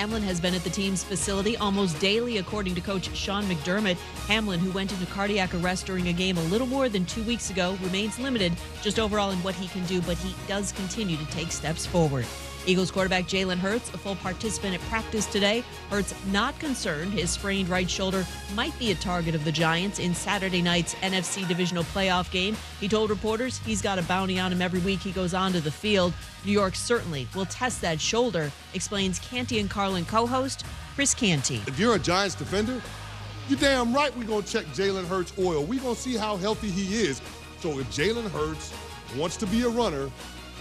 Hamlin has been at the team's facility almost daily, according to coach Sean McDermott. Hamlin, who went into cardiac arrest during a game a little more than 2 weeks ago, remains limited just overall in what he can do, but he does continue to take steps forward. Eagles quarterback Jalen Hurts, a full participant at practice today. Hurts not concerned his sprained right shoulder might be a target of the Giants in Saturday night's NFC divisional playoff game. He told reporters he's got a bounty on him every week he goes onto the field. New York certainly will test that shoulder, explains Canty and Carlin co-host Chris Canty. If you're a Giants defender, you're damn right we're going to check Jalen Hurts' oil. We're going to see how healthy he is. So if Jalen Hurts wants to be a runner,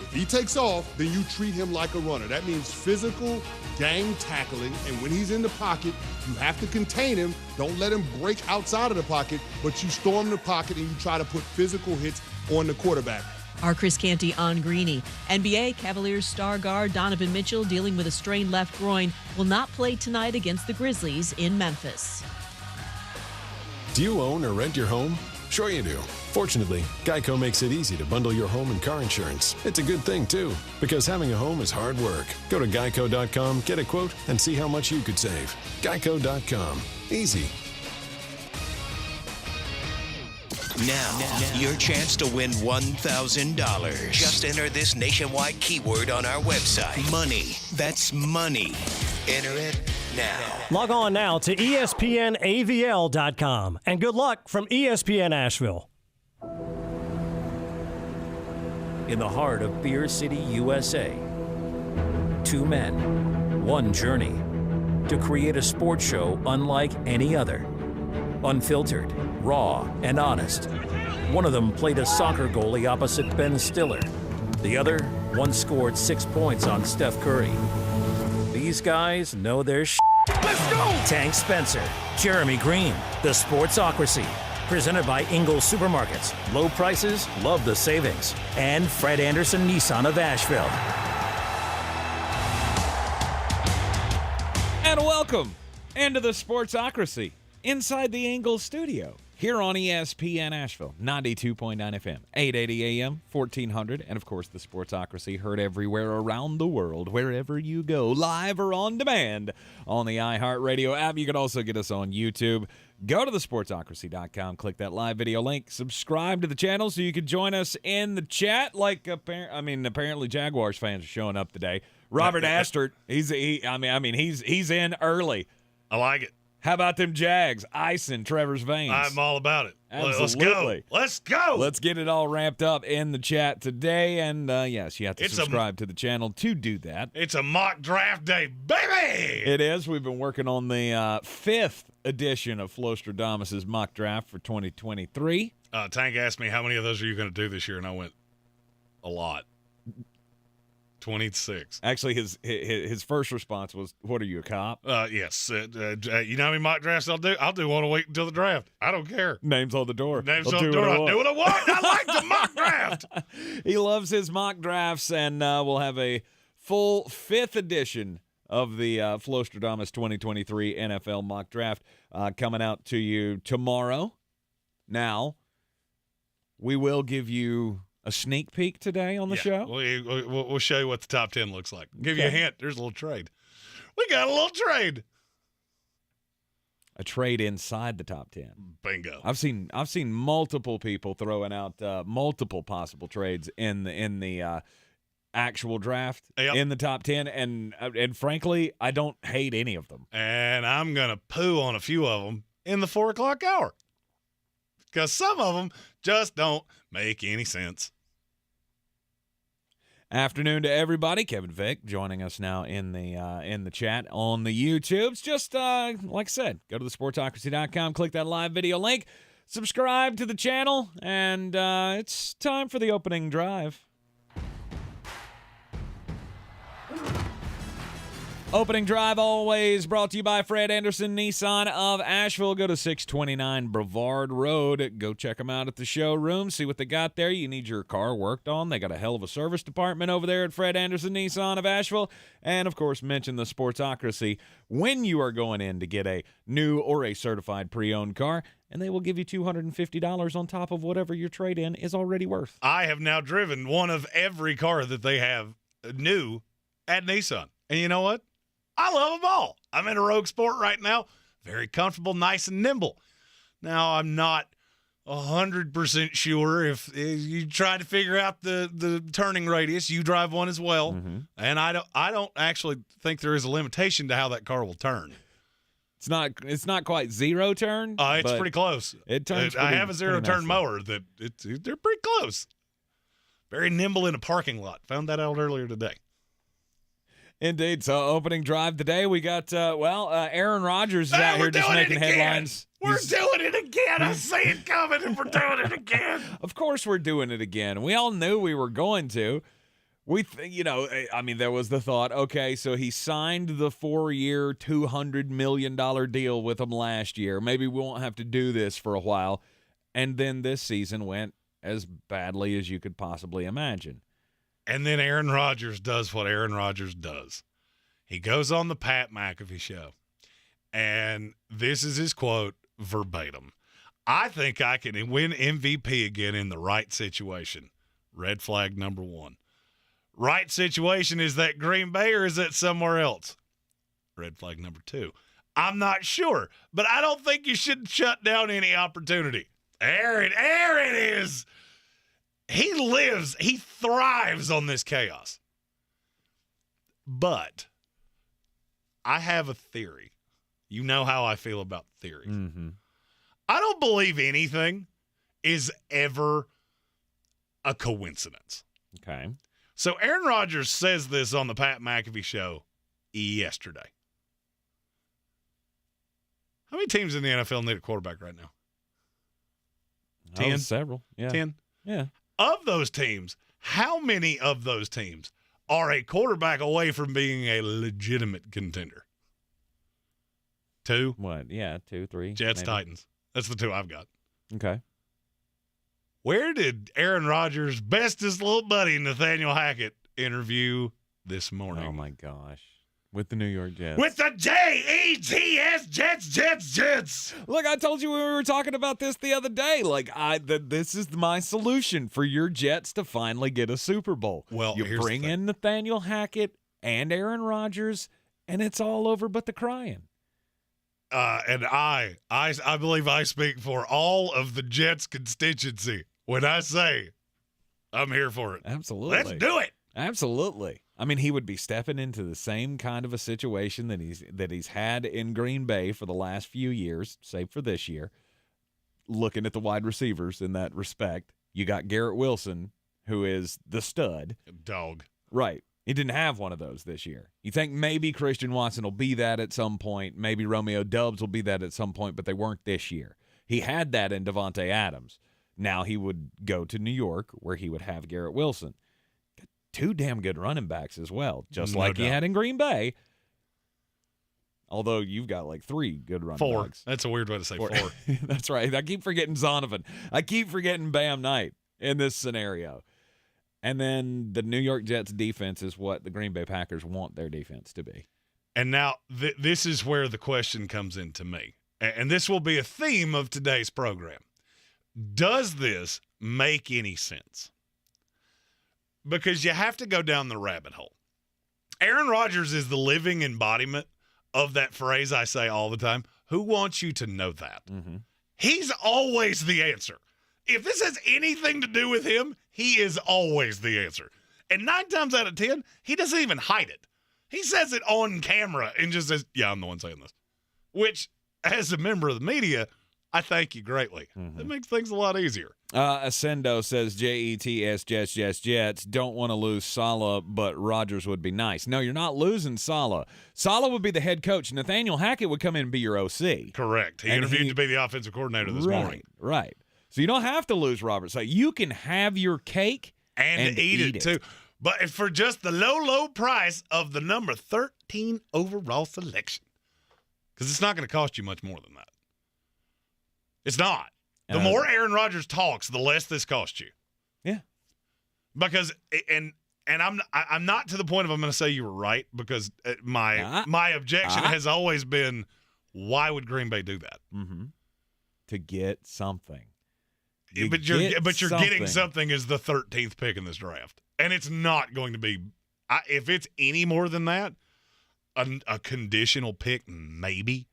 if he takes off, then you treat him like a runner. That means physical, gang tackling, and when he's in the pocket, you have to contain him. Don't let him break outside of the pocket, but you storm the pocket and you try to put physical hits on the quarterback. Our Chris Canty on Greene. NBA Cavaliers star guard Donovan Mitchell, dealing with a strained left groin, will not play tonight against the Grizzlies in Memphis. Do you own or rent your home? Sure you do. Fortunately, Geico makes it easy to bundle your home and car insurance. It's a good thing, too, because having a home is hard work. Go to geico.com, get a quote, and see how much you could save. Geico.com. Easy. Now, your chance to win $1,000. Just enter this nationwide keyword on our website. Money. That's money. Enter it now. Log on now to ESPNAVL.com. And good luck from ESPN Asheville. In the heart of Beer City, USA, two men, one journey to create a sports show unlike any other. Unfiltered, raw, and honest. One of them played a soccer goalie opposite Ben Stiller. The other once scored 6 points on Steph Curry. These guys know their shit. Let's go! Tank Spencer, Jeremy Greene, the Sportsocracy. Presented by Ingles Supermarkets. Low prices, love the savings. And Fred Anderson Nissan of Asheville. And welcome into the Sportsocracy inside the Ingles Studio here on ESPN Asheville, 92.9 FM, 880 AM, 1400, and of course the Sportsocracy heard everywhere around the world, wherever you go, live or on demand on the iHeartRadio app. You can also get us on YouTube. Go to thesportsocracy.com, click that live video link, subscribe to the channel so you can join us in the chat. Apparently Jaguars fans are showing up today. Robert Astert, he's in early. I like it. How about them Jags icing Trevor's veins? I'm all about it. Absolutely. Let's go. Let's get it all ramped up in the chat today. And, yes, you have to subscribe to the channel to do that. It's a mock draft day, baby! It is. We've been working on the fifth edition of Flostradamus's mock draft for 2023. Tank asked me, how many of those are you going to do this year? And I went, a lot. 26. Actually, his first response was, "What are you, a cop?" Yes. You know how many mock drafts I'll do? I'll do one a week until the draft. I don't care. Names on the door. Names on the door. I'll do what I want. I like the mock draft. He loves his mock drafts, and we'll have a full fifth edition of the Flostradamus 2023 NFL mock draft coming out to you tomorrow. Now, we will give you a sneak peek today on the show. We'll show you what the top 10 looks like. Give you a hint. There's a little trade. We got a little trade. A trade inside the top 10. Bingo. I've seen multiple people throwing out multiple possible trades in the actual draft in the top 10, and frankly, I don't hate any of them. And I'm gonna poo on a few of them in the 4 o'clock hour because some of them just don't make any sense. Afternoon to everybody. Kevin Vick joining us now in the chat on the YouTubes. Just like I said, go to thesportsocracy.com, click that live video link, subscribe to the channel, and it's time for the opening drive. Opening drive always brought to you by Fred Anderson Nissan of Asheville. Go to 629 Brevard Road. Go check them out at the showroom. See what they got there. You need your car worked on. They got a hell of a service department over there at Fred Anderson Nissan of Asheville. And, of course, mention the Sportsocracy when you are going in to get a new or a certified pre-owned car. And they will give you $250 on top of whatever your trade-in is already worth. I have now driven one of every car that they have new at Nissan. And you know what? I love them all. I'm in a rogue sport right now. Very comfortable, nice and nimble. Now, I'm not 100% sure if you try to figure out the turning radius. You drive one as well, and I don't actually think there is a limitation to how that car will turn. It's not quite zero turn. It's pretty close. It turns. I have a zero turn mower that they're pretty close. Very nimble in a parking lot. Found that out earlier today. Indeed. So opening drive today, we got Aaron Rodgers is out here just making headlines. We're doing it again. I see it coming, and we're doing it again. Of course, we're doing it again. We all knew we were going to. There was the thought, okay, so he signed the 4-year, $200 million deal with him last year. Maybe we won't have to do this for a while. And then this season went as badly as you could possibly imagine. And then Aaron Rodgers does what Aaron Rodgers does. He goes on the Pat McAfee show, and this is his quote verbatim. I think I can win MVP again in the right situation. Red flag number 1. Right situation, is that Green Bay or is that somewhere else? Red flag number 2. I'm not sure, but I don't think you should shut down any opportunity. Aaron is... He thrives on this chaos. But I have a theory. You know how I feel about theories. Mm-hmm. I don't believe anything is ever a coincidence. Okay. So Aaron Rodgers says this on the Pat McAfee show yesterday. How many teams in the NFL need a quarterback right now? 10? Several. Yeah. 10? Yeah. Of those teams, how many of those teams are a quarterback away from being a legitimate contender? 2? What? Yeah, 2, 3. Jets, maybe. Titans. That's the 2 I've got. Okay. Where did Aaron Rodgers' bestest little buddy, Nathaniel Hackett, interview this morning? Oh, my gosh. With the New York Jets. With the Jets, Jets. Look, I told you when we were talking about this the other day. This is my solution for your Jets to finally get a Super Bowl. Well, you bring in Nathaniel Hackett and Aaron Rodgers, and it's all over but the crying. And I believe I speak for all of the Jets constituency when I say I'm here for it. Absolutely. Let's do it. Absolutely. I mean, he would be stepping into the same kind of a situation that he's had in Green Bay for the last few years, save for this year. Looking at the wide receivers in that respect, you got Garrett Wilson, who is the stud. Dog. Right. He didn't have one of those this year. You think maybe Christian Watson will be that at some point. Maybe Romeo Doubs will be that at some point, but they weren't this year. He had that in Devontae Adams. Now he would go to New York where he would have Garrett Wilson. 2 damn good running backs as well, just like he had in Green Bay. Although you've got 3 good running 4. backs. That's a weird way to say 4. That's right. I keep forgetting Zonovan. I keep forgetting Bam Knight in this scenario. And then the New York Jets defense is what the Green Bay Packers want their defense to be. And now this is where the question comes into me. And this will be a theme of today's program. Does this make any sense? Because you have to go down the rabbit hole. Aaron Rodgers is the living embodiment of that phrase I say all the time. Who wants you to know that? Mm-hmm. He's always the answer. If this has anything to do with him, he is always the answer. And 9 times out of 10, he doesn't even hide it. He says it on camera and just says, yeah, I'm the one saying this. Which, as a member of the media, I thank you greatly. Mm-hmm. It makes things a lot easier. Ascendo says, Jets, Jets. Don't want to lose Saleh, but Rodgers would be nice. No, you're not losing Saleh. Saleh would be the head coach. Nathaniel Hackett would come in and be your OC. Correct. He interviewed to be the offensive coordinator this morning. Right. So you don't have to lose Robert. So you can have your cake and eat it, too. But for just the low price of the number 13 overall selection. Because it's not going to cost you much more than that. It's not. The more Aaron Rodgers talks, the less this costs you. Yeah. Because and I'm not to the point of I'm going to say you were right, because my objection has always been, why would Green Bay do that? Mm-hmm. To get something. But you're getting something as the 13th pick in this draft, and it's not going to be. If it's any more than that, a conditional pick, maybe.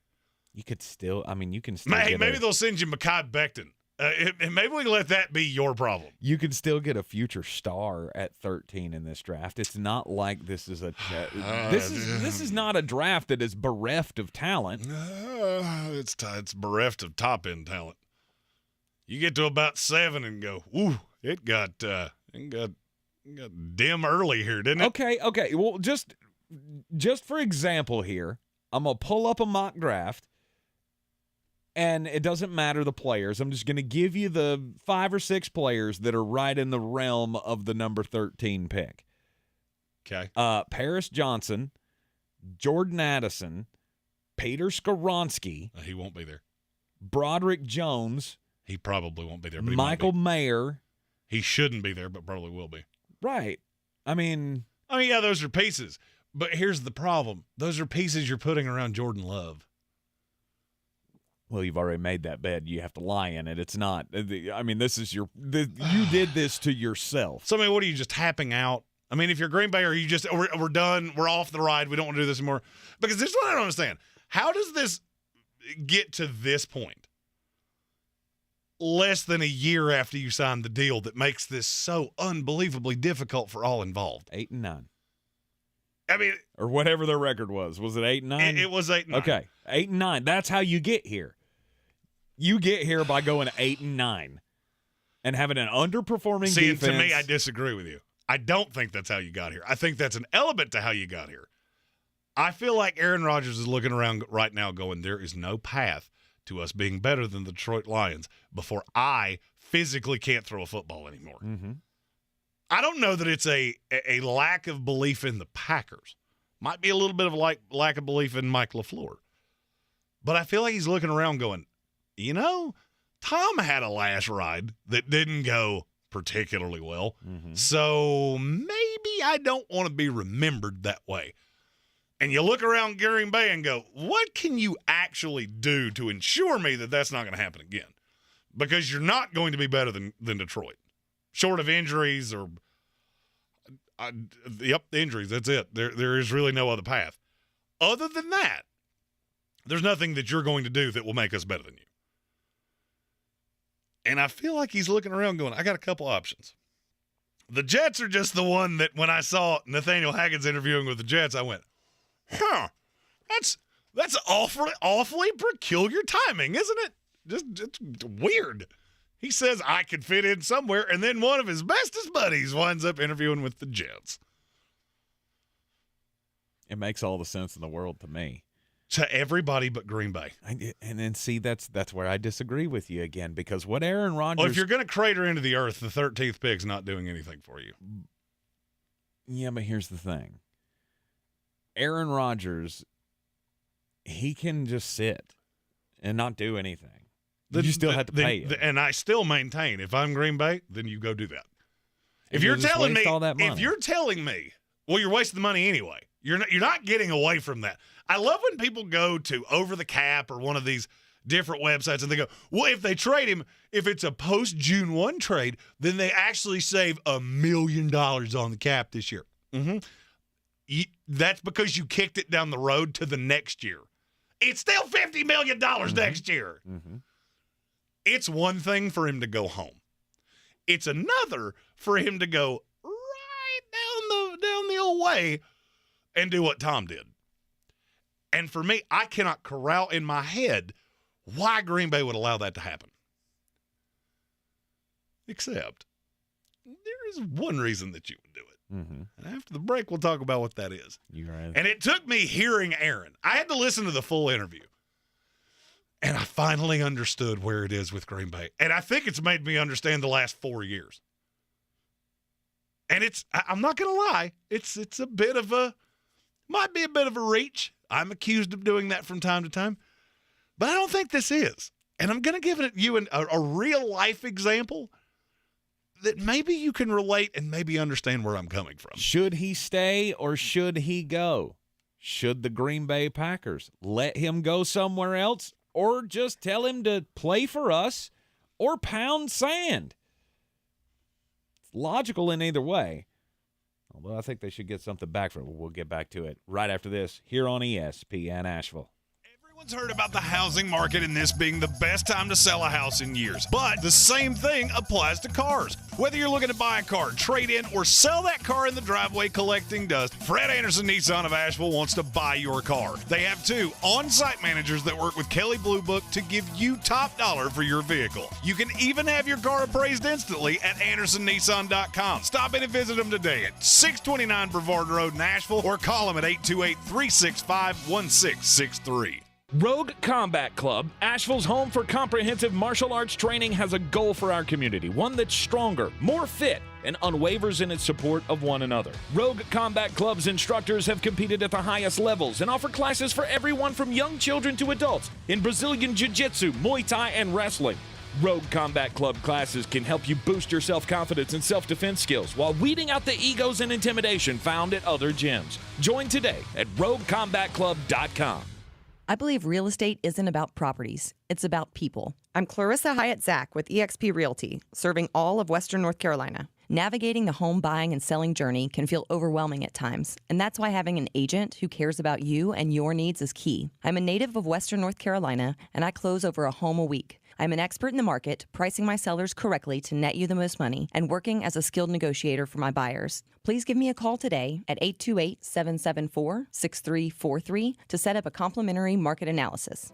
You could still, you can still Maybe they'll send you Mekhi Becton. And maybe we can let that be your problem. You can still get a future star at 13 in this draft. It's not like this is this is not a draft that is bereft of talent. It's bereft of top end talent. You get to about 7 and go, ooh, it got dim early here, didn't it? Okay. Well, just for example here, I'm gonna pull up a mock draft. And it doesn't matter the players. I'm just going to give you the 5 or 6 players that are right in the realm of the number 13 pick. Okay. Paris Johnson, Jordan Addison, Peter Skoronski. He won't be there. Broderick Jones. He probably won't be there. But Michael Mayer. He shouldn't be there, but probably will be. Right. Yeah, those are pieces. But here's the problem. Those are pieces you're putting around Jordan Love. Well, you've already made that bed. You have to lie in it. It's not. This is you did this to yourself. So, what are you just tapping out? If you're Green Bay, are you just, we're done, we're off the ride, we don't want to do this anymore? Because this is what I don't understand. How does this get to this point? Less than a year after you signed the deal that makes this so unbelievably difficult for all involved. 8 and 9. Or whatever their record was. Was it 8 and 9? It was 8 and 9. Okay, 8 and 9. That's how you get here. You get here by going 8 and 9 and having an underperforming defense. To me, I disagree with you. I don't think that's how you got here. I think that's an element to how you got here. I feel like Aaron Rodgers is looking around right now going, there is no path to us being better than the Detroit Lions before I physically can't throw a football anymore. Mm-hmm. I don't know that it's a lack of belief in the Packers. Might be a little bit of a lack of belief in Mike LaFleur. But I feel like he's looking around going, Tom had a last ride that didn't go particularly well. Mm-hmm. So maybe I don't want to be remembered that way. And you look around Green Bay and go, what can you actually do to ensure me that that's not going to happen again? Because you're not going to be better than Detroit. Short of injuries or injuries, that's it. There is really no other path. Other than that, there's nothing that you're going to do that will make us better than you. And I feel like he's looking around going, I got a couple options. The Jets are just the one that when I saw Nathaniel Hackett's interviewing with the Jets, I went, that's awfully peculiar timing, isn't it? Just weird. He says I could fit in somewhere, and then one of his bestest buddies winds up interviewing with the Jets. It makes all the sense in the world to me. To everybody but Green Bay. And then, see, that's where I disagree with you again, because what Aaron Rodgers... Well, if you're going to crater into the earth, the 13th pick's not doing anything for you. Yeah, but here's the thing. Aaron Rodgers, he can just sit and not do anything. You still have to pay him. And I still maintain, if I'm Green Bay, then you go do that. If you're telling me, well, you're wasting the money anyway. You're not getting away from that. I love when people go to Over the Cap or one of these different websites and they go, well, if they trade him, if it's a post-June 1 trade, then they actually save $1 million on the cap this year. Mm-hmm. That's because you kicked it down the road to the next year. It's still $50 million next year. Mm-hmm. It's one thing for him to go home. It's another for him to go right down the old way and do what Tom did. And for me, I cannot corral in my head why Green Bay would allow that to happen. Except there is one reason that you would do it. Mm-hmm. And after the break, we'll talk about what that is. You're right. And it took me hearing Aaron. I had to listen to the full interview. And I finally understood where it is with Green Bay. And I think it's made me understand the last 4 years. And I'm not going to lie, it's a bit of might be a bit of a reach. I'm accused of doing that from time to time. But I don't think this is. And I'm going to give you a real life example that maybe you can relate and maybe understand where I'm coming from. Should he stay or should he go? Should the Green Bay Packers let him go somewhere else or just tell him to play for us or pound sand? It's logical in either way. Although I think they should get something back for it. We'll get back to it right after this here on ESPN Asheville. Everyone's heard about the housing market and this being the best time to sell a house in years. But the same thing applies to cars. Whether you're looking to buy a car, trade in, or sell that car in the driveway collecting dust, Fred Anderson Nissan of Asheville wants to buy your car. They have 2 on-site managers that work with Kelly Blue Book to give you top dollar for your vehicle. You can even have your car appraised instantly at AndersonNissan.com. Stop in and visit them today at 629 Brevard Road in Asheville or call them at 828-365-1663. Rogue Combat Club, Asheville's home for comprehensive martial arts training, has a goal for our community, one that's stronger, more fit, and unwavers in its support of one another. Rogue Combat Club's instructors have competed at the highest levels and offer classes for everyone from young children to adults in Brazilian Jiu-Jitsu, Muay Thai, and wrestling. Rogue Combat Club classes can help you boost your self-confidence and self-defense skills while weeding out the egos and intimidation found at other gyms. Join today at RogueCombatClub.com. I believe real estate isn't about properties. It's about people. I'm Clarissa Hyatt-Zach with eXp Realty, serving all of Western North Carolina. Navigating the home buying and selling journey can feel overwhelming at times, and that's why having an agent who cares about you and your needs is key. I'm a native of Western North Carolina, and I close over a home a week. I'm an expert in the market, pricing my sellers correctly to net you the most money, and working as a skilled negotiator for my buyers. Please give me a call today at 828-774-6343 to set up a complimentary market analysis.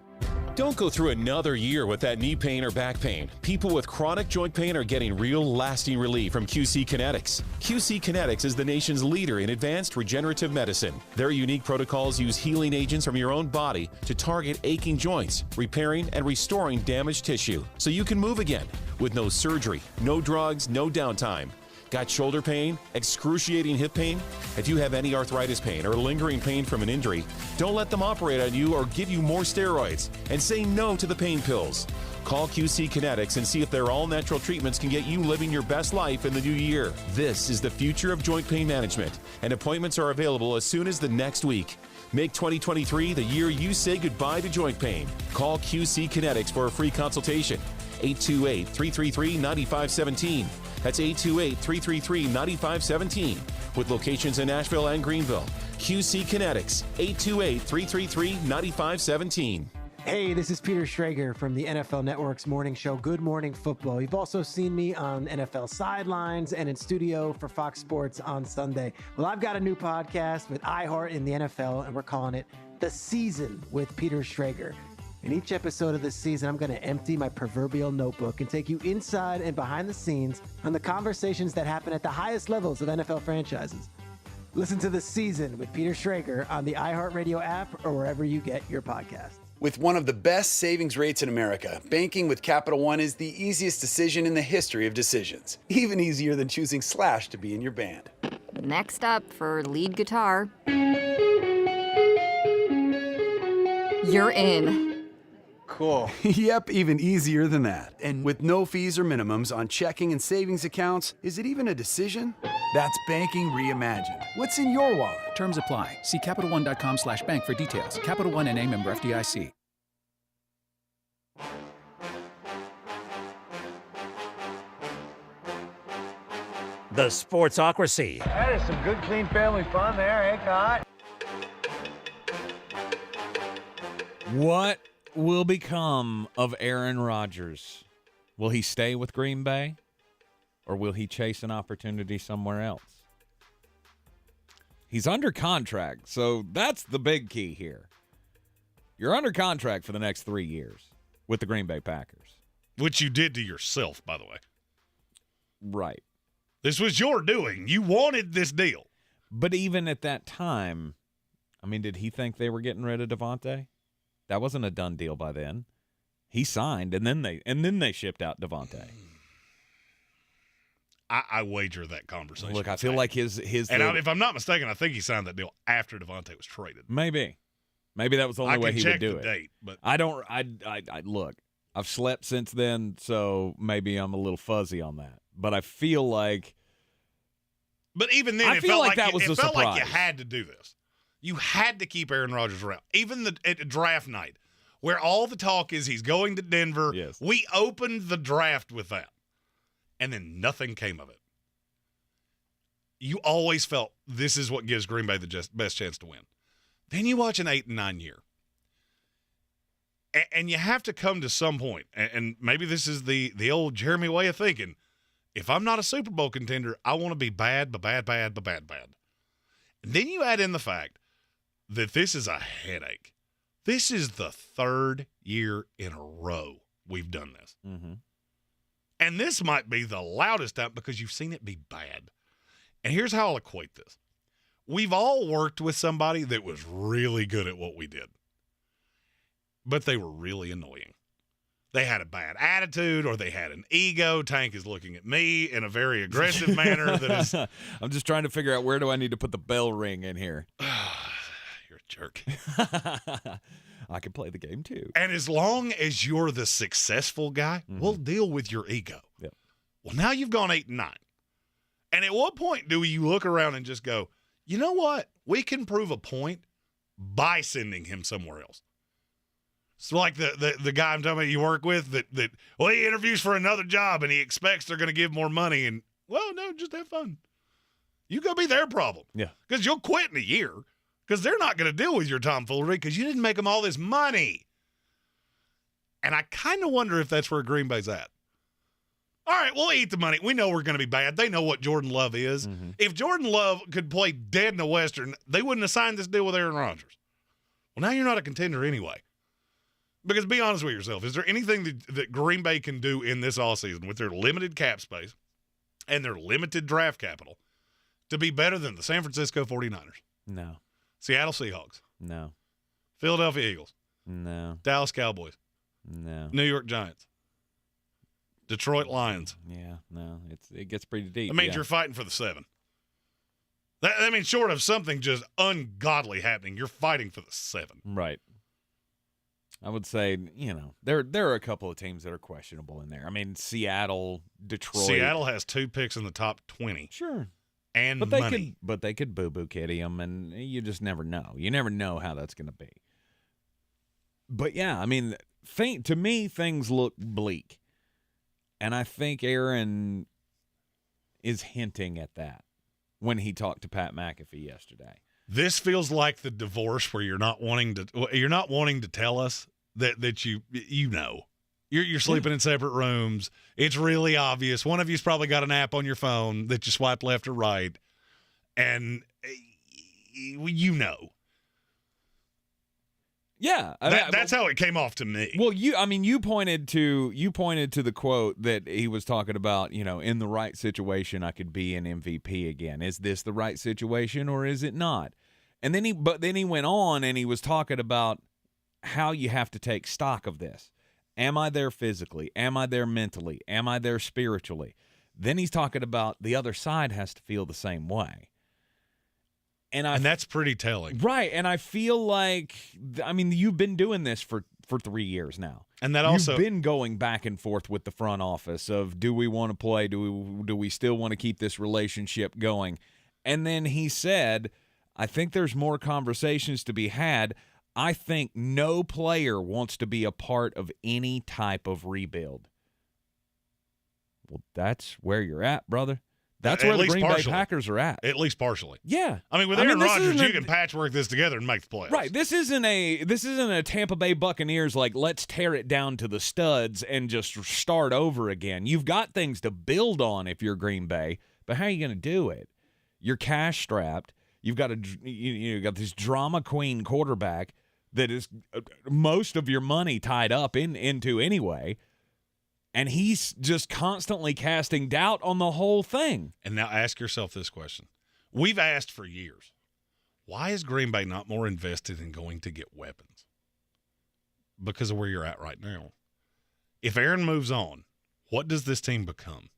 Don't go through another year with that knee pain or back pain. People with chronic joint pain are getting real lasting relief from QC Kinetics. QC Kinetics is the nation's leader in advanced regenerative medicine. Their unique protocols use healing agents from your own body to target aching joints, repairing and restoring damaged tissue so you can move again with no surgery, no drugs, no downtime. Got shoulder pain, excruciating hip pain? If you have any arthritis pain or lingering pain from an injury, don't let them operate on you or give you more steroids, and say no to the pain pills. Call QC Kinetics and see if their all-natural treatments can get you living your best life in the new year. This is the future of joint pain management, and appointments are available as soon as the next week. Make 2023 the year you say goodbye to joint pain. Call QC Kinetics for a free consultation. 828-333-9517. That's 828-333-9517. With locations in Asheville and Greenville. QC Kinetics, 828-333-9517. Hey, this is Peter Schrager from the NFL Network's morning show, Good Morning Football. You've also seen me on NFL Sidelines and in studio for Fox Sports on Sunday. Well, I've got a new podcast with iHeart in the NFL, and we're calling it The Season with Peter Schrager. In each episode of this season, I'm going to empty my proverbial notebook and take you inside and behind the scenes on the conversations that happen at the highest levels of NFL franchises. Listen to The Season with Peter Schrager on the iHeartRadio app or wherever you get your podcasts. With one of the best savings rates in America, banking with Capital One is the easiest decision in the history of decisions. Even easier than choosing Slash to be in your band. Next up for lead guitar. You're in. Cool. Yep, even easier than that. And with no fees or minimums on checking and savings accounts, is it even a decision? That's banking reimagined. What's in your wallet? Terms apply. See CapitalOne.com/bank for details. Capital One N.A. member FDIC. The Sportsocracy. That is some good, clean family fun there, eh, Cot? What will become of Aaron Rodgers? Will he stay with Green Bay, or will he chase an opportunity somewhere else? He's under contract, so that's the big key here. You're under contract for the next 3 years with the Green Bay Packers. Which you did to yourself, by the way. Right. This was your doing. You wanted this deal. But even at that time, I mean, did he think they were getting rid of Devontae? That wasn't a done deal by then. He signed, and then they shipped out Devontae. I wager that conversation. Look, I feel like his if I'm not mistaken, I think he signed that deal after Devontae was traded. Maybe that was the only way he would do it. I can check the date, but I don't. I look. I've slept since then, so maybe I'm a little fuzzy on that. But I feel like. But even then, it felt like you had to do this. You had to keep Aaron Rodgers around. Even at draft night, where all the talk is he's going to Denver. Yes. We opened the draft with that. And then nothing came of it. you always felt this is what gives Green Bay the best chance to win. Then you watch an 8-9 year. And you have to come to some point, and maybe this is the old Jeremy way of thinking. If I'm not a Super Bowl contender, I want to be bad, but bad, bad, but bad, bad. And then you add in the fact that this is a headache. This is the third year in a row we've done this. Mm-hmm. And this might be the loudest time because you've seen it be bad. And here's how I'll equate this. We've all worked with somebody that was really good at what we did, but they were really annoying. They had a bad attitude or they had an ego. Tank is looking at me in a very aggressive manner. That is, I'm just trying to figure out where do I need to put the bell ring in here. You're a jerk. I can play the game too. And as long as you're the successful guy, we'll deal with your ego. Yep. Well, now you've gone 8-9. And at what point do you look around and just go, you know what? We can prove a point by sending him somewhere else. So like the guy I'm talking about you work with that he interviews for another job and he expects they're going to give more money. And, well, no, just have fun. You go be their problem. Yeah. Because you'll quit in a year because they're not going to deal with your tomfoolery because you didn't make them all this money. And I kind of wonder if that's where Green Bay's at. All right, we'll eat the money. We know we're going to be bad. They know what Jordan Love is. Mm-hmm. If Jordan Love could play dead in the Western, they wouldn't have signed this deal with Aaron Rodgers. Well, now you're not a contender anyway. Because be honest with yourself, is there anything that Green Bay can do in this offseason with their limited cap space and their limited draft capital to be better than the San Francisco 49ers? No. Seattle Seahawks? No. Philadelphia Eagles? No. Dallas Cowboys? No. New York Giants? Detroit Lions? Yeah, no. It gets pretty deep. That means you're fighting for the 7. That means short of something just ungodly happening, you're fighting for the 7. Right. I would say, there are a couple of teams that are questionable in there. I mean, Seattle, Detroit. Seattle has 2 picks in the top 20. Sure. And but money. They could boo-boo kitty them, and you just never know. You never know how that's going to be. But, yeah, I mean, to me, things look bleak. And I think Aaron is hinting at that when he talked to Pat McAfee yesterday. This feels like the divorce where you're not wanting to tell us that you know. You're sleeping in separate rooms. It's really obvious. One of you's probably got an app on your phone that you swipe left or right, and you know. Yeah, that's how it came off to me. Well, you pointed to the quote that he was talking about. In the right situation, I could be an MVP again. Is this the right situation or is it not? And then he went on and he was talking about how you have to take stock of this. Am I there physically? Am I there mentally? Am I there spiritually? Then he's talking about the other side has to feel the same way. And that's pretty telling. Right. And I feel like, you've been doing this for 3 years now. And that also, you've been going back and forth with the front office of, do we want to play? Do we still want to keep this relationship going? And then he said, I think there's more conversations to be had. I think no player wants to be a part of any type of rebuild. Well, that's where you're at, brother. That's where the Green Bay Packers are at. At least partially. Yeah. With Aaron Rodgers, you can patchwork this together and make the playoffs. Right. This isn't a Tampa Bay Buccaneers like, let's tear it down to the studs and just start over again. You've got things to build on if you're Green Bay, but how are you going to do it? You're cash strapped. You've got got this drama queen quarterback that is most of your money tied up into anyway. And he's just constantly casting doubt on the whole thing. And now ask yourself this question. We've asked for years, why is Green Bay not more invested in going to get weapons? Because of where you're at right now. If Aaron moves on, what does this team become?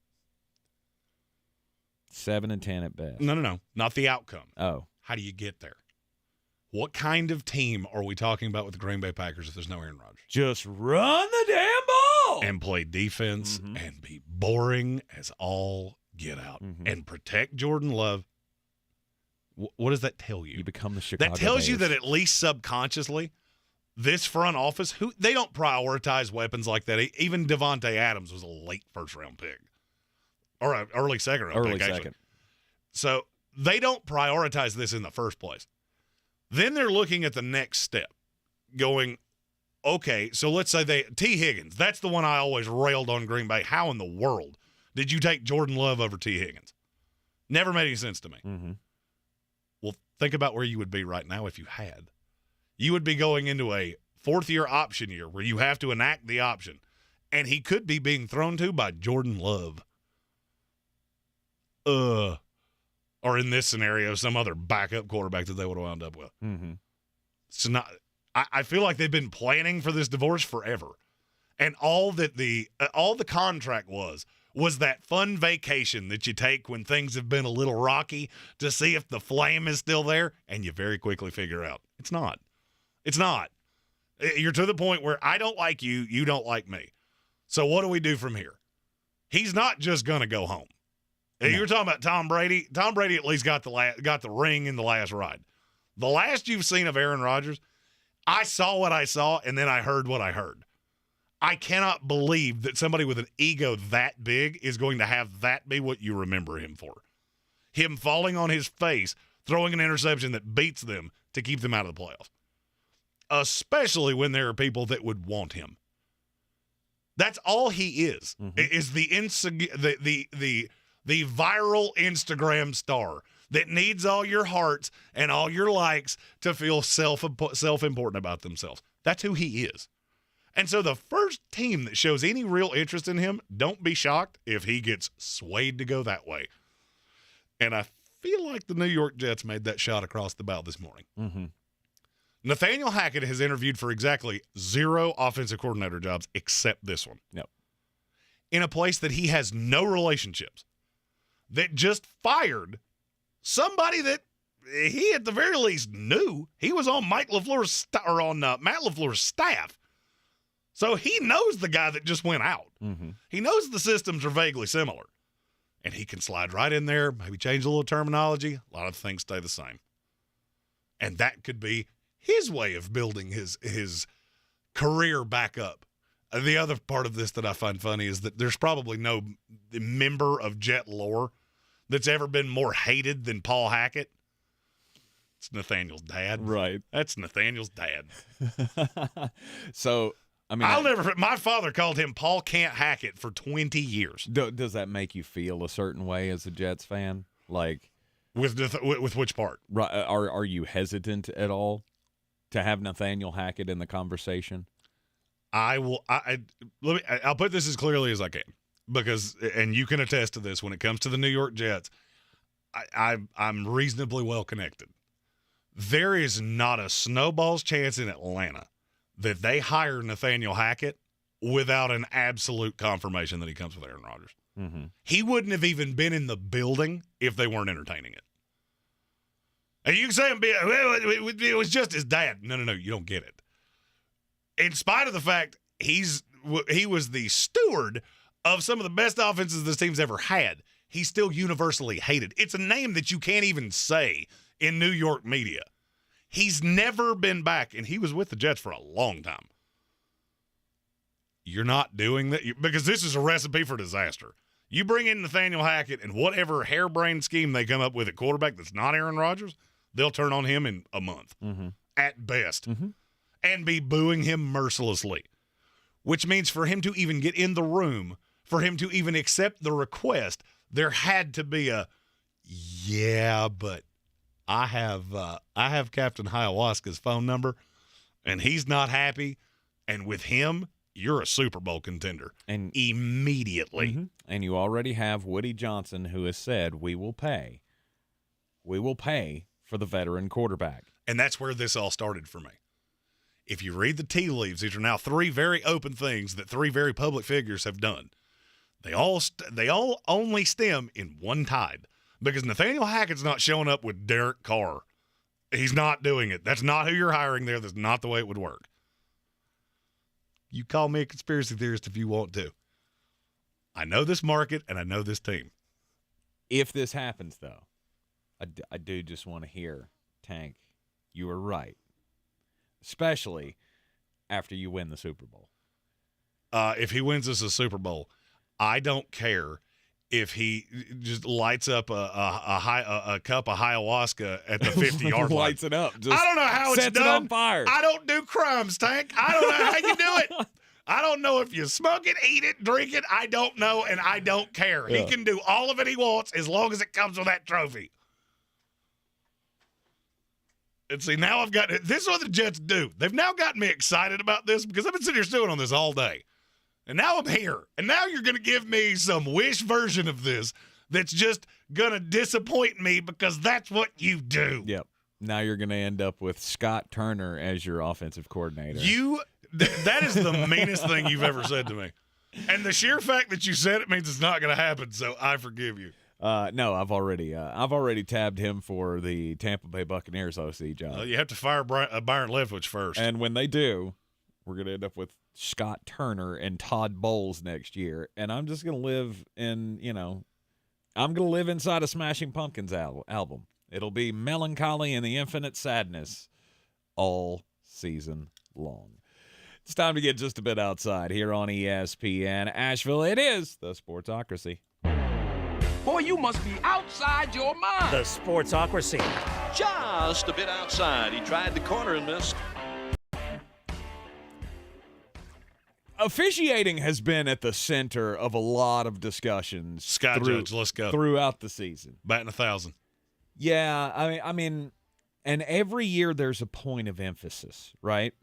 7-10 at best. No. Not the outcome. Oh. How do you get there? What kind of team are we talking about with the Green Bay Packers if there's no Aaron Rodgers? Just run the damn ball! And play defense and be boring as all get out. And protect Jordan Love. What does that tell you? You become the Chicago That tells Bears. you that at least subconsciously, this front office, they don't prioritize weapons like that. Even Devontae Adams was a late first-round pick. Or an early second-round pick, actually. Second. So they don't prioritize this in the first place. Then they're looking at the next step, going, okay, so let's say T. Higgins, that's the one I always railed on Green Bay. How in the world did you take Jordan Love over T. Higgins? Never made any sense to me. Mm-hmm. Well, think about where you would be right now if you had. You would be going into a fourth-year option year where you have to enact the option, and he could be being thrown to by Jordan Love. Or in this scenario, some other backup quarterback that they would have wound up with. Mm-hmm. It's not. I feel like they've been planning for this divorce forever, and all the contract was that fun vacation that you take when things have been a little rocky to see if the flame is still there, and you very quickly figure out it's not. It's not. You're to the point where I don't like you, you don't like me. So what do we do from here? He's not just going to go home. No. You're talking about Tom Brady. Tom Brady at least got the ring in the last ride. The last you've seen of Aaron Rodgers, I saw what I saw, and then I heard what I heard. I cannot believe that somebody with an ego that big is going to have that be what you remember him for. Him falling on his face, throwing an interception that beats them to keep them out of the playoffs. Especially when there are people that would want him. That's all he is. Mm-hmm. Is the viral Instagram star that needs all your hearts and all your likes to feel self-important about themselves. That's who he is. And so the first team that shows any real interest in him, don't be shocked if he gets swayed to go that way. And I feel like the New York Jets made that shot across the bow this morning. Mm-hmm. Nathaniel Hackett has interviewed for exactly 0 offensive coordinator jobs except this one. Yep. In a place that he has no relationships. That just fired somebody that he at the very least knew. He was on Matt LaFleur's staff. So he knows the guy that just went out. Mm-hmm. He knows the systems are vaguely similar. And he can slide right in there, maybe change a little terminology. A lot of things stay the same. And that could be his way of building his career back up. The other part of this that I find funny is that there's probably no member of Jet lore that's ever been more hated than Paul Hackett. It's Nathaniel's dad. Right. That's Nathaniel's dad. So, I mean, my father called him Paul Can't Hackett for 20 years. Does that make you feel a certain way as a Jets fan? Like, with which part? Right. Are you hesitant at all to have Nathaniel Hackett in the conversation? I'll put this as clearly as I can, because, and you can attest to this, when it comes to the New York Jets, I'm reasonably well connected. There is not a snowball's chance in Atlanta that they hire Nathaniel Hackett without an absolute confirmation that he comes with Aaron Rodgers. Mm-hmm. He wouldn't have even been in the building if they weren't entertaining it. And you can say it was just his dad. No, you don't get it. In spite of the fact he was the steward of some of the best offenses this team's ever had, he's still universally hated. It's a name that you can't even say in New York media. He's never been back, and he was with the Jets for a long time. You're not doing that because this is a recipe for disaster. You bring in Nathaniel Hackett, and whatever harebrained scheme they come up with at quarterback that's not Aaron Rodgers, they'll turn on him in a month at best. Mm-hmm. And be booing him mercilessly, which means for him to even get in the room, for him to even accept the request, there had to be but I have Captain Ayahuasca's phone number, and he's not happy, and with him, you're a Super Bowl contender, and immediately. Mm-hmm. And you already have Woody Johnson, who has said, we will pay for the veteran quarterback. And that's where this all started for me. If you read the tea leaves, these are now 3 very open things that 3 very public figures have done. They all only stem in one tide, because Nathaniel Hackett's not showing up with Derek Carr. He's not doing it. That's not who you're hiring there. That's not the way it would work. You call me a conspiracy theorist if you want to. I know this market and I know this team. If this happens, though, I do just want to hear, Tank, you were right. Especially after you win the Super Bowl. If he wins us a Super Bowl, I don't care if he just lights up a cup of ayahuasca at the 50-yard line. Lights it up. Just I don't know how it's sets done. it on fire. I don't do crimes, Tank. I don't know how you do it. I don't know if you smoke it, eat it, drink it. I don't know, and I don't care. Yeah. He can do all of it he wants as long as it comes with that trophy. And see, now I've got – this is what the Jets do. They've now gotten me excited about this because I've been sitting here stewing on this all day. And now I'm here. And now you're going to give me some wish version of this that's just going to disappoint me because that's what you do. Yep. Now you're going to end up with Scott Turner as your offensive coordinator. That is the meanest thing you've ever said to me. And the sheer fact that you said it means it's not going to happen, so I forgive you. No, I've already tabbed him for the Tampa Bay Buccaneers OC job. You have to fire Byron Leftwich first. And when they do, we're going to end up with Scott Turner and Todd Bowles next year. And I'm just going to live I'm going to live inside a Smashing Pumpkins album. It'll be melancholy and the infinite sadness all season long. It's time to get just a bit outside here on ESPN Asheville. It is the Sportsocracy. Boy, you must be outside your mind. The Sportsocracy. Just a bit outside. He tried the corner and missed. Officiating has been at the center of a lot of discussions. Sky Judge, let's go. Throughout the season. Batting 1,000. Yeah, I mean, and every year there's a point of emphasis, right?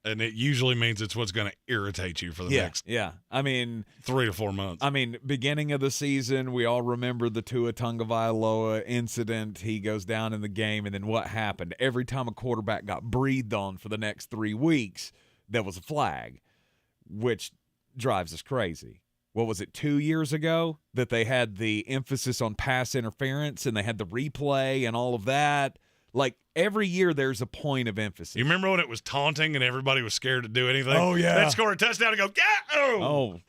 And it usually means it's what's going to irritate you for the next 3 to 4 months. I mean, beginning of the season, we all remember the Tua Tagovailoa incident. He goes down in the game, and then what happened? Every time a quarterback got breathed on for the next 3 weeks, there was a flag, which drives us crazy. What was it, 2 years ago that they had the emphasis on pass interference and they had the replay and all of that? Like, every year there's a point of emphasis. You remember when it was taunting and everybody was scared to do anything? Oh, yeah. They'd score a touchdown and go,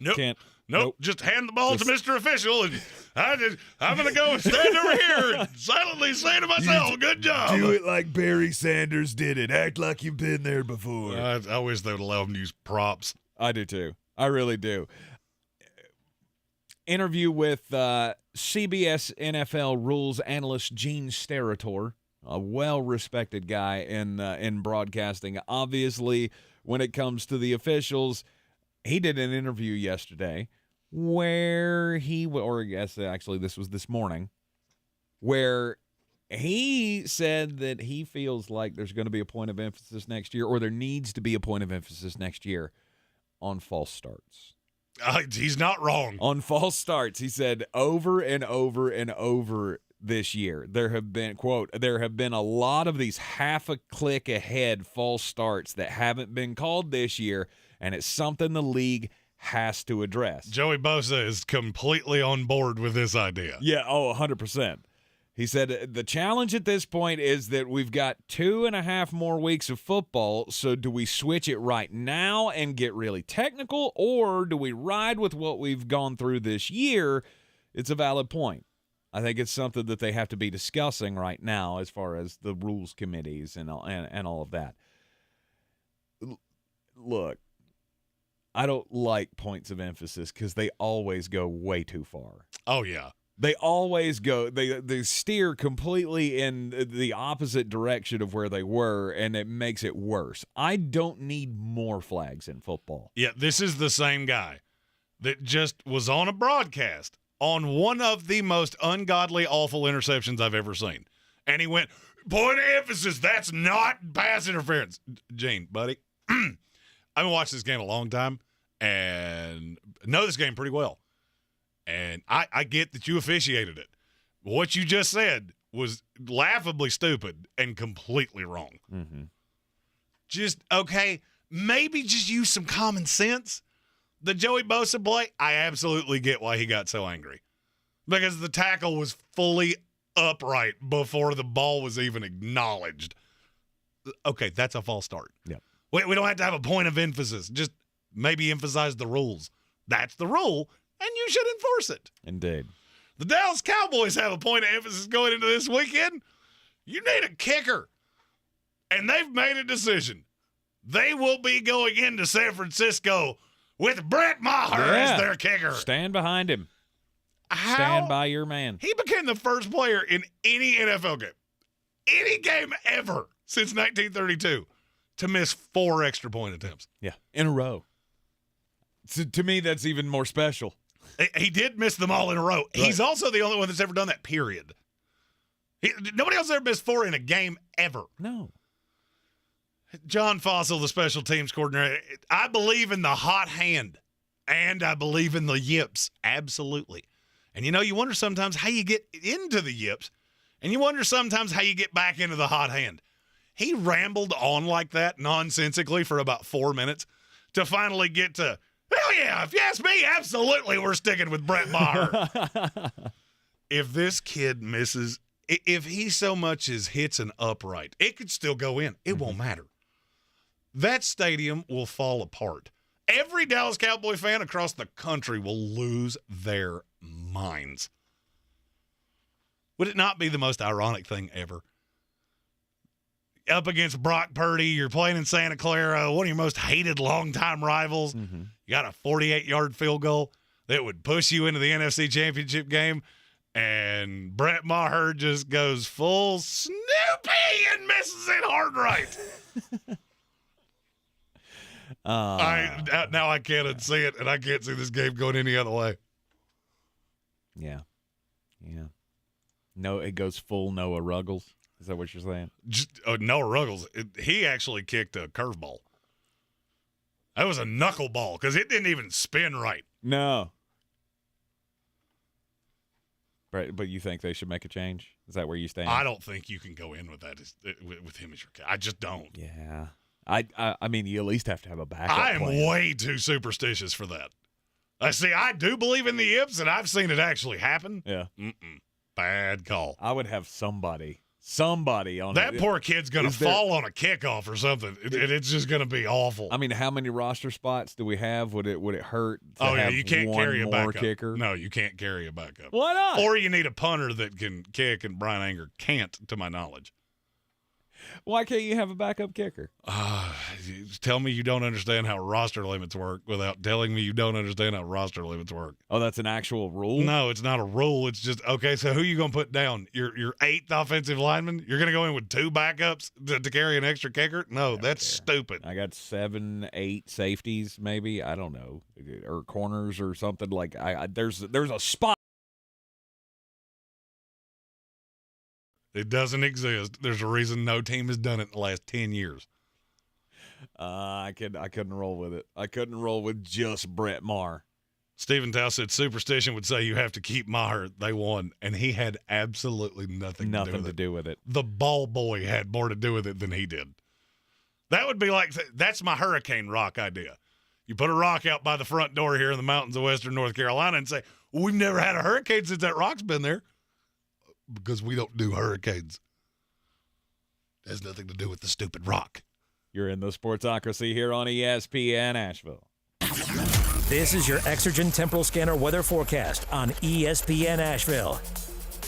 Nope, just hand the ball to Mr. Official, and I'm going to go stand over here and silently say to myself, good job. Do it like Barry Sanders did it. Act like you've been there before. I wish they would allow them to use props. I do, too. I really do. Interview with CBS NFL rules analyst Gene Steratore, a well-respected guy in broadcasting. Obviously, when it comes to the officials, he did an interview yesterday where this was this morning, where he said that he feels like there's going to be a point of emphasis next year, or there needs to be a point of emphasis next year on false starts. He's not wrong. On false starts, he said over and over and over this year, there have been, quote, there have been a lot of these half a click ahead false starts that haven't been called this year, and it's something the league has to address. Joey Bosa is completely on board with this idea. Yeah, 100%. He said the challenge at this point is that we've got 2.5 more weeks of football, so do we switch it right now and get really technical, or do we ride with what we've gone through this year? It's a valid point. I think it's something that they have to be discussing right now as far as the rules committees and all of that. Look, I don't like points of emphasis because they always go way too far. Oh, yeah. They always go, they steer completely in the opposite direction of where they were, and it makes it worse. I don't need more flags in football. Yeah, this is the same guy that just was on a broadcast on one of the most ungodly, awful interceptions I've ever seen. And he went, point of emphasis, that's not pass interference. Gene, buddy, I've been watching this game a long time and know this game pretty well. And I get that you officiated it. What you just said was laughably stupid and completely wrong. Mm-hmm. Maybe just use some common sense. The Joey Bosa play, I absolutely get why he got so angry. Because the tackle was fully upright before the ball was even acknowledged. Okay, that's a false start. Yep. We don't have to have a point of emphasis. Just maybe emphasize the rules. That's the rule, and you should enforce it. Indeed. The Dallas Cowboys have a point of emphasis going into this weekend. You need a kicker. And they've made a decision. They will be going into San Francisco with Brett Maher as their kicker. Stand behind him. Stand by your man. He became the first player in any NFL game, any game ever since 1932, to miss 4 extra point attempts. Yeah, in a row. To me, that's even more special. He did miss them all in a row. Right. He's also the only one that's ever done that, period. Nobody else ever missed 4 in a game ever. No. John Fossil, the special teams coordinator, I believe in the hot hand, and I believe in the yips. Absolutely. And, you wonder sometimes how you get into the yips, and you wonder sometimes how you get back into the hot hand. He rambled on like that nonsensically for about 4 minutes to finally get to, hell yeah, if you ask me, absolutely we're sticking with Brett Maher. If this kid misses, if he so much as hits an upright, it could still go in. It won't matter. That stadium will fall apart. Every Dallas Cowboy fan across the country will lose their minds. Would it not be the most ironic thing ever? Up against Brock Purdy, you're playing in Santa Clara, one of your most hated longtime rivals. Mm-hmm. You got a 48-yard field goal that would push you into the NFC Championship game, and Brett Maher just goes full Snoopy and misses it hard right. Now I can't unsee it, and I can't see this game going any other way. Yeah. No, it goes full Noah Ruggles. Is that what you're saying? Noah Ruggles, he actually kicked a curveball. That was a knuckleball because it didn't even spin right. No. Right, but you think they should make a change? Is that where you stand? I don't think you can go in with that with him as your guy. I just don't. Yeah. I mean, you at least have to have a backup I am plan. way too superstitious for that. I do believe in the yips, and I've seen it actually happen. Yeah. Bad call. I would have somebody on that poor kid's going to fall on a kickoff or something. It's just going to be awful. I mean, how many roster spots do we have? Would it hurt to have you can't one carry a more backup. kicker? No, you can't carry a backup. Why not? Or you need a punter that can kick, and Brian Anger can't, to my knowledge. Why can't you have a backup kicker? Tell me you don't understand how roster limits work without telling me you don't understand how roster limits work. Oh, that's an actual rule? No, it's not a rule. It's just, okay, so who are you going to put down? Your 8th offensive lineman? You're going to go in with 2 backups to carry an extra kicker? No, that's stupid. I got 7, 8 safeties maybe. I don't know. Or corners or something. Like there's a spot. It doesn't exist. There's a reason no team has done it in the last 10 years. I couldn't roll with it. I couldn't roll with just Brett Maher. Stephen Tao said superstition would say you have to keep Maher. They won, and he had absolutely nothing to do with it. The ball boy had more to do with it than he did. That would be like, that's my hurricane rock idea. You put a rock out by the front door here in the mountains of western North Carolina and say, well, we've never had a hurricane since that rock's been there. Because we don't do hurricanes. It has nothing to do with the stupid rock. You're in the Sportsocracy here on ESPN Asheville. This is your Exergen Temporal Scanner weather forecast on ESPN Asheville.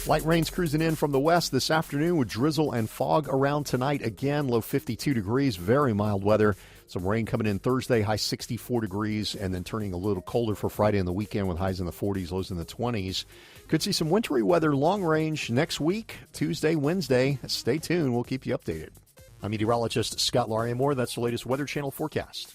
Light rains cruising in from the west this afternoon with drizzle and fog around tonight. Again, low 52 degrees, very mild weather. Some rain coming in Thursday, high 64 degrees, and then turning a little colder for Friday and the weekend with highs in the 40s, lows in the 20s. Could see some wintry weather long range next week, Tuesday, Wednesday. Stay tuned. We'll keep you updated. I'm meteorologist Scott Larimore. That's the latest Weather Channel forecast.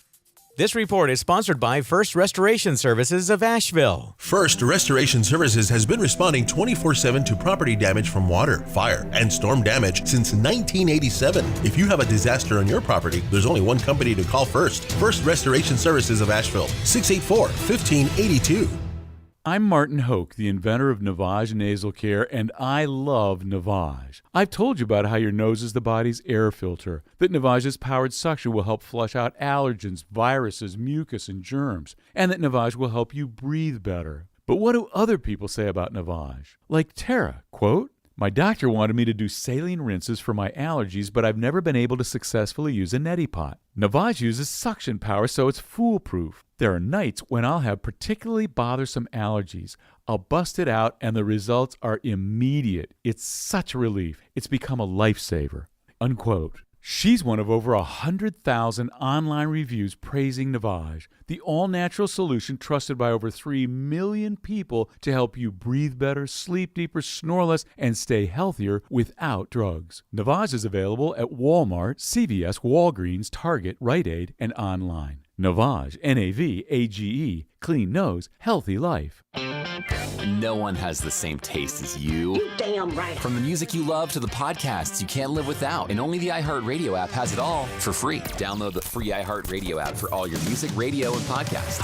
This report is sponsored by First Restoration Services of Asheville. First Restoration Services has been responding 24/7 to property damage from water, fire, and storm damage since 1987. If you have a disaster on your property, there's only one company to call first. First Restoration Services of Asheville, 684-1582. I'm Martin Hoke, the inventor of Navage Nasal Care, and I love Navage. I've told you about how your nose is the body's air filter, that Navage's powered suction will help flush out allergens, viruses, mucus, and germs, and that Navage will help you breathe better. But what do other people say about Navage? Like Tara, quote, "My doctor wanted me to do saline rinses for my allergies, but I've never been able to successfully use a neti pot. Navage uses suction power, so it's foolproof. There are nights when I'll have particularly bothersome allergies. I'll bust it out, and the results are immediate. It's such a relief. It's become a lifesaver." Unquote. She's one of over 100,000 online reviews praising Navage, the all-natural solution trusted by over 3 million people to help you breathe better, sleep deeper, snore less, and stay healthier without drugs. Navage is available at Walmart, CVS, Walgreens, Target, Rite Aid, and online. Navage, N-A-V-A-G-E, clean nose, healthy life. No one has the same taste as you. You damn right. From the music you love to the podcasts you can't live without. And only the iHeartRadio app has it all for free. Download the free iHeartRadio app for all your music, radio, and podcasts.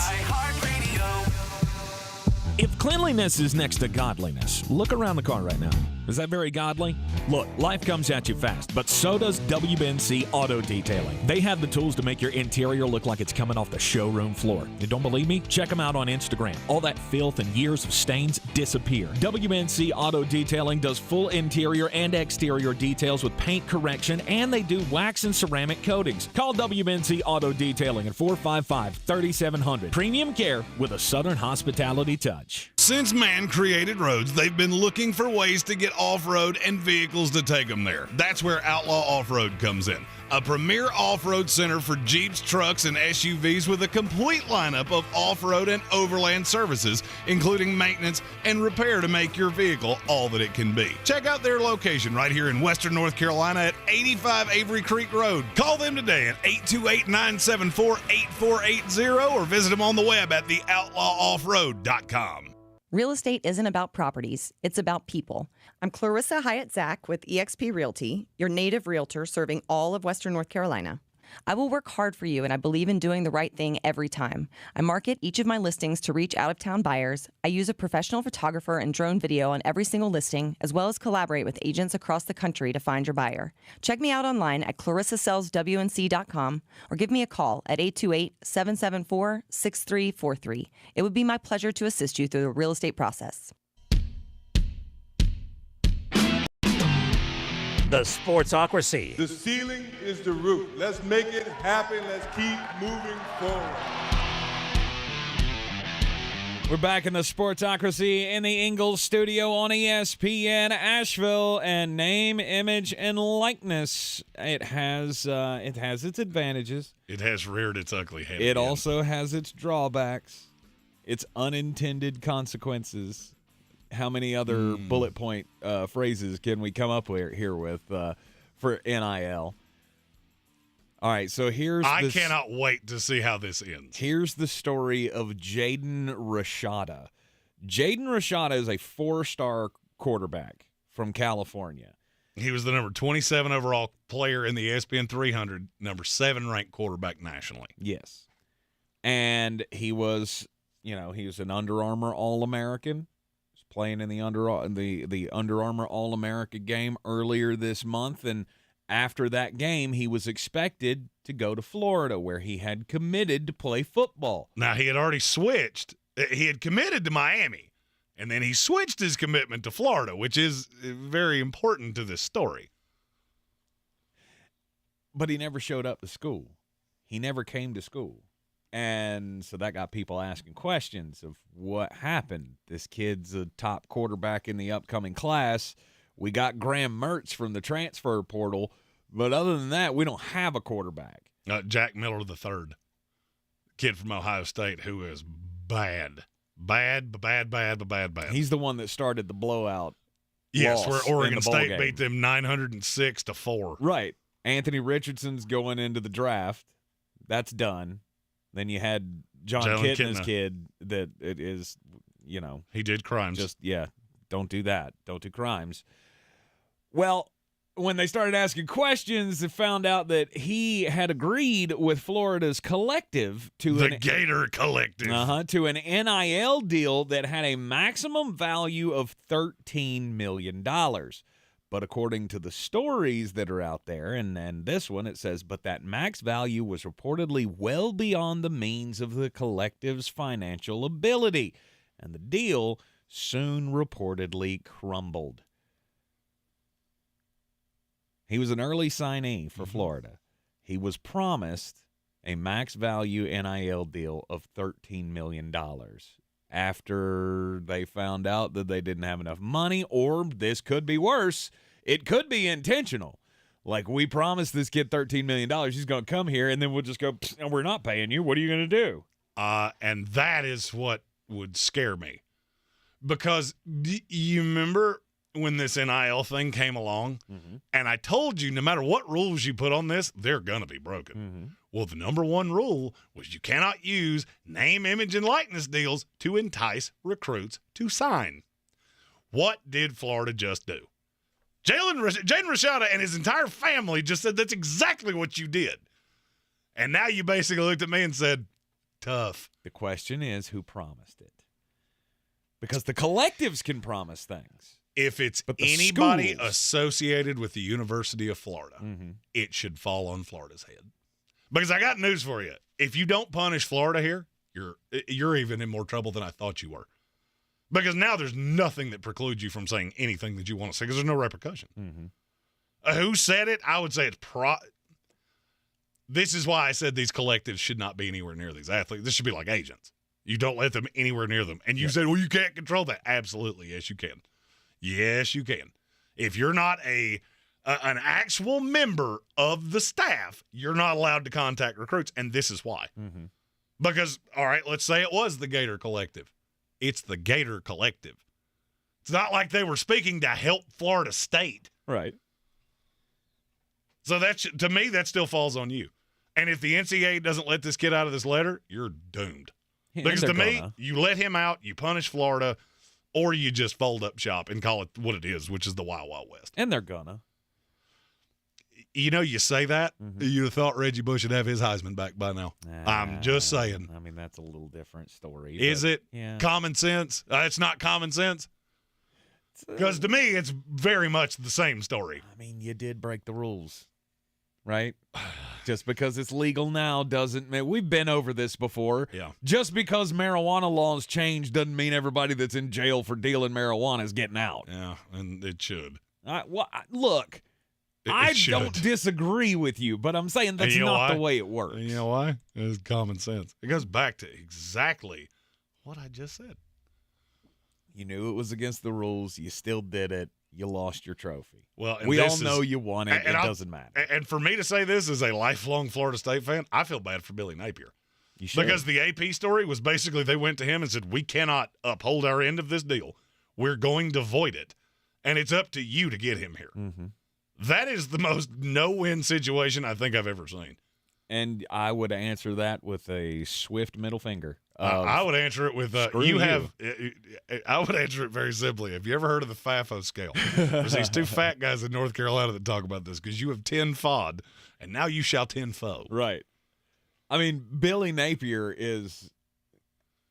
If cleanliness is next to godliness, look around the car right now. Is that very godly? Look, life comes at you fast, but so does WNC Auto Detailing. They have the tools to make your interior look like it's coming off the showroom floor. You don't believe me? Check them out on Instagram. All that filth and years of stains disappear. WNC Auto Detailing does full interior and exterior details with paint correction, and they do wax and ceramic coatings. Call WNC Auto Detailing at 455-3700. Premium care with a Southern hospitality touch. Since man created roads, they've been looking for ways to get off-road and vehicles to take them there. That's where Outlaw Off-Road comes in. A premier off-road center for Jeeps, trucks, and SUVs with a complete lineup of off-road and overland services, including maintenance and repair to make your vehicle all that it can be. Check out their location right here in Western North Carolina at 85 Avery Creek Road. Call them today at 828-974-8480 or visit them on the web at theoutlawoffroad.com. Real estate isn't about properties, it's about people. I'm Clarissa Hyatt Zach with eXp Realty, your native realtor serving all of Western North Carolina. I will work hard for you, and I believe in doing the right thing every time. I market each of my listings to reach out-of-town buyers. I use a professional photographer and drone video on every single listing, as well as collaborate with agents across the country to find your buyer. Check me out online at clarissasellswnc.com or give me a call at 828-774-6343. It would be my pleasure to assist you through the real estate process. The Sportsocracy. The ceiling is the roof. Let's make it happen. Let's keep moving forward. We're back in the Sportsocracy in the Ingles Studio on ESPN Asheville, and name, image, and likeness. It has its advantages. It has reared its ugly head. It also has its drawbacks, its unintended consequences. How many other bullet point phrases can we come up with here with for NIL? All right, so I cannot wait to see how this ends. Here's the story of Jaden Rashada. Jaden Rashada is a 4-star quarterback from California. He was the number 27 overall player in the ESPN 300, number 7 ranked quarterback nationally. Yes. And he was an Under Armour All-American. Playing in the Under Armour All-America game earlier this month, and after that game, he was expected to go to Florida, where he had committed to play football. Now, he had already switched. He had committed to Miami, and then he switched his commitment to Florida, which is very important to this story. But he never showed up to school. He never came to school. And so that got people asking questions of what happened. This kid's a top quarterback in the upcoming class. We got Graham Mertz from the transfer portal. But other than that, we don't have a quarterback. Jack Miller III, kid from Ohio State, who is bad. Bad. He's the one that started the blowout. Yes, where Oregon State game. beat them 906-4. Right. Anthony Richardson's going into the draft. That's done. Then you had John Kitna's kid that it is, he did crimes. Don't do that. Don't do crimes. Well, when they started asking questions, they found out that he had agreed with Florida's collective to Gator Collective. To an NIL deal that had a maximum value of $13 million. But according to the stories that are out there, and this one, it says, but that max value was reportedly well beyond the means of the collective's financial ability, and the deal soon reportedly crumbled. He was an early signee for Florida. He was promised a max value NIL deal of $13 million. After they found out that they didn't have enough money, or this could be worse, it could be intentional. Like, we promised this kid $13 million. He's going to come here, and then we'll just go, we're not paying you. What are you going to do? And that is what would scare me. Because you remember when this NIL thing came along, and I told you no matter what rules you put on this, they're going to be broken. Well, the number one rule was you cannot use name, image, and likeness deals to entice recruits to sign. What did Florida just do? Jaden Rashada and his entire family just said that's exactly what you did. And now you basically looked at me and said, tough. The question is, who promised it? Because the collectives can promise things. If it's anybody associated with the University of Florida, it should fall on Florida's head. Because I got news for you. If you don't punish Florida here, you're even in more trouble than I thought you were. Because now there's nothing that precludes you from saying anything that you want to say because there's no repercussion. Who said it? I would say it's This is why I said these collectives should not be anywhere near these athletes. This should be like agents. You don't let them anywhere near them. And you said, well, you can't control that. Absolutely. Yes, you can. Yes, you can. If you're not an actual member of the staff, you're not allowed to contact recruits. And this is why. Because, all right, let's say it was the Gator Collective. It's the Gator Collective. It's not like they were speaking to help Florida State. Right. So to me, that still falls on you. And if the NCAA doesn't let this kid out of this letter, you're doomed. Because to me, you let him out, you punish Florida, or you just fold up shop and call it what it is, which is the Wild Wild West. And they're gonna. You know, you say that, you'd have thought Reggie Bush would have his Heisman back by now. I'm just saying. I mean, that's a little different story. Is it? Yeah. Common sense? It's not common sense? Because to me, it's very much the same story. I mean, you did break the rules, right? Just because it's legal now doesn't mean – we've been over this before. Yeah. Just because marijuana laws change doesn't mean everybody that's in jail for dealing marijuana is getting out. Yeah, and it should. Look – I don't disagree with you, but I'm saying that's not the way it works. And you know why? It's common sense. It goes back to exactly what I just said. You knew it was against the rules. You still did it. You lost your trophy. Well, we all know you won it. It doesn't matter. And for me to say this as a lifelong Florida State fan, I feel bad for Billy Napier. You should. Because the AP story was basically they went to him and said, we cannot uphold our end of this deal. We're going to void it. And it's up to you to get him here. That is the most no-win situation I think I've ever seen. And I would answer that with a swift middle finger. I would answer it with I would answer it very simply. Have you ever heard of the FAFO scale? There's these two fat guys in North Carolina that talk about this because you have 10 FOD, and now you shall 10 FO. Right. I mean, Billy Napier is –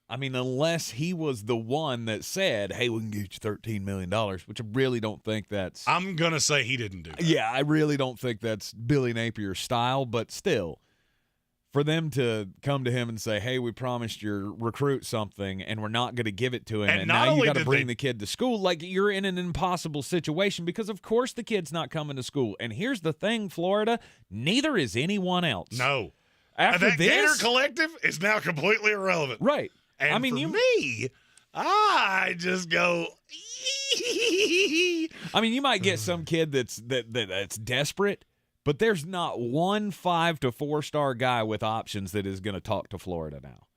I mean, unless he was the one that said, hey, we can get you $13 million, which I really don't think that's – I'm going to say he didn't do that. Yeah, I really don't think that's Billy Napier's style, but still, for them to come to him and say, hey, we promised your recruit something and we're not going to give it to him, and now you got to bring the kid to school, like you're in an impossible situation because, of course, the kid's not coming to school. And here's the thing, Florida, neither is anyone else. No. After that Gator Collective is now completely irrelevant. Right. And I mean, I just go. I mean, you might get some kid that's desperate, but there's not one 5 to 4 star guy with options that is going to talk to Florida now.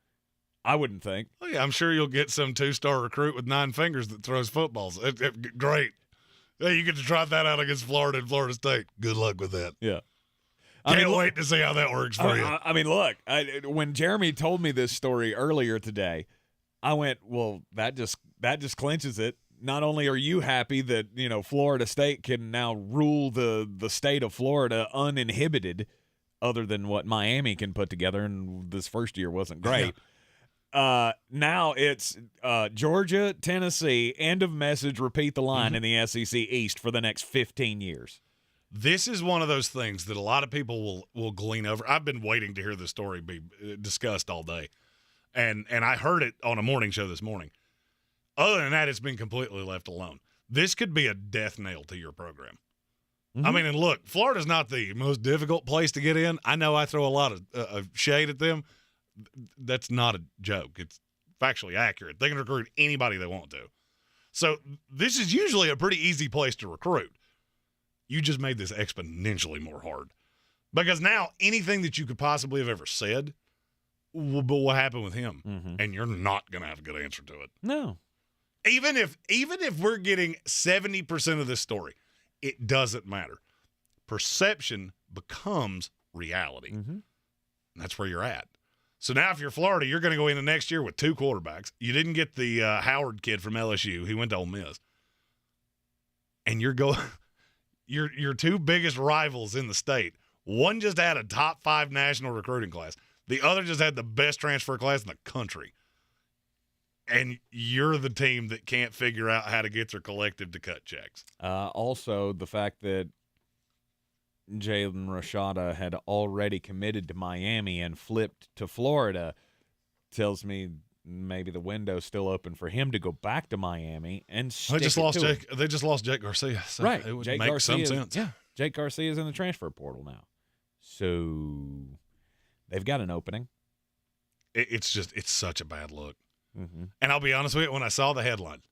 I wouldn't think. Oh, yeah, I'm sure you'll get some 2-star recruit with 9 fingers that throws footballs. Great. Hey, you get to try that out against Florida and Florida State. Good luck with that. Yeah. Can't wait to see how that works for you. I mean, look, when Jeremy told me this story earlier today, I went, well, that just clinches it. Not only are you happy that, Florida State can now rule the state of Florida uninhibited, other than what Miami can put together, and this first year wasn't great. Now it's Georgia, Tennessee, end of message, repeat the line in the SEC East for the next 15 years. This is one of those things that a lot of people will glean over. I've been waiting to hear this story be discussed all day, and I heard it on a morning show this morning. Other than that, it's been completely left alone. This could be a death nail to your program. I mean, and look, Florida's not the most difficult place to get in. I know I throw a lot of shade at them. That's not a joke. It's factually accurate. They can recruit anybody they want to. So this is usually a pretty easy place to recruit. you just made this exponentially more hard. Because now anything that you could possibly have ever said will happen with him, and you're not going to have a good answer to it. No. Even if we're getting 70% of this story, it doesn't matter. Perception becomes reality. And that's where you're at. So now if you're Florida, you're going to go into next year with 2 quarterbacks. You didn't get the Howard kid from LSU. He went to Ole Miss. And your 2 biggest rivals in the state, one just had a top 5 national recruiting class. The other just had the best transfer class in the country. And you're the team that can't figure out how to get their collective to cut checks. Also, the fact that Jalen Rashada had already committed to Miami and flipped to Florida tells me maybe the window's still open for him to go back to Miami and stick They just lost Jake Garcia. So right. It would Jake make Garcia, some sense. Yeah. Jake Garcia's in the transfer portal now. So they've got an opening. It's such a bad look. And I'll be honest with you, when I saw the headline,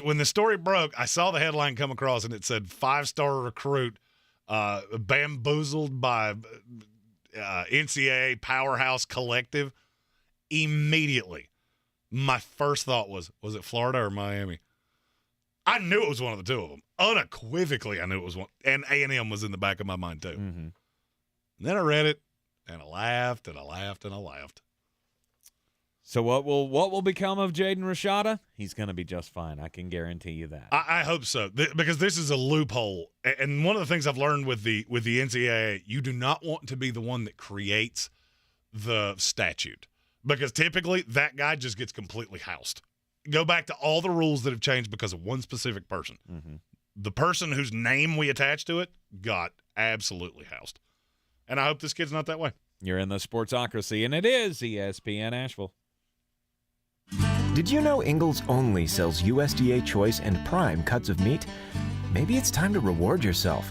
when the story broke, I saw the headline come across and it said 5-star recruit bamboozled by NCAA powerhouse collective. Immediately, my first thought was it Florida or Miami? I knew it was one of the 2 of them. Unequivocally, I knew it was one. And A&M was in the back of my mind, too. And then I read it, and I laughed, and I laughed, and I laughed. So what will become of Jaden Rashada? He's going to be just fine. I can guarantee you that. I hope so, because this is a loophole. And one of the things I've learned with the NCAA, you do not want to be the one that creates the statute, because typically that guy just gets completely housed. Go back to all the rules that have changed because of one specific person. The person whose name we attach to it got absolutely housed. And I hope this kid's not that way. You're in the Sportsocracy, and it is ESPN Asheville. Did you know Ingles only sells USDA Choice and Prime cuts of meat? Maybe it's time to reward yourself.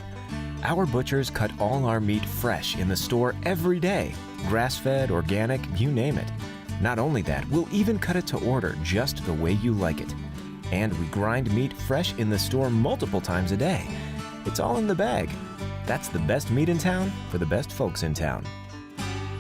Our butchers cut all our meat fresh in the store every day. Grass-fed, organic, you name it. Not only that, we'll even cut it to order just the way you like it. And we grind meat fresh in the store multiple times a day. It's all in the bag. That's the best meat in town for the best folks in town.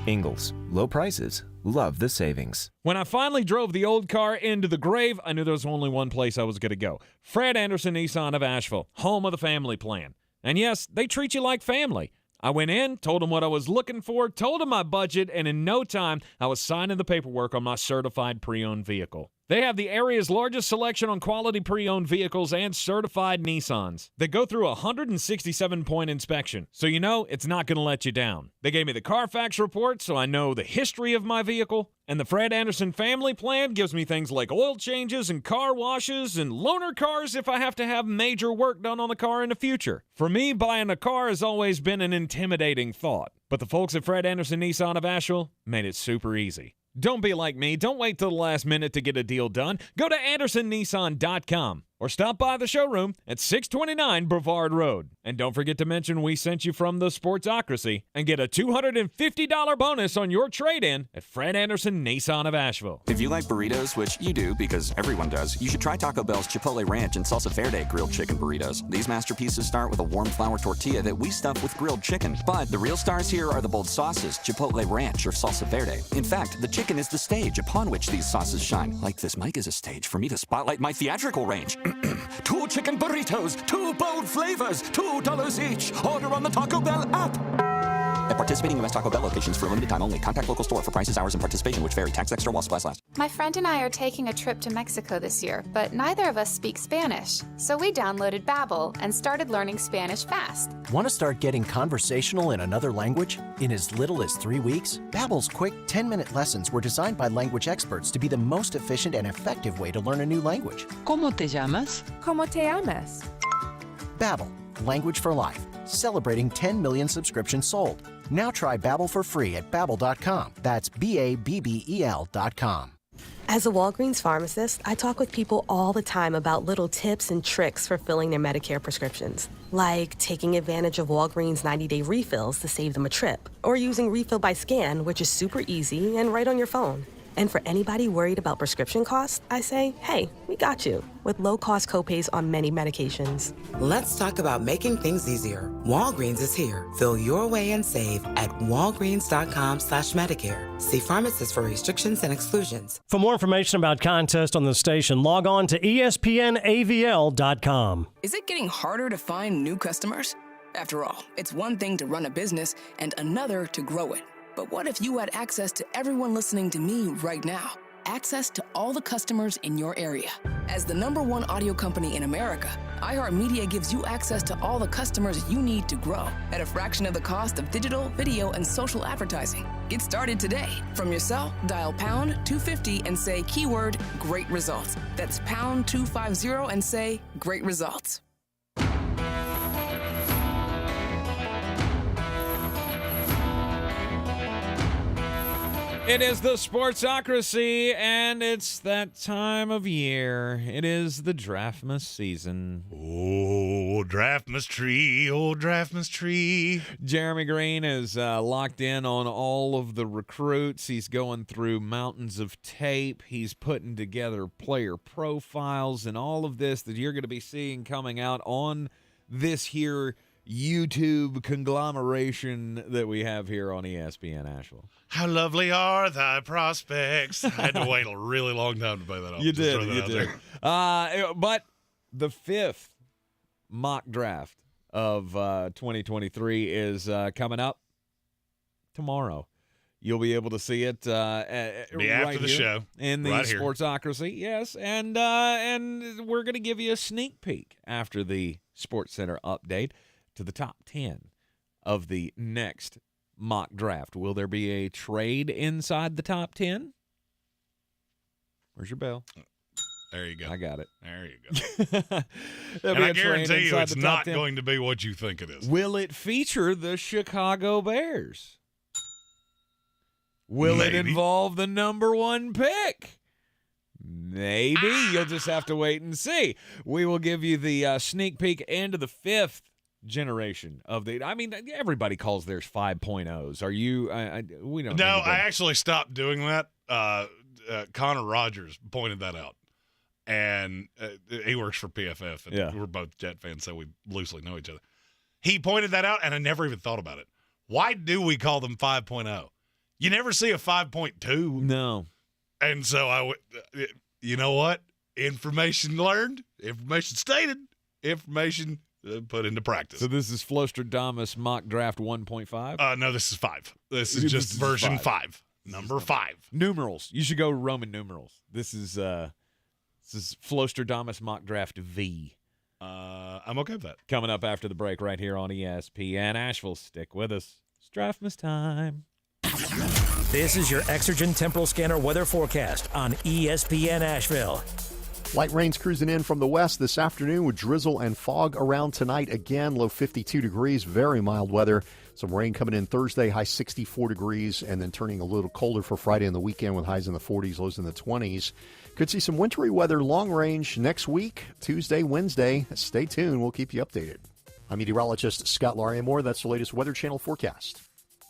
Ingles, low prices, love the savings. When I finally drove the old car into the grave, I knew there was only one place I was going to go. Fred Anderson Nissan of Asheville, home of the family plan. And yes, they treat you like family. I went in, told them what I was looking for, told them my budget, and in no time, I was signing the paperwork on my certified pre-owned vehicle. They have the area's largest selection on quality pre-owned vehicles and certified Nissans. They go through a 167-point inspection, so you know it's not going to let you down. They gave me the Carfax report, so I know the history of my vehicle. And the Fred Anderson family plan gives me things like oil changes and car washes and loaner cars if I have to have major work done on the car in the future. For me, buying a car has always been an intimidating thought. But the folks at Fred Anderson Nissan of Asheville made it super easy. Don't be like me. Don't wait till the last minute to get a deal done. Go to AndersonNissan.com or stop by the showroom at 629 Brevard Road. And don't forget to mention we sent you from the Sportsocracy and get a $250 bonus on your trade-in at Fred Anderson Nissan of Asheville. If you like burritos, which you do because everyone does, you should try Taco Bell's Chipotle Ranch and Salsa Verde grilled chicken burritos. These masterpieces start with a warm flour tortilla that we stuff with grilled chicken. But the real stars here are the bold sauces, Chipotle Ranch or Salsa Verde. In fact, the chicken is the stage upon which these sauces shine. Like this mic is a stage for me to spotlight my theatrical range. 2 chicken burritos, 2 bold flavors, $2 each. Order on the Taco Bell app. At participating U.S. Taco Bell locations for a limited time only. Contact local store for prices, hours, and participation, which vary. Tax extra while supplies last. My friend and I are taking a trip to Mexico this year, but neither of us speak Spanish. So we downloaded Babbel and started learning Spanish fast. Want to start getting conversational in another language? In as little as 3 weeks? Babbel's quick 10-minute lessons were designed by language experts to be the most efficient and effective way to learn a new language. ¿Cómo te llamas? ¿Cómo te llamas? Babbel, language for life. Celebrating 10 million subscriptions sold. Now try Babbel for free at Babbel.com. That's BABBEL.com. As a Walgreens pharmacist, I talk with people all the time about little tips and tricks for filling their Medicare prescriptions. Like taking advantage of Walgreens 90-day refills to save them a trip. Or using Refill by Scan, which is super easy and right on your phone. And for anybody worried about prescription costs, I say, hey, we got you, with low-cost copays on many medications. Let's talk about making things easier. Walgreens is here. Fill your way and save at walgreens.com/Medicare. See pharmacists for restrictions and exclusions. For more information about contests on the station, log on to espnavl.com. Is it getting harder to find new customers? After all, it's one thing to run a business and another to grow it. But what if you had access to everyone listening to me right now? Access to all the customers in your area. As the #1 audio company in America, iHeartMedia gives you access to all the customers you need to grow at a fraction of the cost of digital, video, and social advertising. Get started today. From your cell, dial pound 250 and say keyword great results. That's pound 250 and say great results. It is the Sportsocracy, and it's that time of year. It is the Draftmas season. Oh, Draftmas tree, oh, Draftmas tree. Jeremy Greene is locked in on all of the recruits. He's going through mountains of tape. He's putting together player profiles and all of this that you're going to be seeing coming out on this here YouTube conglomeration that we have here on ESPN Asheville. How lovely are thy prospects. I had to wait a really long time to play that off. You did. But the 5th mock draft of 2023 is coming up tomorrow. You'll be able to see it after the show in the Sportsocracy. Yes, and we're going to give you a sneak peek after the Sports Center update to the top 10 of the next mock draft. Will there be a trade inside the top 10? Where's your bell? There you go. I got it. There you go. And I guarantee you it's not going to be what you think it is. Will it feature the Chicago Bears? Will it involve the #1 pick? Maybe. You'll just have to wait and see. We will give you the sneak peek into the 5th generation of the. I mean, everybody calls theirs 5.0s. Are you? We don't. No, I actually stopped doing that. Connor Rogers pointed that out, and he works for PFF, and we're both Jet fans, so we loosely know each other. He pointed that out, and I never even thought about it. Why do we call them 5.0? You never see a 5.2. No. And so you know what? Information learned, information stated, information put into practice. So this is Flostradamus mock draft 1.5? No, this is 5. This is just version 5. Number 5. Numerals. You should go Roman numerals. This is Flostradamus mock draft V. I'm okay with that. Coming up after the break right here on ESPN Asheville. Stick with us. It's Draftmas time. This is your Exergen Temporal Scanner weather forecast on ESPN Asheville. Light rains cruising in from the west this afternoon with drizzle and fog around tonight again. Low 52 degrees, very mild weather. Some rain coming in Thursday, high 64 degrees, and then turning a little colder for Friday and the weekend with highs in the 40s, lows in the 20s. Could see some wintry weather long range next week, Tuesday, Wednesday. Stay tuned. We'll keep you updated. I'm meteorologist Scott Larimore. That's the latest Weather Channel forecast.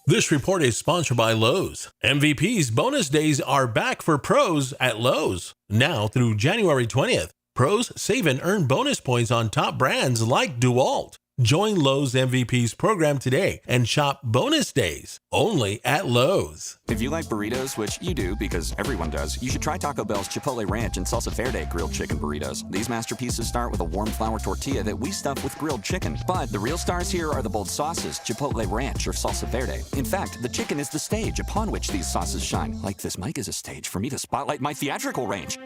This report is sponsored by Lowe's. MVP's bonus days are back for pros at Lowe's. Now through January 20th, pros save and earn bonus points on top brands like DeWalt. Join Lowe's MVP's program today and shop bonus days only at Lowe's. If you like burritos, which you do because everyone does, you should try Taco Bell's Chipotle Ranch and Salsa Verde grilled chicken burritos. These masterpieces start with a warm flour tortilla that we stuff with grilled chicken. But the real stars here are the bold sauces, Chipotle Ranch or Salsa Verde. In fact, the chicken is the stage upon which these sauces shine. Like this mic is a stage for me to spotlight my theatrical range.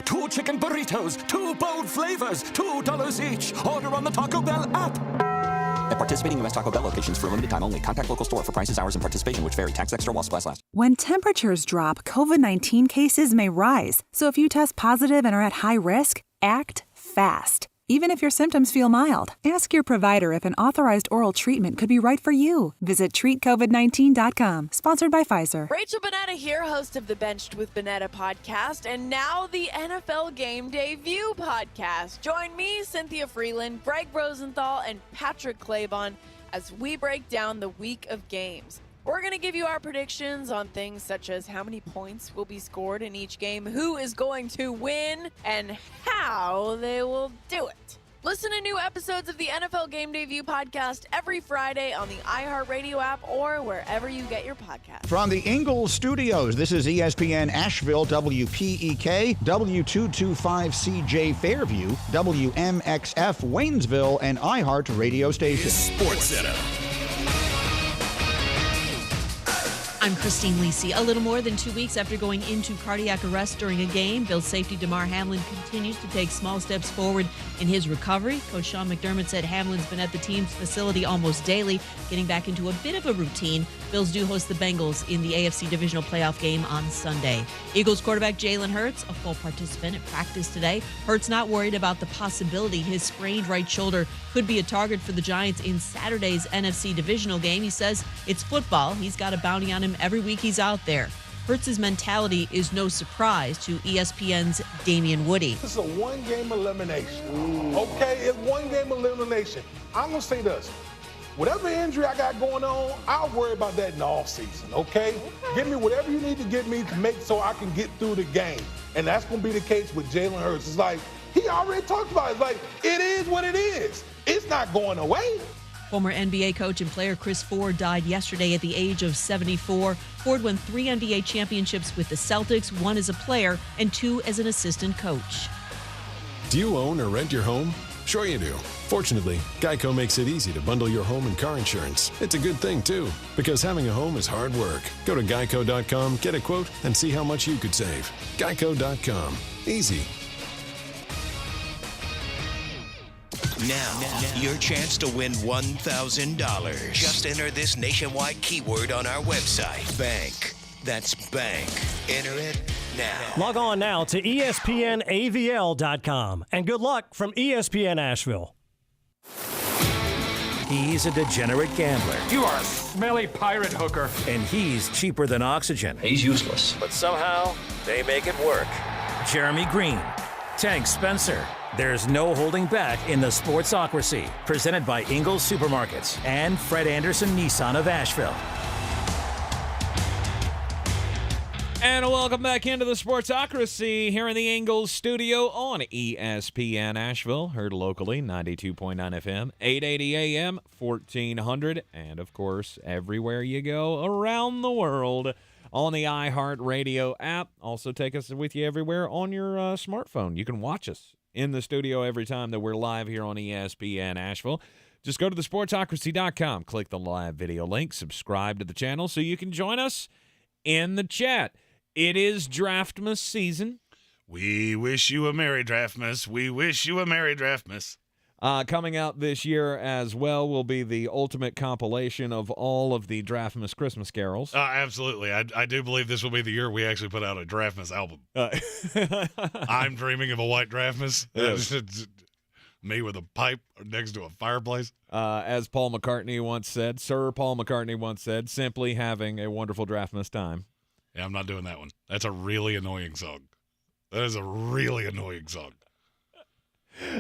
2 chicken burritos, 2 bold flavors, $2 each. Order on the Taco Bell app. At participating U.S. Taco Bell locations for a limited time only. Contact local store for prices, hours, and participation, which vary. Tax extra while supplies last. When temperatures drop, COVID-19 cases may rise. So if you test positive and are at high risk, act fast. Even if your symptoms feel mild, ask your provider if an authorized oral treatment could be right for you. Visit treatcovid19.com. Sponsored by Pfizer. Rachel Bonnetta here, host of the Benched with Bonnetta podcast, and now the NFL Game Day View podcast. Join me, Cynthia Freeland, Greg Rosenthal, and Patrick Claybon as we break down the week of games. We're going to give you our predictions on things such as how many points will be scored in each game, who is going to win, and how they will do it. Listen to new episodes of the NFL Game Day View podcast every Friday on the iHeartRadio app or wherever you get your podcasts. From the Ingles Studios, this is ESPN Asheville, WPEK, W225CJ Fairview, WMXF Waynesville, and iHeart Radio Station. Sports Center. I'm Christine Lisi. A little more than 2 weeks after going into cardiac arrest during a game, Bills safety Damar Hamlin continues to take small steps forward in his recovery. Coach Sean McDermott said Hamlin's been at the team's facility almost daily, getting back into a bit of a routine. Bills do host the Bengals in the AFC Divisional Playoff game on Sunday. Eagles quarterback Jalen Hurts, a full participant at practice today. Hurts not worried about the possibility his sprained right shoulder could be a target for the Giants in Saturday's NFC Divisional game. He says it's football. He's got a bounty on him every week he's out there. Hurts' mentality is no surprise to ESPN's Damian Woody. This is a one-game elimination. Okay, it's one-game elimination. I'm going to say this. Whatever injury I got going on, I'll worry about that in the offseason, okay? Give me whatever you need to get me to make so I can get through the game. And that's going to be the case with Jalen Hurts. It's like, he already talked about it. It's like, it is what it is. It's not going away. Former NBA coach and player Chris Ford died yesterday at the age of 74. Ford won 3 NBA championships with the Celtics, 1 as a player and 2 as an assistant coach. Do you own or rent your home? Sure you do. Fortunately, Geico makes it easy to bundle your home and car insurance. It's a good thing, too, because having a home is hard work. Go to geico.com, get a quote, and see how much you could save. Geico.com. Easy. Now, your chance to win $1,000. Just enter this nationwide keyword on our website. Bank. That's bank. Enter it now. Log on now to ESPNAVL.com. And good luck from ESPN Asheville. He's a degenerate gambler. You are a smelly pirate hooker. And he's cheaper than oxygen. He's useless. But somehow, they make it work. Jeremy Greene, Tank Spencer. There's no holding back in the Sportsocracy, presented by Ingles Supermarkets and Fred Anderson Nissan of Asheville. And welcome back into the Sportsocracy here in the Ingles studio on ESPN Asheville. Heard locally, 92.9 FM, 880 AM, 1400. And, of course, everywhere you go around the world on the iHeartRadio app. Also take us with you everywhere on your smartphone. You can watch us in the studio every time that we're live here on ESPN Asheville. Just go to thesportsocracy.com, click the live video link, subscribe to the channel so you can join us in the chat. It is Draftmas season. We wish you a Merry Draftmas. We wish you a Merry Draftmas. Coming out this year as well will be the ultimate compilation of all of the Draftmas Christmas carols. Absolutely. I do believe this will be the year we actually put out a Draftmas album. I'm dreaming of a white Draftmas. Yes. Me with a pipe next to a fireplace. As Paul McCartney once said, Sir Paul McCartney once said, simply having a wonderful Draftmas time. Yeah, I'm not doing that one. That's a really annoying song. That is a really annoying song.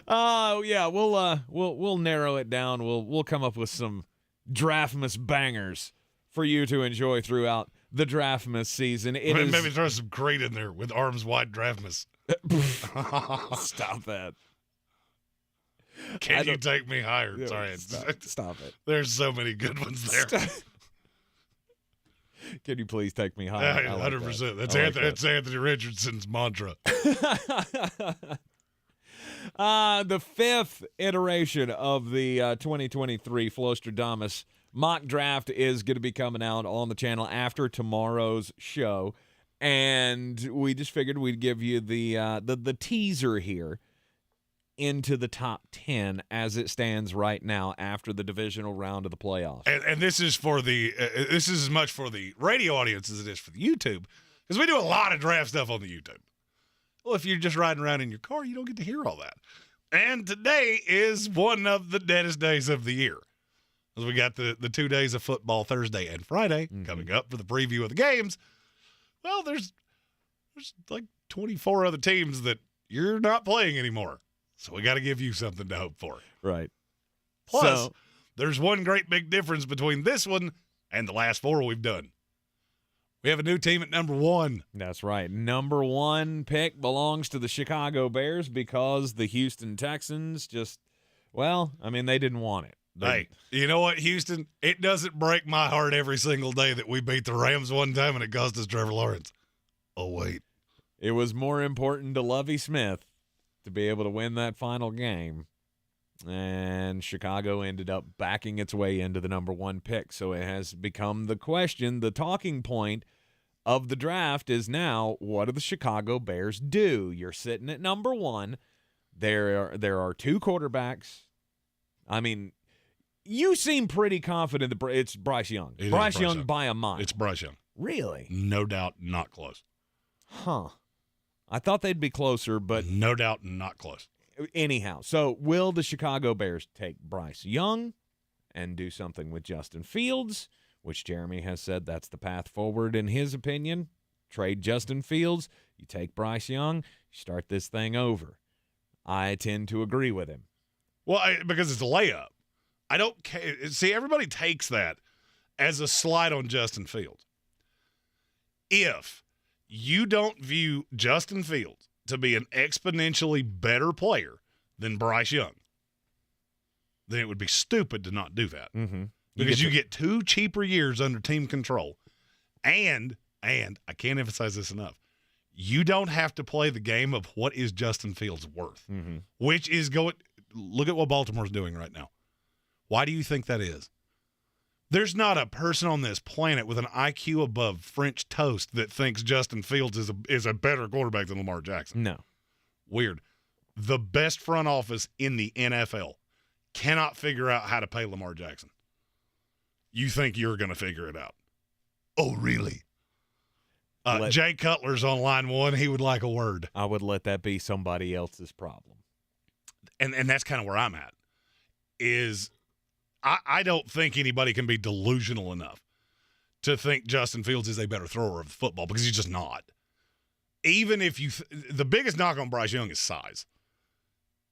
Yeah, we'll narrow it down. We'll come up with some Draftmas bangers for you to enjoy throughout the Draftmas season. Maybe throw some Greene in there with arms wide Draftmas. Stop that. Can you take me higher? Yeah, Sorry. Stop it. There's so many good ones there. Can you please take me higher? 100%. That's That's Anthony Richardson's mantra. The 5th iteration of the 2023 Flostradamus mock draft is going to be coming out on the channel after tomorrow's show, and we just figured we'd give you the teaser here into the top 10 as it stands right now after the divisional round of the playoffs. And this is for this is as much for the radio audience as it is for the YouTube, because we do a lot of draft stuff on the YouTube. Well, if you're just riding around in your car, you don't get to hear all that. And today is one of the deadest days of the year. As we got the 2 days of football, Thursday and Friday, coming up for the preview of the games. Well, there's like 24 other teams that you're not playing anymore. So we got to give you something to hope for. Right. Plus, there's one great big difference between this one And the last 4 we've done. We have a new team at number 1. That's right. Number 1 pick belongs to the Chicago Bears because the Houston Texans just, they didn't want it. Hey, you know what, Houston? It doesn't break my heart every single day that we beat the Rams one time and it cost us Trevor Lawrence. Oh, wait. It was more important to Lovie Smith to be able to win that final game. And Chicago ended up backing its way into the number 1 pick. So it has become the question, the talking point of the draft is now, what do the Chicago Bears do? You're sitting at number 1. There are 2 quarterbacks. I mean, you seem pretty confident that it's Bryce Young. Bryce Young by a mile. It's Bryce Young. Really? No doubt not close. Huh. I thought they'd be closer, but no doubt not close. Anyhow, so will the Chicago Bears take Bryce Young and do something with Justin Fields, which Jeremy has said that's the path forward in his opinion? Trade Justin Fields, you take Bryce Young, you start this thing over. I tend to agree with him. Well, because it's a layup. I don't care. See, everybody takes that as a slight on Justin Fields. If you don't view Justin Fields to be an exponentially better player than Bryce Young, then it would be stupid to not do that. Mm-hmm. Because you get 2 cheaper years under team control. And I can't emphasize this enough, you don't have to play the game of what is Justin Fields worth, which is look at what Baltimore's doing right now. Why do you think that is? There's not a person on this planet with an IQ above French toast that thinks Justin Fields is a better quarterback than Lamar Jackson. No. Weird. The best front office in the NFL cannot figure out how to pay Lamar Jackson. You think you're going to figure it out. Oh, really? Jay Cutler's on line 1. He would like a word. I would let that be somebody else's problem. And that's kind of where I'm at, is I don't think anybody can be delusional enough to think Justin Fields is a better thrower of the football, because he's just not. Even if the biggest knock on Bryce Young is size.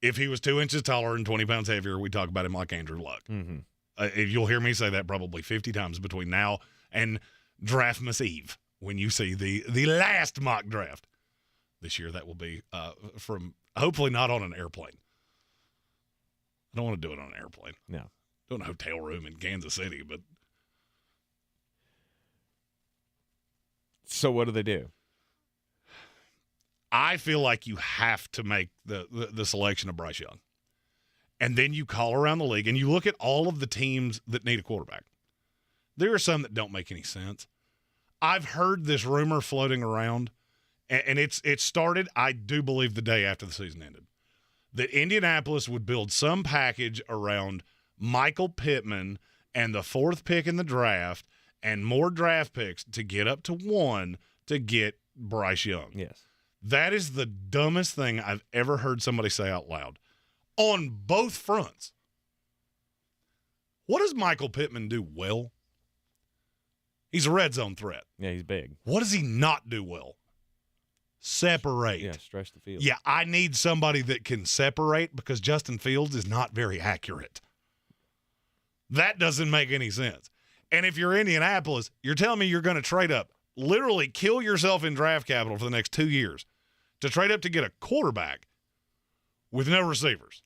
If he was 2 inches taller and 20 pounds heavier, we talk about him like Andrew Luck. Mm-hmm. You'll hear me say that probably 50 times between now and Draftmas Eve, when you see the last mock draft. This year, that will be from hopefully not on an airplane. I don't want to do it on an airplane. No. Do it in a hotel room in Kansas City, but. So what do they do? I feel like you have to make the selection of Bryce Young. And then you call around the league and you look at all of the teams that need a quarterback. There are some that don't make any sense. I've heard this rumor floating around, and it started, I do believe, the day after the season ended, that Indianapolis would build some package around Michael Pittman and the 4th pick in the draft and more draft picks to get up to 1 to get Bryce Young. Yes. That is the dumbest thing I've ever heard somebody say out loud on both fronts. What does Michael Pittman do well? He's a red zone threat. Yeah, he's big. What does he not do well? Separate. Yeah, stretch the field. Yeah, I need somebody that can separate, because Justin Fields is not very accurate. That doesn't make any sense. And if you're Indianapolis, you're telling me you're going to trade up, literally kill yourself in draft capital for the next 2 years to trade up to get a quarterback with no receivers.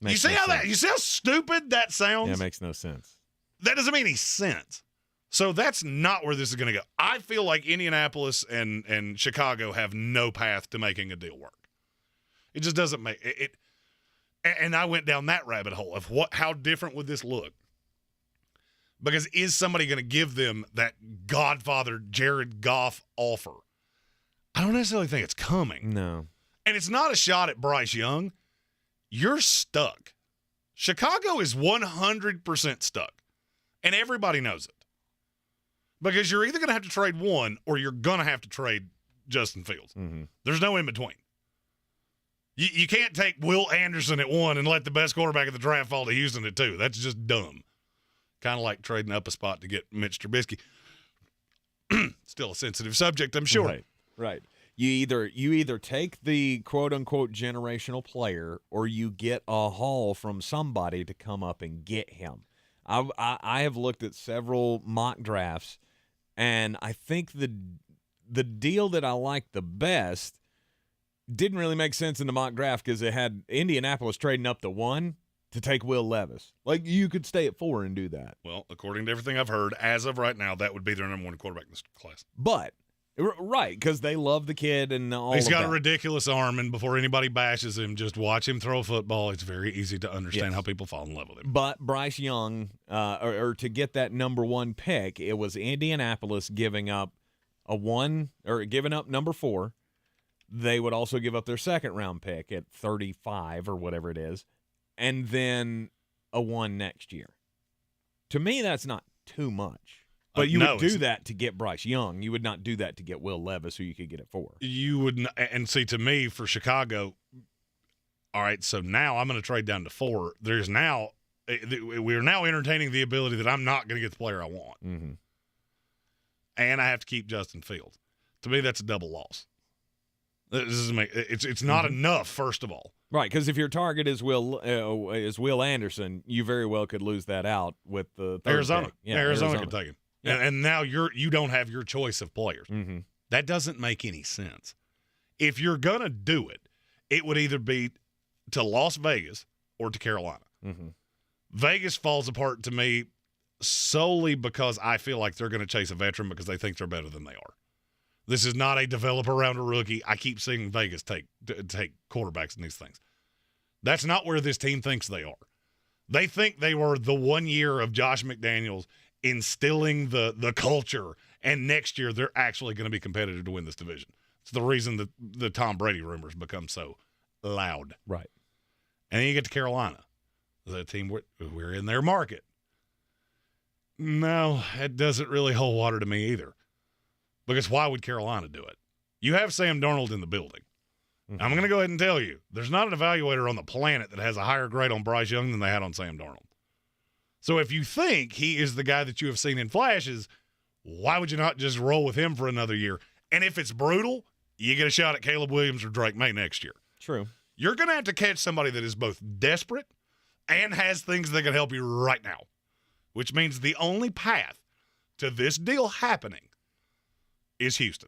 You see how stupid that sounds? Yeah, it makes no sense. That doesn't make any sense. So that's not where this is going to go. I feel like Indianapolis and Chicago have no path to making a deal work. It just doesn't make it. And I went down that rabbit hole of how different would this look? Because is somebody going to give them that Godfather Jared Goff offer? I don't necessarily think it's coming. No. And it's not a shot at Bryce Young. You're stuck. Chicago is 100% stuck. And everybody knows it. Because you're either going to have to trade one or you're going to have to trade Justin Fields. Mm-hmm. There's no in between. You can't take Will Anderson at 1 and let the best quarterback of the draft fall to Houston at 2. That's just dumb. Kind of like trading up a spot to get Mitch Trubisky. Still a sensitive subject, I'm sure. Right. You either take the quote-unquote generational player or you get a haul from somebody to come up and get him. I have looked at several mock drafts, and I think the deal that I like the best didn't really make sense in the mock draft because it had Indianapolis trading up to 1 to take Will Levis. Like, you could stay at 4 and do that. Well, according to everything I've heard, as of right now, that would be their number 1 quarterback in this class. But right, because they love the kid and all. He's got a ridiculous arm, and before anybody bashes him, just watch him throw a football. It's very easy to understand how people fall in love with him. But Bryce Young, or to get that number 1 pick, it was Indianapolis giving up giving up number 4. They would also give up their second-round pick at 35 or whatever it is, and then a 1 next year. To me, that's not too much. But you would do that to get Bryce Young. You would not do that to get Will Levis, who you could get at 4. You would, and see, to me, for Chicago, all right, so now I'm going to trade down to 4. We're now entertaining the ability that I'm not going to get the player I want. Mm-hmm. And I have to keep Justin Fields. To me, that's a double loss. It's not enough, first of all. Right, because if your target is Will Anderson, you very well could lose that out with the third Arizona. pick. Yeah, Arizona could take him. Yeah. And now you don't have your choice of players. Mm-hmm. That doesn't make any sense. If you're going to do it, it would either be to Las Vegas or to Carolina. Mm-hmm. Vegas falls apart to me solely because I feel like they're going to chase a veteran because they think they're better than they are. This is not a developer around a rookie. I keep seeing Vegas take quarterbacks in these things. That's not where this team thinks they are. They think they were the 1 year of Josh McDaniels instilling the culture, and next year they're actually going to be competitive to win this division. It's the reason that the Tom Brady rumors become so loud. Right. And then you get to Carolina, the team we're in their market. No, it doesn't really hold water to me either. Because why would Carolina do it? You have Sam Darnold in the building. Mm-hmm. I'm going to go ahead and tell you, there's not an evaluator on the planet that has a higher grade on Bryce Young than they had on Sam Darnold. So if you think he is the guy that you have seen in flashes, why would you not just roll with him for another year? And if it's brutal, you get a shot at Caleb Williams or Drake May next year. True. You're going to have to catch somebody that is both desperate and has things that can help you right now, which means the only path to this deal happening is Houston.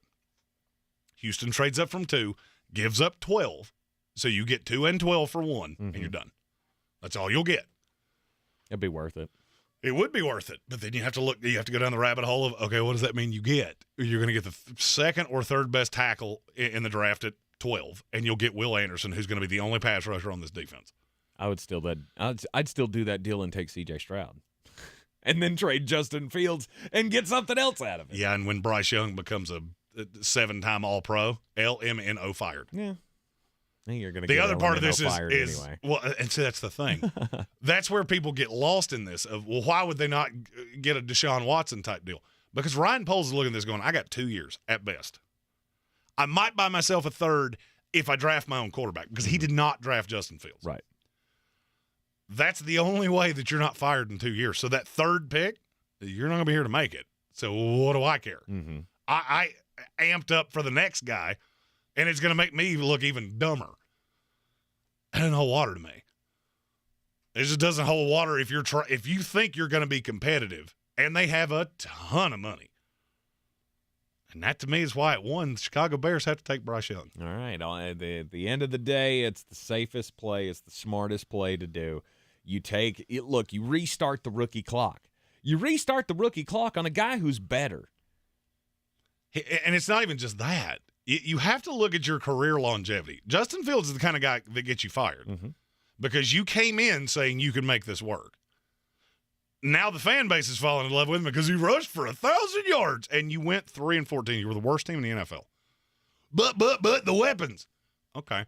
Houston trades up from 2, gives up 12, so you get 2 and 12 for 1, and you're done. That's all you'll get. It'd be worth it. It would be worth it, but then you have to go down the rabbit hole of, okay, what does that mean you get? You're going to get the second or third best tackle in the draft at 12, and you'll get Will Anderson, who's going to be the only pass rusher on this defense. I'd still do that deal and take C.J. Stroud. And then trade Justin Fields and get something else out of it. Yeah, and when Bryce Young becomes a 7-time All-Pro, LMNO fired. Yeah. You're going to the other part of this is anyway. Well, and so that's the thing. That's where people get lost in this of, well, why would they not get a Deshaun Watson type deal? Because Ryan Poles is looking at this going, I got 2 years at best. I might buy myself a third if I draft my own quarterback because he did not draft Justin Fields. Right. That's the only way that you're not fired in 2 years. So that third pick, you're not going to be here to make it. So what do I care? Mm-hmm. I amped up for the next guy, and it's going to make me look even dumber. It doesn't hold water to me. It just doesn't hold water if you think you're going to be competitive, and they have a ton of money. And that, to me, is why at 1, the Chicago Bears have to take Bryce Young. All right. At the end of the day, it's the safest play. It's the smartest play to do. You restart the rookie clock. You restart the rookie clock on a guy who's better. And it's not even just that. You have to look at your career longevity. Justin Fields is the kind of guy that gets you fired because you came in saying you could make this work. Now the fan base is falling in love with him because he rushed for 1,000 yards and you went 3-14. You were the worst team in the NFL. But the weapons. Okay.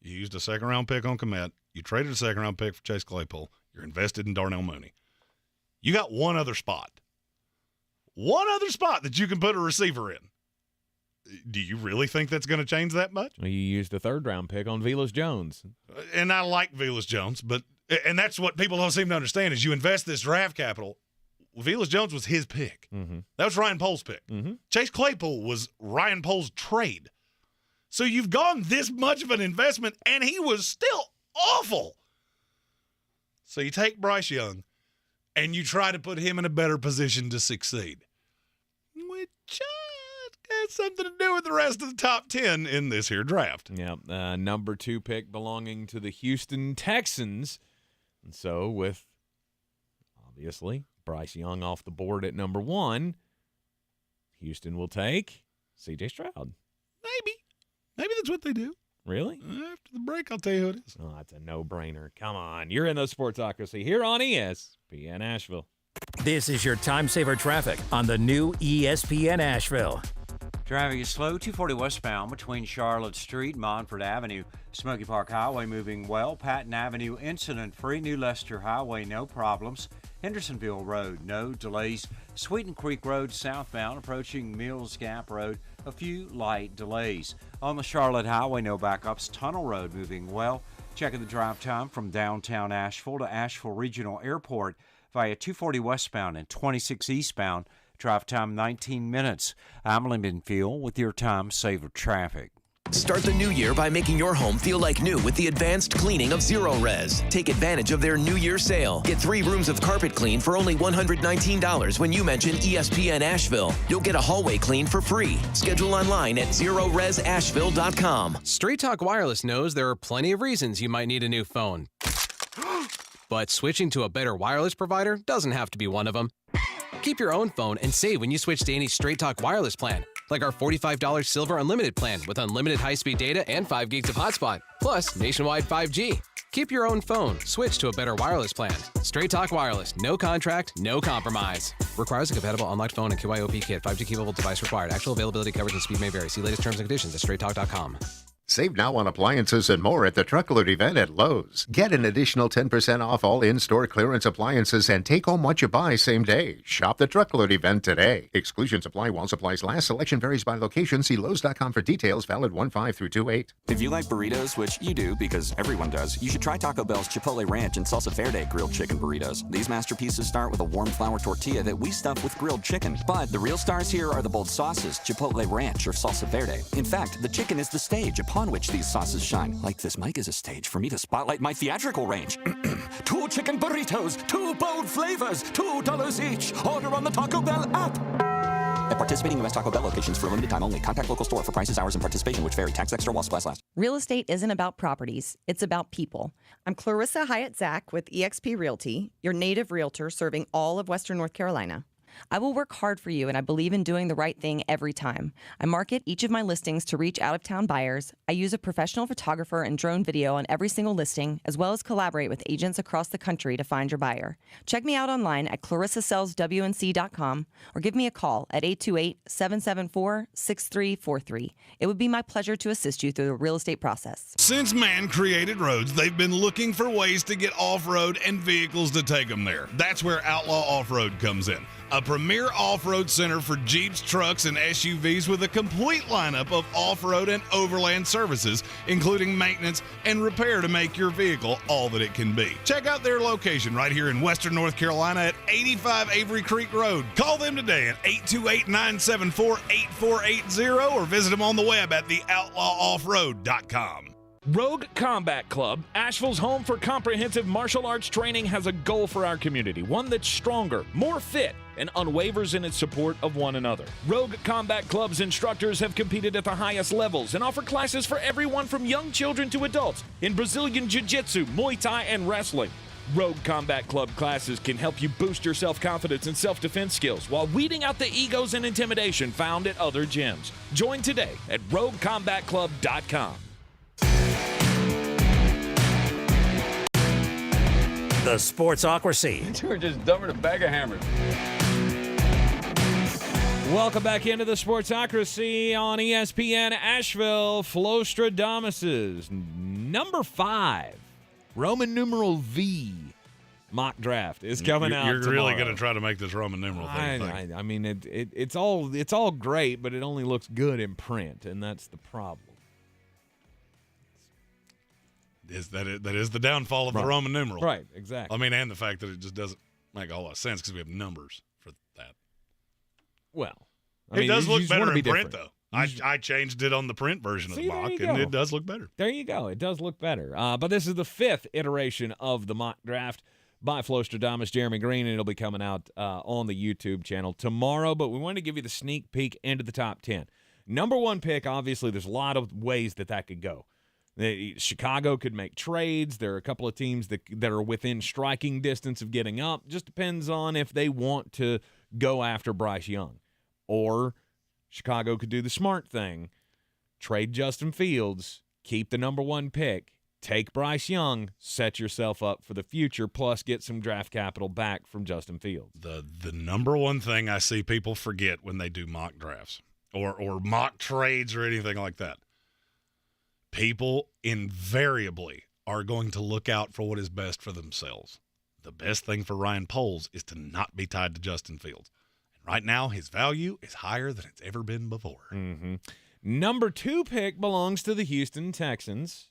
You used a second-round pick on Kmet. You traded a second-round pick for Chase Claypool. You're invested in Darnell Mooney. You got one other spot. One other spot that you can put a receiver in. Do you really think that's going to change that much? Well, you used a third-round pick on Velus Jones. And I like Velus Jones, and that's what people don't seem to understand is you invest this draft capital. Velus Jones was his pick. Mm-hmm. That was Ryan Poles' pick. Mm-hmm. Chase Claypool was Ryan Poles' trade. So you've gone this much of an investment, and he was still awful. So you take Bryce Young, and you try to put him in a better position to succeed. Which has something to do with the rest of the top 10 in this here draft. Yeah, number 2 pick belonging to the Houston Texans. And so with, obviously, Bryce Young off the board at number 1, Houston will take C.J. Stroud. Maybe that's what they do. Really? After the break, I'll tell you who it is. Oh, that's a no-brainer. Come on. You're in the Sportsocracy here on ESPN Asheville. This is your time-saver traffic on the new ESPN Asheville. Traffic is slow, 240 westbound between Charlotte Street and Montford Avenue. Smoky Park Highway moving well. Patton Avenue incident-free. New Leicester Highway, no problems. Hendersonville Road, no delays. Sweeten Creek Road southbound approaching Mills Gap Road, a few light delays. On the Charlotte Highway, no backups. Tunnel Road moving well. Checking the drive time from downtown Asheville to Asheville Regional Airport via 240 westbound and 26 eastbound. Drive time 19 minutes. I'm Lyndon Field with your time saver traffic. Start the new year by making your home feel like new with the advanced cleaning of Zero Res. Take advantage of their New Year sale. Get 3 rooms of carpet clean for only $119 when you mention ESPN Asheville. You'll get a hallway clean for free. Schedule online at ZeroResAsheville.com. Straight Talk Wireless knows there are plenty of reasons you might need a new phone. But switching to a better wireless provider doesn't have to be one of them. Keep your own phone and save when you switch to any Straight Talk Wireless plan, like our $45 Silver Unlimited plan with unlimited high-speed data and 5 gigs of hotspot, plus nationwide 5G. Keep your own phone. Switch to a better wireless plan. Straight Talk Wireless. No contract, no compromise. Requires a compatible unlocked phone and KYOP kit. 5G capable device required. Actual availability, coverage, and speed may vary. See latest terms and conditions at straighttalk.com. Save now on appliances and more at the Truckload event at Lowe's. Get an additional 10% off all in-store clearance appliances and take home what you buy same day. Shop the Truckload event today. Exclusions apply while supplies last. Selection varies by location. See Lowe's.com for details. Valid 1/5 through 2/8. If you like burritos, which you do because everyone does, you should try Taco Bell's Chipotle Ranch and Salsa Verde grilled chicken burritos. These masterpieces start with a warm flour tortilla that we stuff with grilled chicken. But the real stars here are the bold sauces, Chipotle Ranch or Salsa Verde. In fact, the chicken is the stage upon which these sauces shine. Like this mic is a stage for me to spotlight my theatrical range. 2 chicken burritos, 2 bold flavors, $2 each. Order on the Taco Bell app. At participating U.S. Taco Bell locations for a limited time only. Contact local store for prices, hours, and participation, which vary. Tax extra while supplies last. Real estate isn't about properties. It's about people. I'm Clarissa Hyatt-Zach with eXp Realty, your native realtor serving all of Western North Carolina. I will work hard for you, and I believe in doing the right thing every time. I market each of my listings to reach out-of-town buyers. I use a professional photographer and drone video on every single listing, as well as collaborate with agents across the country to find your buyer. Check me out online at clarissasellswnc.com or give me a call at 828-774-6343. It would be my pleasure to assist you through the real estate process. Since man created roads, they've been looking for ways to get off-road and vehicles to take them there. That's where Outlaw Off-Road comes in. A premier off-road center for Jeeps, trucks, and SUVs with a complete lineup of off-road and overland services, including maintenance and repair to make your vehicle all that it can be. Check out their location right here in Western North Carolina at 85 Avery Creek Road. Call them today at 828-974-8480 or visit them on the web at theoutlawoffroad.com. Rogue Combat Club, Asheville's home for comprehensive martial arts training, has a goal for our community, one that's stronger, more fit, and unwavers in its support of one another. Rogue Combat Club's instructors have competed at the highest levels and offer classes for everyone from young children to adults in Brazilian Jiu-Jitsu, Muay Thai, and wrestling. Rogue Combat Club classes can help you boost your self-confidence and self-defense skills while weeding out the egos and intimidation found at other gyms. Join today at roguecombatclub.com. The Sportsocracy. You were just dumber than a bag of hammers. Welcome back into the Sportsocracy on ESPN Asheville. Flostradamus's number 5, Roman numeral V mock draft is coming out You're tomorrow. really going to try to make this Roman numeral thing. I mean, it's all great, but it only looks good in print, and that's the problem. That is the downfall of the Roman numeral. Right, exactly. I mean, and the fact that it just doesn't make a whole lot of sense because we have numbers for that. Well, it does look better in print, though. I changed it on the print version of the mock, and it does look better. There you go. It does look better. But this is the 5th iteration of the mock draft. by Flostradamus, Jeremy Greene, and it'll be coming out on the YouTube channel tomorrow. But we wanted to give you the sneak peek into the top 10. Number one pick, obviously, there's a lot of ways that could go. Chicago could make trades. There are a couple of teams that are within striking distance of getting up. Just depends on if they want to go after Bryce Young. Or Chicago could do the smart thing, trade Justin Fields, keep the number one pick, take Bryce Young, set yourself up for the future, plus get some draft capital back from Justin Fields. The number one thing I see people forget when they do mock drafts or mock trades or anything like that, people invariably are going to look out for what is best for themselves. The best thing for Ryan Poles is to not be tied to Justin Fields. And right now, his value is higher than it's ever been before. Mm-hmm. Number two pick belongs to the Houston Texans.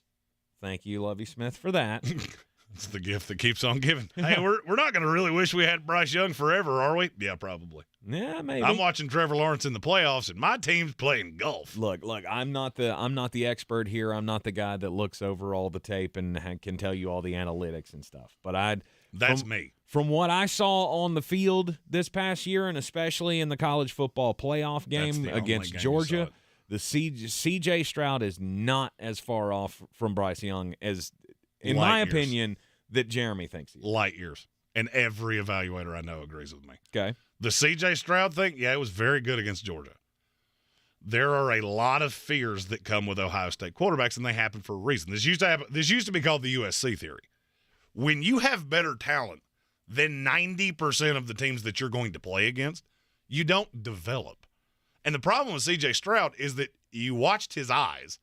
Thank you, Lovie Smith, for that. It's the gift that keeps on giving. Hey, we're not going to really wish we had Bryce Young forever, are we? Yeah, probably. Yeah, maybe. I'm watching Trevor Lawrence in the playoffs, and my team's playing golf. Look, I'm not the expert here. I'm not the guy that looks over all the tape and can tell you all the analytics and stuff. But that's me. From what I saw on the field this past year, and especially in the college football playoff game against Georgia, the CJ Stroud is not as far off from Bryce Young as, in my opinion, that Jeremy thinks he is. Light years. And every evaluator I know agrees with me. Okay. The C.J. Stroud thing, yeah, it was very good against Georgia. There are a lot of fears that come with Ohio State quarterbacks, and they happen for a reason. This used to be called the USC theory. When you have better talent than 90% of the teams that you're going to play against, you don't develop. And the problem with C.J. Stroud is that you watched his eyes,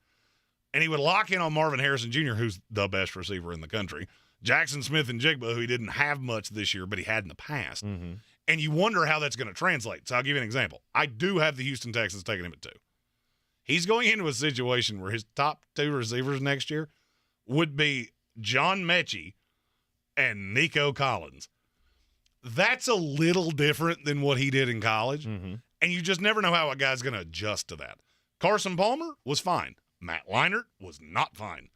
and he would lock in on Marvin Harrison Jr., who's the best receiver in the country, Jackson Smith and Jigba, who he didn't have much this year, but he had in the past. Mm-hmm. And you wonder how that's going to translate. So I'll give you an example. I do have the Houston Texans taking him at 2. He's going into a situation where his top 2 receivers next year would be John Mechie and Nico Collins. That's a little different than what he did in college. Mm-hmm. And you just never know how a guy's going to adjust to that. Carson Palmer was fine. Matt Leinart was not fine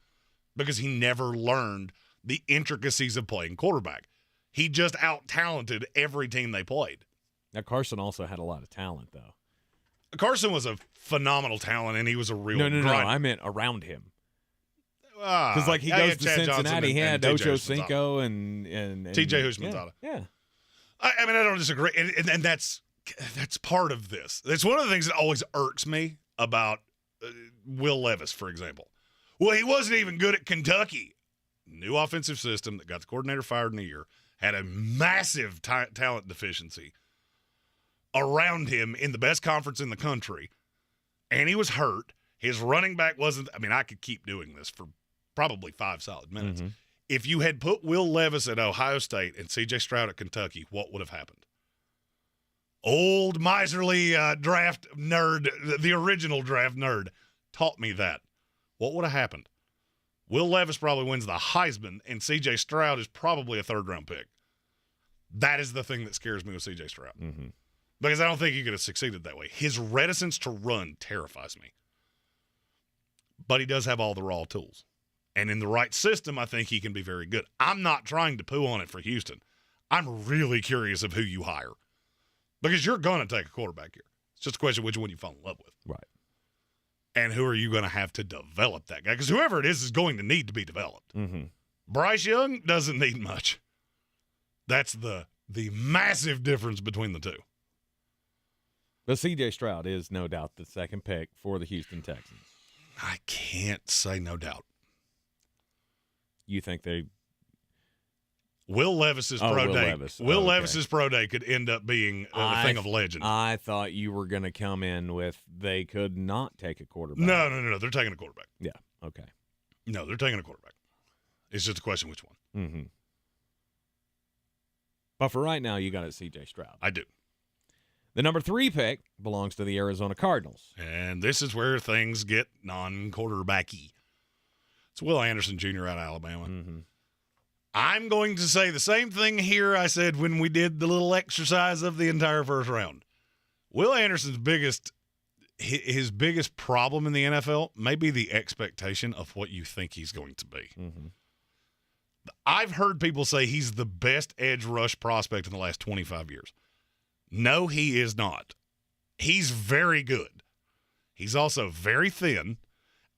because he never learned the intricacies of playing quarterback. He just out-talented every team they played. Now, Carson also had a lot of talent, though. Carson was a phenomenal talent, and he was a real No, I meant around him. Because, he goes to Cincinnati, he had Ocho Cinco and T.J. Houshmandzadeh. Yeah. I mean, I don't disagree, and that's part of this. It's one of the things that always irks me about Will Levis, for example. Well, he wasn't even good at Kentucky. New offensive system that got the coordinator fired in a year, had a massive talent deficiency around him in the best conference in the country, and he was hurt. His running back wasn't – I mean, I could keep doing this for probably 5 solid minutes. Mm-hmm. If you had put Will Levis at Ohio State and C.J. Stroud at Kentucky, what would have happened? Old miserly draft nerd, the original draft nerd, taught me that. What would have happened? Will Levis probably wins the Heisman, and C.J. Stroud is probably a third-round pick. That is the thing that scares me with C.J. Stroud. Mm-hmm. Because I don't think he could have succeeded that way. His reticence to run terrifies me. But he does have all the raw tools. And in the right system, I think he can be very good. I'm not trying to poo on it for Houston. I'm really curious of who you hire. Because you're going to take a quarterback here. It's just a question of which one you fall in love with. Right. And who are you going to have to develop that guy? Because whoever it is going to need to be developed. Mm-hmm. Bryce Young doesn't need much. That's the massive difference between the two. But C.J. Stroud is no doubt the second pick for the Houston Texans. I can't say no doubt. You think they Will Levis's pro day. Will Levis's pro day could end up being a thing of legend. I thought you were going to come in with they could not take a quarterback. No. They're taking a quarterback. Yeah. Okay. No, they're taking a quarterback. It's just a question which one. Mm-hmm. But for right now, you got it, C.J. Stroud. I do. The number 3 pick belongs to the Arizona Cardinals. And this is where things get non-quarterbacky. It's Will Anderson Jr. out of Alabama. Mm-hmm. I'm going to say the same thing here I said when we did the little exercise of the entire first round. Will Anderson's biggest problem in the NFL may be the expectation of what you think he's going to be. Mm-hmm. I've heard people say he's the best edge rush prospect in the last 25 years. No, he is not. He's very good. He's also very thin,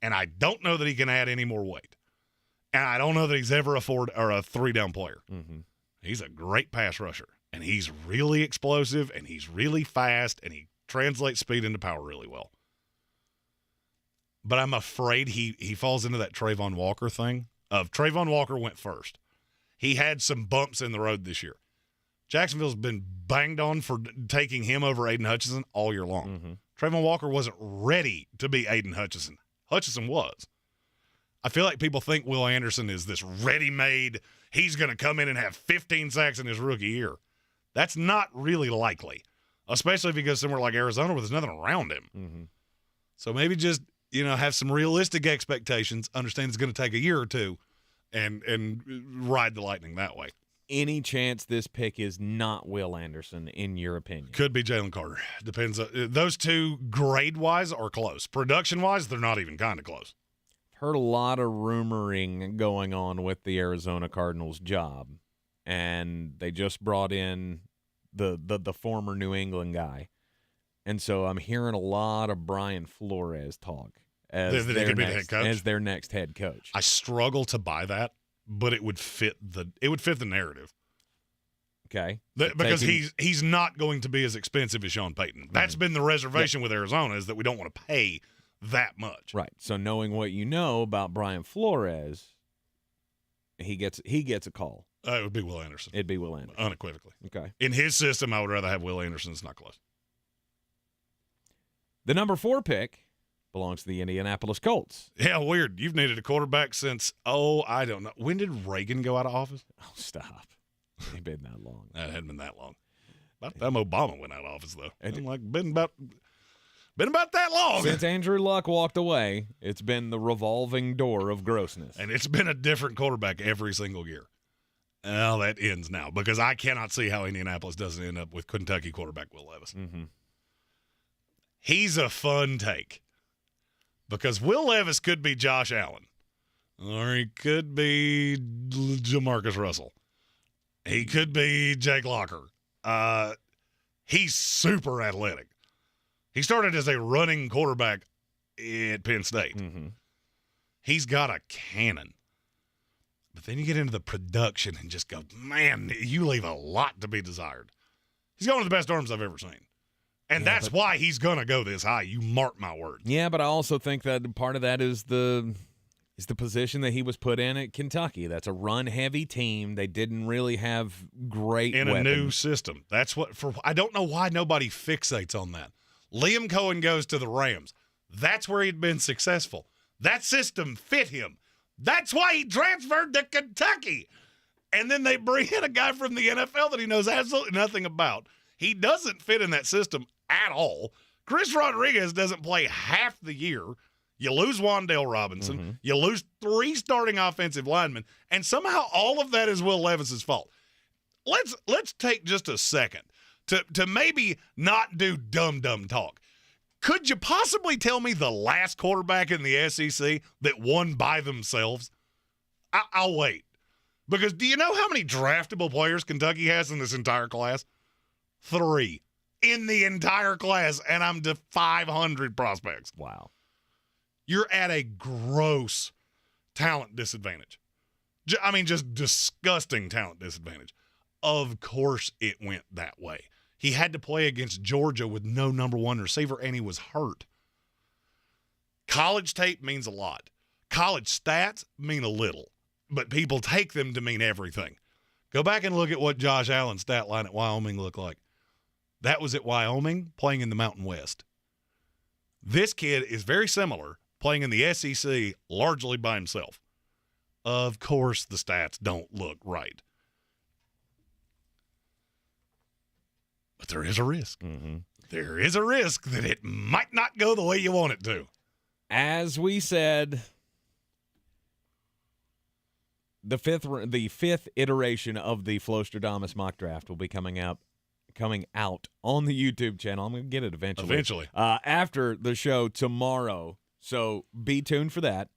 and I don't know that he can add any more weight. And I don't know that he's ever a 3-down player. Mm-hmm. He's a great pass rusher, and he's really explosive, and he's really fast, and he translates speed into power really well. But I'm afraid he falls into that Trayvon Walker thing of Trayvon Walker went first. He had some bumps in the road this year. Jacksonville's been banged on for taking him over Aiden Hutchinson all year long. Mm-hmm. Trayvon Walker wasn't ready to be Aiden Hutchinson. Hutchinson was. I feel like people think Will Anderson is this ready-made, he's going to come in and have 15 sacks in his rookie year. That's not really likely, especially if he goes somewhere like Arizona where there's nothing around him. Mm-hmm. So maybe just, have some realistic expectations, understand it's going to take a year or two, and ride the lightning that way. Any chance this pick is not Will Anderson, in your opinion? Could be Jalen Carter. Depends. Those two, grade-wise, are close. Production-wise, they're not even kind of close. Heard a lot of rumoring going on with the Arizona Cardinals job, and they just brought in the former New England guy, and so I'm hearing a lot of Brian Flores talk as their next head coach. I struggle to buy that, but it would fit the narrative. Okay, because he's not going to be as expensive as Sean Payton. That's been the reservation with Arizona, is that we don't want to pay that much. Right. So knowing what you know about Brian Flores, he gets a call. It would be Will Anderson. It'd be Will Anderson. Unequivocally. Okay. In his system, I would rather have Will Anderson. It's not close. The number 4 pick belongs to the Indianapolis Colts. Yeah, weird. You've needed a quarterback since, I don't know. When did Reagan go out of office? Oh, stop. It ain't been that long. That hadn't been that long. About the time Obama went out of office, though. Been about that long. Since Andrew Luck walked away, it's been the revolving door of grossness. And it's been a different quarterback every single year. Well, that ends now because I cannot see how Indianapolis doesn't end up with Kentucky quarterback Will Levis. Mm-hmm. He's a fun take because Will Levis could be Josh Allen or he could be Jamarcus Russell. He could be Jake Locker. He's super athletic. He started as a running quarterback at Penn State. Mm-hmm. He's got a cannon. But then you get into the production and just go, man, you leave a lot to be desired. He's got one of the best arms I've ever seen. And that's why he's going to go this high. You mark my word. Yeah, but I also think that part of that is the position that he was put in at Kentucky. That's a run-heavy team. They didn't really have great in weapons. A new system. That's what I don't know why nobody fixates on that. Liam Cohen goes to the Rams. That's where he'd been successful. That system fit him. That's why he transferred to Kentucky. And then they bring in a guy from the NFL that he knows absolutely nothing about. He doesn't fit in that system at all. Chris Rodriguez doesn't play half the year. You lose Wan'Dale Robinson. Mm-hmm. You lose 3 starting offensive linemen. And somehow all of that is Will Levis's fault. Let's take just a second to maybe not do dumb talk. Could you possibly tell me the last quarterback in the SEC that won by themselves? I'll wait. Because do you know how many draftable players Kentucky has in this entire class? 3 in the entire class, and I'm to 500 prospects. Wow. You're at a gross talent disadvantage. I mean, just disgusting talent disadvantage. Of course it went that way. He had to play against Georgia with no number 1 receiver, and he was hurt. College tape means a lot. College stats mean a little, but people take them to mean everything. Go back and look at what Josh Allen's stat line at Wyoming looked like. That was at Wyoming, playing in the Mountain West. This kid is very similar, playing in the SEC largely by himself. Of course the stats don't look right. But there is a risk. Mm-hmm. There is a risk that it might not go the way you want it to. As we said, the fifth iteration of the Flostradamus mock draft will be coming out on the YouTube channel. I'm going to get it eventually. After the show tomorrow. So be tuned for that.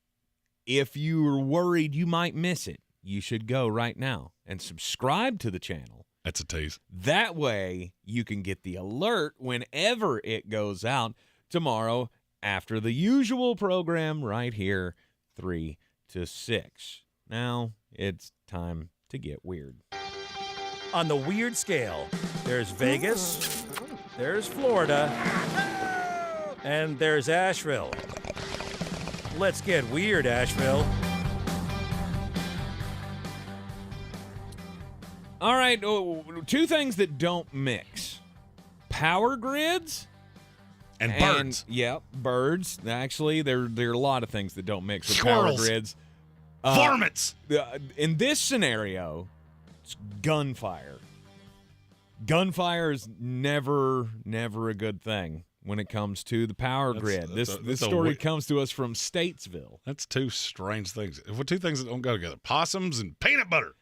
If you're worried you might miss it, you should go right now and subscribe to the channel. That's a tease. That way you can get the alert whenever it goes out tomorrow after the usual program right here, 3 to 6. Now it's time to get weird. On the weird scale, there's Vegas, there's Florida, and there's Asheville. Let's get weird, Asheville. All right, two things that don't mix. Power grids and birds. Yep, birds. Actually, there are a lot of things that don't mix with Squirrels. power grids. Varmints. In this scenario, it's gunfire. Gunfire is never a good thing when it comes to the power grid. This story comes to us from Statesville. That's two strange things. Two things that don't go together. Possums and peanut butter.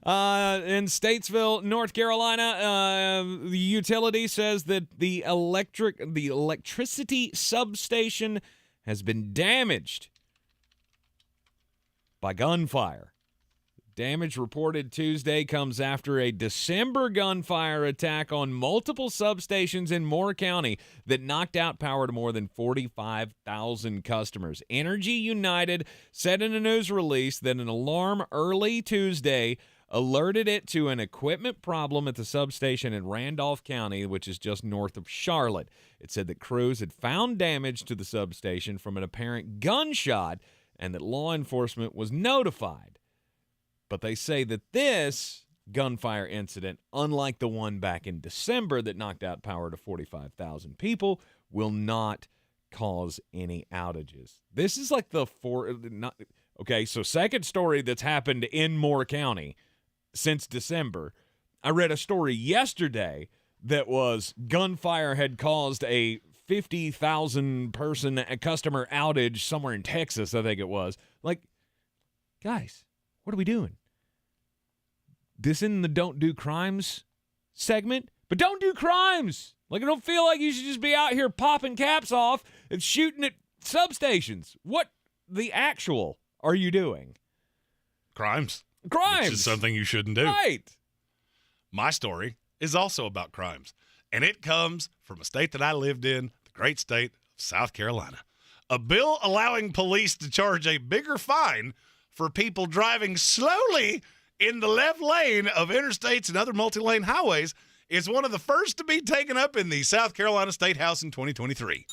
In Statesville, North Carolina, the utility says that the electricity substation has been damaged by gunfire. Damage reported Tuesday comes after a December gunfire attack on multiple substations in Moore County that knocked out power to more than 45,000 customers. Energy United said in a news release that an alarm early Tuesday alerted it to an equipment problem at the substation in Randolph County, which is just north of Charlotte. It said that crews had found damage to the substation from an apparent gunshot and that law enforcement was notified. But they say that this gunfire incident, unlike the one back in December that knocked out power to 45,000 people, will not cause any outages. This is like so second story that's happened in Moore County since December. I read a story yesterday that was gunfire had caused a 50,000 person customer outage somewhere in Texas, I think it was. Like, guys, what are we doing? This in the Don't Do Crimes segment, but don't do crimes. Like, I don't feel like you should just be out here popping caps off and shooting at substations. What the actual are you doing? Crimes. Crimes. Which is something you shouldn't do. Right. My story is also about crimes, and it comes from a state that I lived in, the great state of South Carolina. A bill allowing police to charge a bigger fine for people driving slowly in the left lane of interstates and other multi-lane highways is one of the first to be taken up in the South Carolina State House in 2023.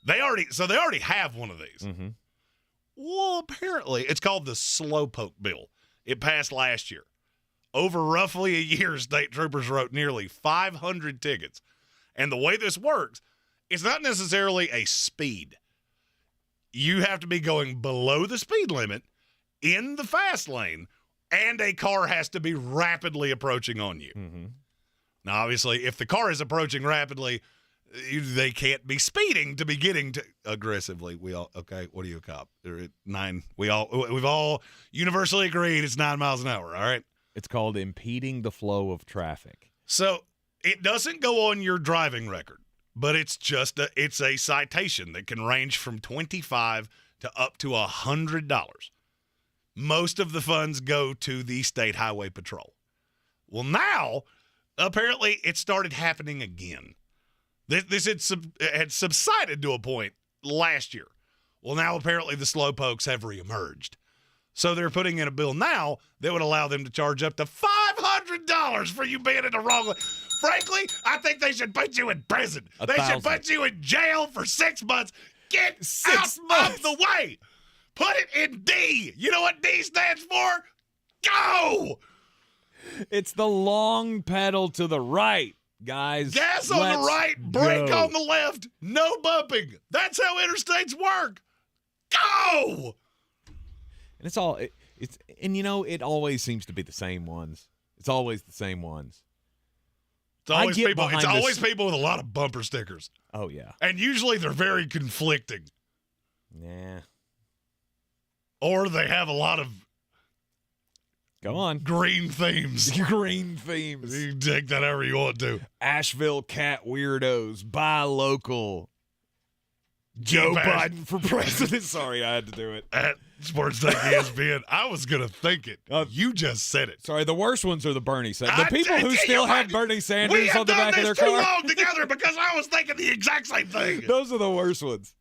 They already have one of these. Mm-hmm. Well, apparently, it's called the Slowpoke Bill. It passed last year. Over roughly a year, state troopers wrote nearly 500 tickets. And the way this works, it's not necessarily a speed. You have to be going below the speed limit in the fast lane, and a car has to be rapidly approaching on you. Mm-hmm. Now, obviously, if the car is approaching rapidly, they can't be speeding to be getting to aggressively. What are you, a cop? They're at 9. We've all universally agreed it's 9 miles an hour, all right? It's called impeding the flow of traffic. So it doesn't go on your driving record, but it's a citation that can range from $25 to up to $100. Most of the funds go to the State Highway Patrol. Well, now, apparently, it started happening again. This had subsided to a point last year. Well, now, apparently, the slowpokes have reemerged. So they're putting in a bill now that would allow them to charge up to $500 for you being in the wrong lane. Frankly, I think they should put you in prison. They should put you in jail for 6 months. Get out of the way. Put it in D. You know what D stands for? Go! It's the long pedal to the right, guys. Gas on the right, brake on the left, no bumping. That's how interstates work. Go! And it always seems to be the same ones. It's always the same ones. It's always people with a lot of bumper stickers. Oh, yeah. And usually they're very conflicting. Nah. Or they have a lot of green themes. Green themes. You can take that however you want to. Asheville cat weirdos. Buy local. Joe Biden for president. Sorry, I had to do it. At Sports Tech ESPN. I was going to think it. You just said it. Sorry, the worst ones are the Bernie Sanders. The people who still have Bernie Sanders on the back of their car. We have done this too long together because I was thinking the exact same thing. Those are the worst ones.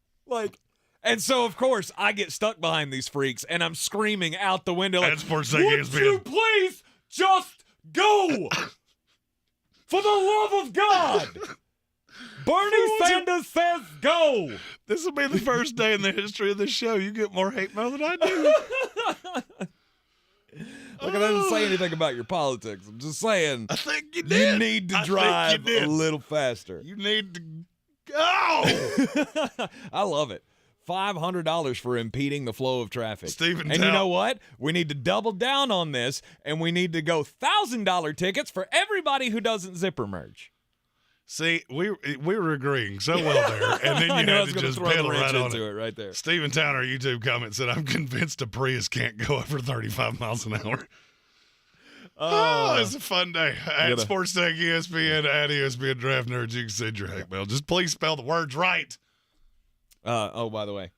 And so, of course, I get stuck behind these freaks, and I'm screaming out the window like, would you please just go? For the love of God! Bernie Sanders says go! This will be the first day in the history of this show you get more hate mail than I do. Look, I didn't say anything about your politics. I'm just saying. I think you did. You need to drive a little faster. You need to go! I love it. $500 for impeding the flow of traffic. And you know what? We need to double down on this, and we need to go $1,000 tickets for everybody who doesn't zipper merge. See, we were agreeing so well there, and then you had to just pedal right on it. Right there. Stephen Towner, YouTube comment said, "I'm convinced a Prius can't go over 35 miles an hour." Oh, it's a fun day. At Sports Tech ESPN, at ESPN Draft Nerd, you can send your hate mail. Just please spell the words right. By the way,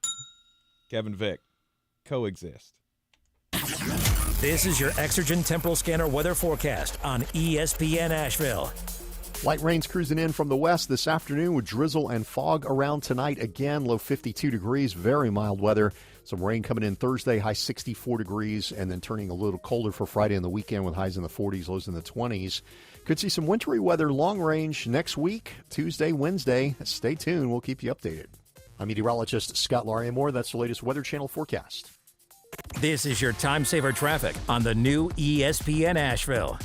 Kevin Vick, coexist. This is your Exergen Temporal Scanner weather forecast on ESPN Asheville. Light rains cruising in from the west this afternoon with drizzle and fog around tonight. Again, low 52 degrees, very mild weather. Some rain coming in Thursday, high 64 degrees, and then turning a little colder for Friday and the weekend with highs in the 40s, lows in the 20s. Could see some wintry weather long range next week, Tuesday, Wednesday. Stay tuned. We'll keep you updated. I'm meteorologist Scott Lauriamore. That's the latest Weather Channel forecast. This is your time saver traffic on the new ESPN Asheville.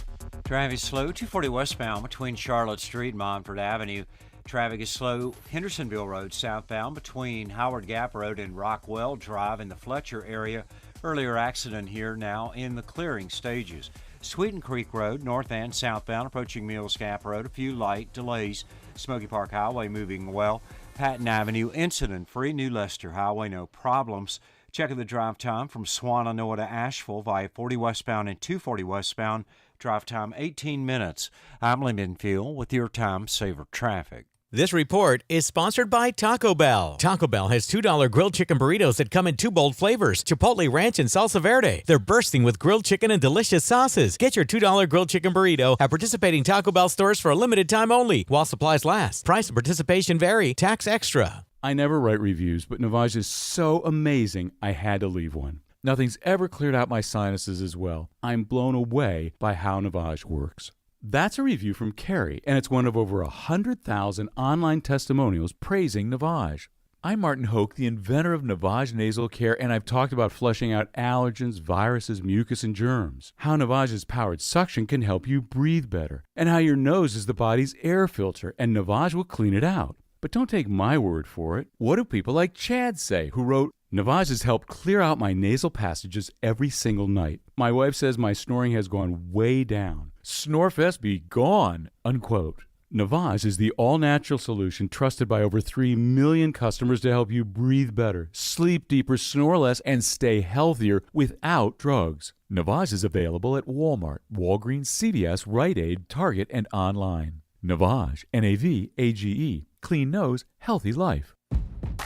Traffic is slow, 240 westbound between Charlotte Street and Montford Avenue. Traffic is slow, Hendersonville Road southbound between Howard Gap Road and Rockwell Drive in the Fletcher area. Earlier accident here, now in the clearing stages. Sweeten Creek Road, north and southbound, approaching Mills Gap Road. A few light delays. Smoky Park Highway moving well. Patton Avenue, incident-free. New Leicester Highway, no problems. Checking the drive time from Swannanoa to Asheville via 40 westbound and 240 westbound. Drive time 18 minutes. I'm Lyndon Field with your time saver traffic. This report is sponsored by Taco Bell. Taco Bell has $2 grilled chicken burritos that come in 2 bold flavors, Chipotle Ranch and Salsa Verde. They're bursting with grilled chicken and delicious sauces. Get your $2 grilled chicken burrito at participating Taco Bell stores for a limited time only while supplies last. Price and participation vary. Tax extra. I never write reviews, but Navage is so amazing I had to leave one. Nothing's ever cleared out my sinuses as well. I'm blown away by how Navage works. That's a review from Carrie, and it's one of over 100,000 online testimonials praising Navage. I'm Martin Hoke, the inventor of Navage Nasal Care, and I've talked about flushing out allergens, viruses, mucus, and germs. How Navage's powered suction can help you breathe better, and how your nose is the body's air filter, and Navage will clean it out. But don't take my word for it. What do people like Chad say, who wrote, Navage has helped clear out my nasal passages every single night. My wife says my snoring has gone way down. Snorefest be gone, unquote. Navage is the all-natural solution trusted by over 3 million customers to help you breathe better, sleep deeper, snore less, and stay healthier without drugs. Navage is available at Walmart, Walgreens, CVS, Rite Aid, Target, and online. Navage, N-A-V-A-G-E. Clean nose, healthy life.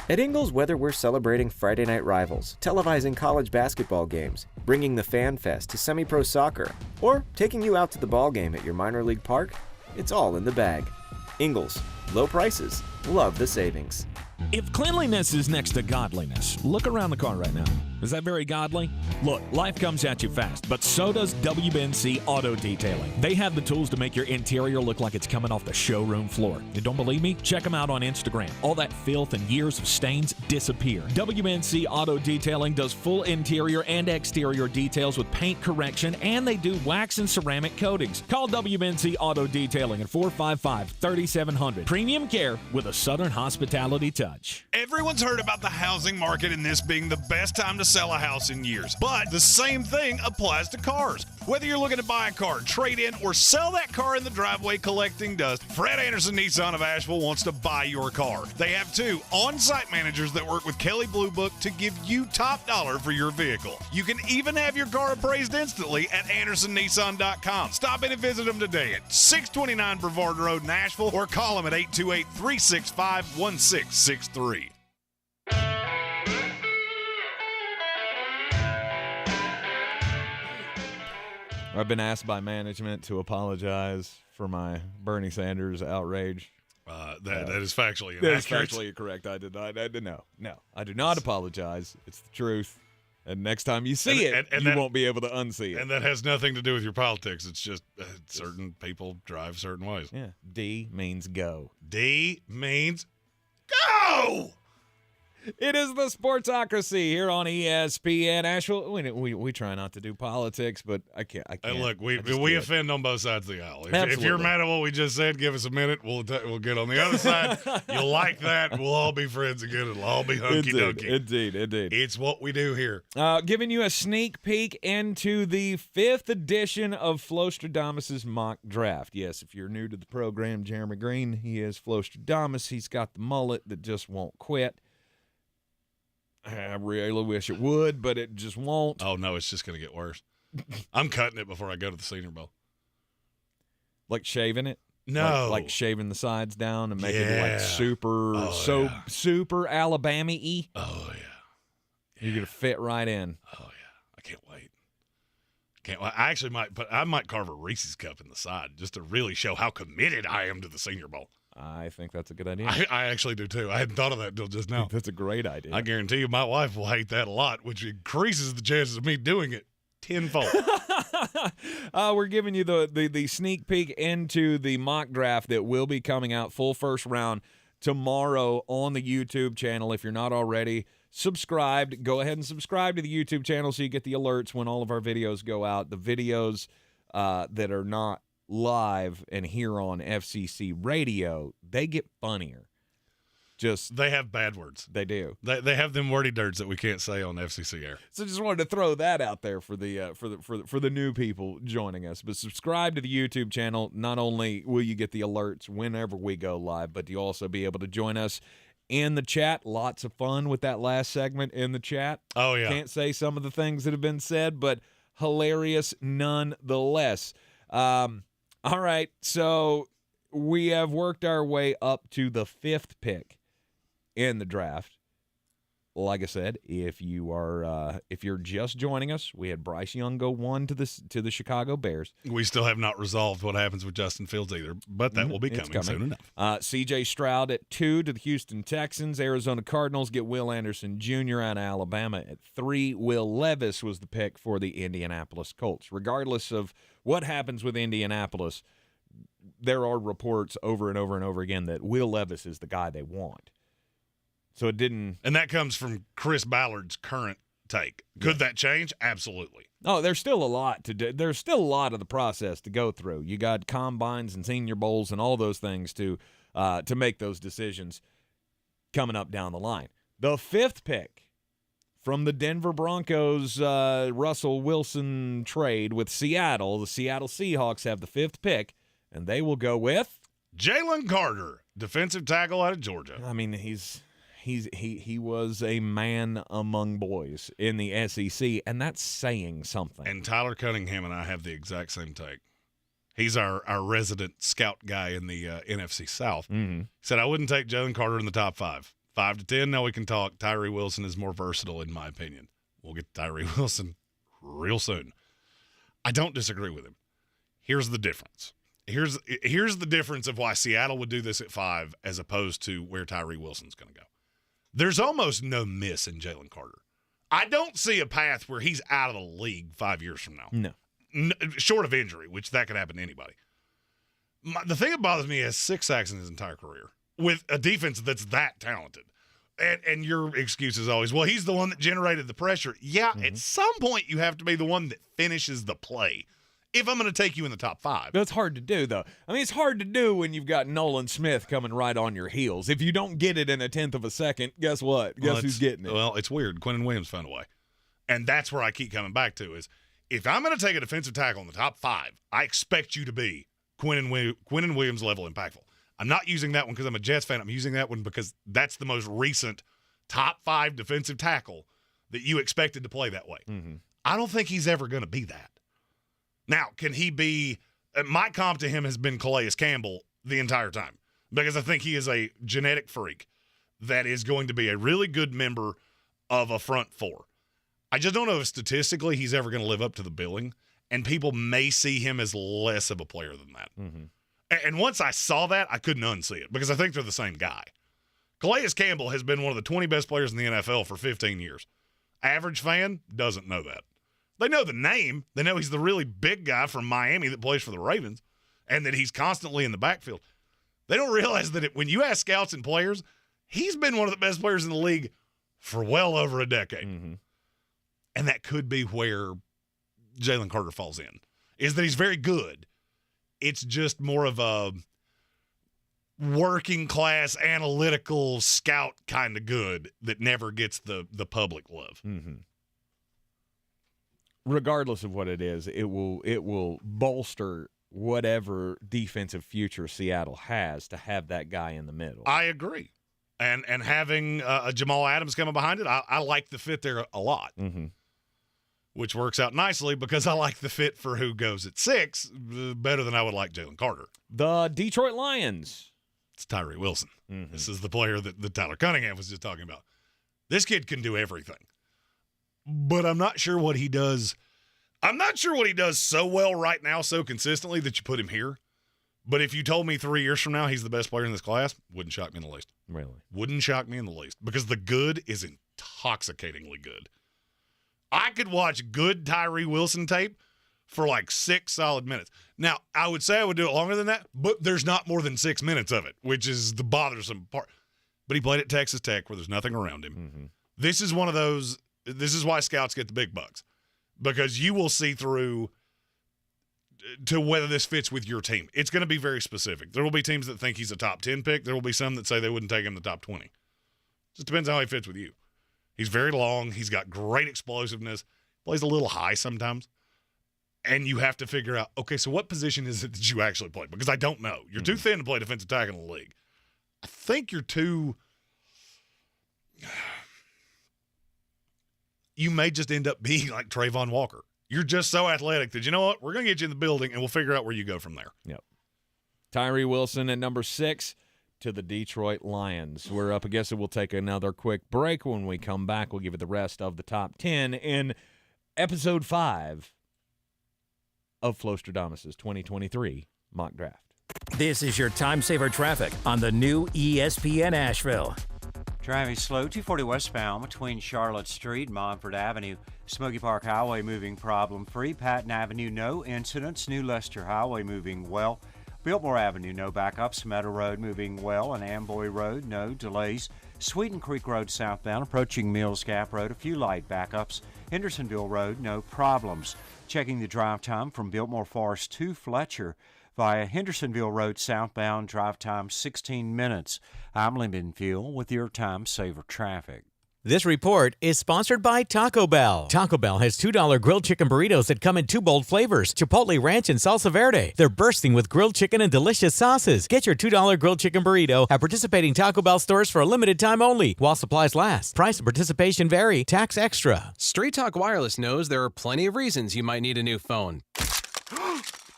At Ingles, whether we're celebrating Friday night rivals, televising college basketball games, bringing the Fan Fest to semi-pro soccer, or taking you out to the ball game at your minor league park, it's all in the bag. Ingles, low prices, love the savings. If cleanliness is next to godliness, look around the car right now. Is that very godly? Look, life comes at you fast, but so does WNC Auto Detailing. They have the tools to make your interior look like it's coming off the showroom floor. You don't believe me? Check them out on Instagram. All that filth and years of stains disappear. WNC Auto Detailing does full interior and exterior details with paint correction, and they do wax and ceramic coatings. Call WNC Auto Detailing at 455-3700. Premium care with a Southern hospitality touch. Everyone's heard about the housing market and this being the best time to sell a house in years. But the same thing applies to cars. Whether you're looking to buy a car, trade in, or sell that car in the driveway collecting dust, Fred Anderson Nissan of Asheville wants to buy your car. They have 2 on-site managers that work with Kelly Blue Book to give you top dollar for your vehicle. You can even have your car appraised instantly at AndersonNissan.com. Stop in and visit them today at 629 Brevard Road in Asheville or call them at 828-365-1663. I've been asked by management to apologize for my Bernie Sanders outrage. That is factually inaccurate. That is factually correct. I did not. No. I do not apologize. It's the truth. And next time you see it, you won't be able to unsee it. And that has nothing to do with your politics. It's just certain people drive certain ways. Yeah. D means go. D means go! It is the Sportsocracy here on ESPN Asheville. We try not to do politics, but I can't. Hey, look, we offend on both sides of the aisle. If you're mad at what we just said, give us a minute. We'll get on the other side. You'll like that. We'll all be friends again. It'll all be hunky-dunky. Indeed. It's what we do here. Giving you a sneak peek into the 5th edition of Flostradamus's mock draft. Yes, if you're new to the program, Jeremy Greene, he is Flostradamus. He's got the mullet that just won't quit. I really wish it would, but it just won't. Oh, no, it's just going to get worse. I'm cutting it before I go to the Senior Bowl. Like shaving it? No. Like shaving the sides down and making it like super Alabama-y? Oh, yeah. You're going to fit right in. Oh, yeah. I can't wait. I actually might carve a Reese's cup in the side just to really show how committed I am to the Senior Bowl. I think that's a good idea. I actually do, too. I hadn't thought of that until just now. That's a great idea. I guarantee you my wife will hate that a lot, which increases the chances of me doing it tenfold. We're giving you the sneak peek into the mock draft that will be coming out full first round tomorrow on the YouTube channel. If you're not already subscribed, go ahead and subscribe to the YouTube channel so you get the alerts when all of our videos go out. The videos that are not live and here on FCC radio, they get funnier. They have bad words. They do. They have them wordy dirts that we can't say on FCC air. So just wanted to throw that out there for the new people joining us. But subscribe to the YouTube channel. Not only will you get the alerts whenever we go live, but you'll also be able to join us in the chat. Lots of fun with that last segment in the chat. Oh yeah. Can't say some of the things that have been said, but hilarious nonetheless. All right, so we have worked our way up to the 5th pick in the draft. Like I said, if you're just joining us, we had Bryce Young go 1 to the Chicago Bears. We still have not resolved what happens with Justin Fields either, but that will be coming soon enough. C.J. Stroud at 2 to the Houston Texans. Arizona Cardinals get Will Anderson Jr. out of Alabama at 3. Will Levis was the pick for the Indianapolis Colts. Regardless of what happens with Indianapolis, there are reports over and over and over again that Will Levis is the guy they want. So it didn't. And that comes from Chris Ballard's current take. Could that change? Absolutely. Oh, there's still a lot to do. There's still a lot of the process to go through. You got combines and Senior Bowls and all those things to make those decisions coming up down the line. The 5th pick from the Denver Broncos Russell Wilson trade with Seattle. The Seattle Seahawks have the 5th pick, and they will go with Jalen Carter, defensive tackle out of Georgia. I mean, he was a man among boys in the SEC, and that's saying something. And Tyler Cunningham and I have the exact same take. He's our resident scout guy in the NFC South. Mm-hmm. He said, I wouldn't take Jalen Carter in the top 5. 5 to 10, now we can talk. Tyree Wilson is more versatile, in my opinion. We'll get to Tyree Wilson real soon. I don't disagree with him. Here's the difference. Here's the difference of why Seattle would do this at 5 as opposed to where Tyree Wilson's going to go. There's almost no miss in Jalen Carter. I don't see a path where he's out of the league 5 years from now. No. Short of injury, which that could happen to anybody. The thing that bothers me is 6 sacks in his entire career with a defense that's that talented. And your excuse is always, well, he's the one that generated the pressure. Yeah, at some point you have to be the one that finishes the play. If I'm going to take you in the top 5. That's hard to do, though. I mean, it's hard to do when you've got Nolan Smith coming right on your heels. If you don't get it in a 1/10 of a second, guess what? Guess who's getting it? Well, it's weird. Quinnen Williams found a way. And that's where I keep coming back to is, if I'm going to take a defensive tackle in the top 5, I expect you to be Quinnen Williams level impactful. I'm not using that one because I'm a Jets fan. I'm using that one because that's the most recent top 5 defensive tackle that you expected to play that way. Mm-hmm. I don't think he's ever going to be that. Now, can he be – my comp to him has been Calais Campbell the entire time because I think he is a genetic freak that is going to be a really good member of a front 4. I just don't know if statistically he's ever going to live up to the billing. and people may see him as less of a player than that. Mm-hmm. And once I saw that, I couldn't unsee it because I think they're the same guy. Calais Campbell has been one of the 20 best players in the NFL for 15 years. Average fan doesn't know that. They know the name. They know he's the really big guy from Miami that plays for the Ravens and that he's constantly in the backfield. They don't realize that when you ask scouts and players, he's been one of the best players in the league for well over a decade. Mm-hmm. And that could be where Jalen Carter falls in, is that he's very good. It's just more of a working class, analytical scout kind of good that never gets the public love. Mm-hmm. Regardless of what it is, it will bolster whatever defensive future Seattle has to have that guy in the middle. I agree. And having a Jamal Adams coming behind it, I like the fit there a lot. Mm-hmm. Which works out nicely because I like the fit for who goes at 6 better than I would like Jalen Carter. The Detroit Lions. It's Tyree Wilson. Mm-hmm. This is the player that Tyler Cunningham was just talking about. This kid can do everything. But I'm not sure what he does. I'm not sure what he does so well right now, so consistently that you put him here. But if you told me 3 years from now he's the best player in this class, wouldn't shock me in the least. Really? Wouldn't shock me in the least. Because the good is intoxicatingly good. I could watch good Tyree Wilson tape for like 6 solid minutes. Now, I would say I would do it longer than that, but there's not more than 6 minutes of it, which is the bothersome part. But he played at Texas Tech where there's nothing around him. Mm-hmm. This is one of those, this is why scouts get the big bucks, because you will see through to whether this fits with your team. It's going to be very specific. There will be teams that think he's a top 10 pick. There will be some that say they wouldn't take him in the top 20. Just depends on how he fits with you. He's very long. He's got great explosiveness. Plays a little high sometimes. And you have to figure out, okay, so what position is it that you actually play? Because I don't know. You're too thin to play defensive tackle in the league. I think you're too – you may just end up being like Trayvon Walker. You're just so athletic that, you know what, we're going to get you in the building and we'll figure out where you go from there. Yep. Tyree Wilson at number 6. To the Detroit Lions. We're up against it. We'll take another quick break. When we come back, we'll give you the rest of the top 10 in episode 5 of Flostradamus' 2023 mock draft. This is your time saver traffic on the new ESPN Asheville. Driving slow, 240 westbound between Charlotte Street and Montford Avenue. Smoky Park Highway moving problem-free. Patton Avenue, no incidents. New Leicester Highway moving well. Biltmore Avenue, no backups. Meadow Road moving well, and Amboy Road, no delays. Sweeten Creek Road southbound, approaching Mills Gap Road, a few light backups. Hendersonville Road, no problems. Checking the drive time from Biltmore Forest to Fletcher via Hendersonville Road southbound, drive time 16 minutes. I'm Lyndon Fuel with your Time Saver Traffic. This report is sponsored by Taco Bell. Taco Bell has $2 grilled chicken burritos that come in 2 bold flavors, Chipotle Ranch and Salsa Verde. They're bursting with grilled chicken and delicious sauces. Get your $2 grilled chicken burrito at participating Taco Bell stores for a limited time only, while supplies last. Price and participation vary. Tax extra. Straight Talk Wireless knows there are plenty of reasons you might need a new phone.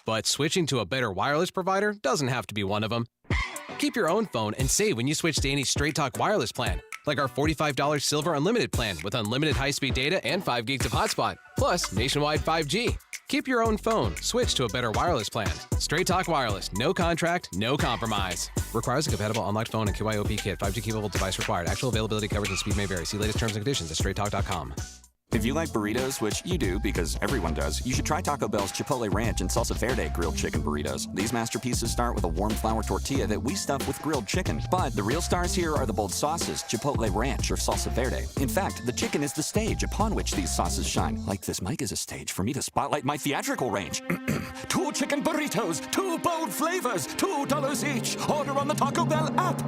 But switching to a better wireless provider doesn't have to be one of them. Keep your own phone and save when you switch to any Straight Talk Wireless plan, like our $45 Silver Unlimited plan with unlimited high-speed data and 5 gigs of hotspot, plus nationwide 5G. Keep your own phone. Switch to a better wireless plan. Straight Talk Wireless. No contract, no compromise. Requires a compatible unlocked phone and QIOP kit. 5G capable device required. Actual availability, coverage, and speed may vary. See latest terms and conditions at straighttalk.com. If you like burritos, which you do because everyone does, you should try Taco Bell's Chipotle Ranch and Salsa Verde grilled chicken burritos. These masterpieces start with a warm flour tortilla that we stuff with grilled chicken. But the real stars here are the bold sauces, Chipotle Ranch or Salsa Verde. In fact, the chicken is the stage upon which these sauces shine. Like this mic is a stage for me to spotlight my theatrical range. 2 chicken burritos, 2 bold flavors, $2 each. Order on the Taco Bell app.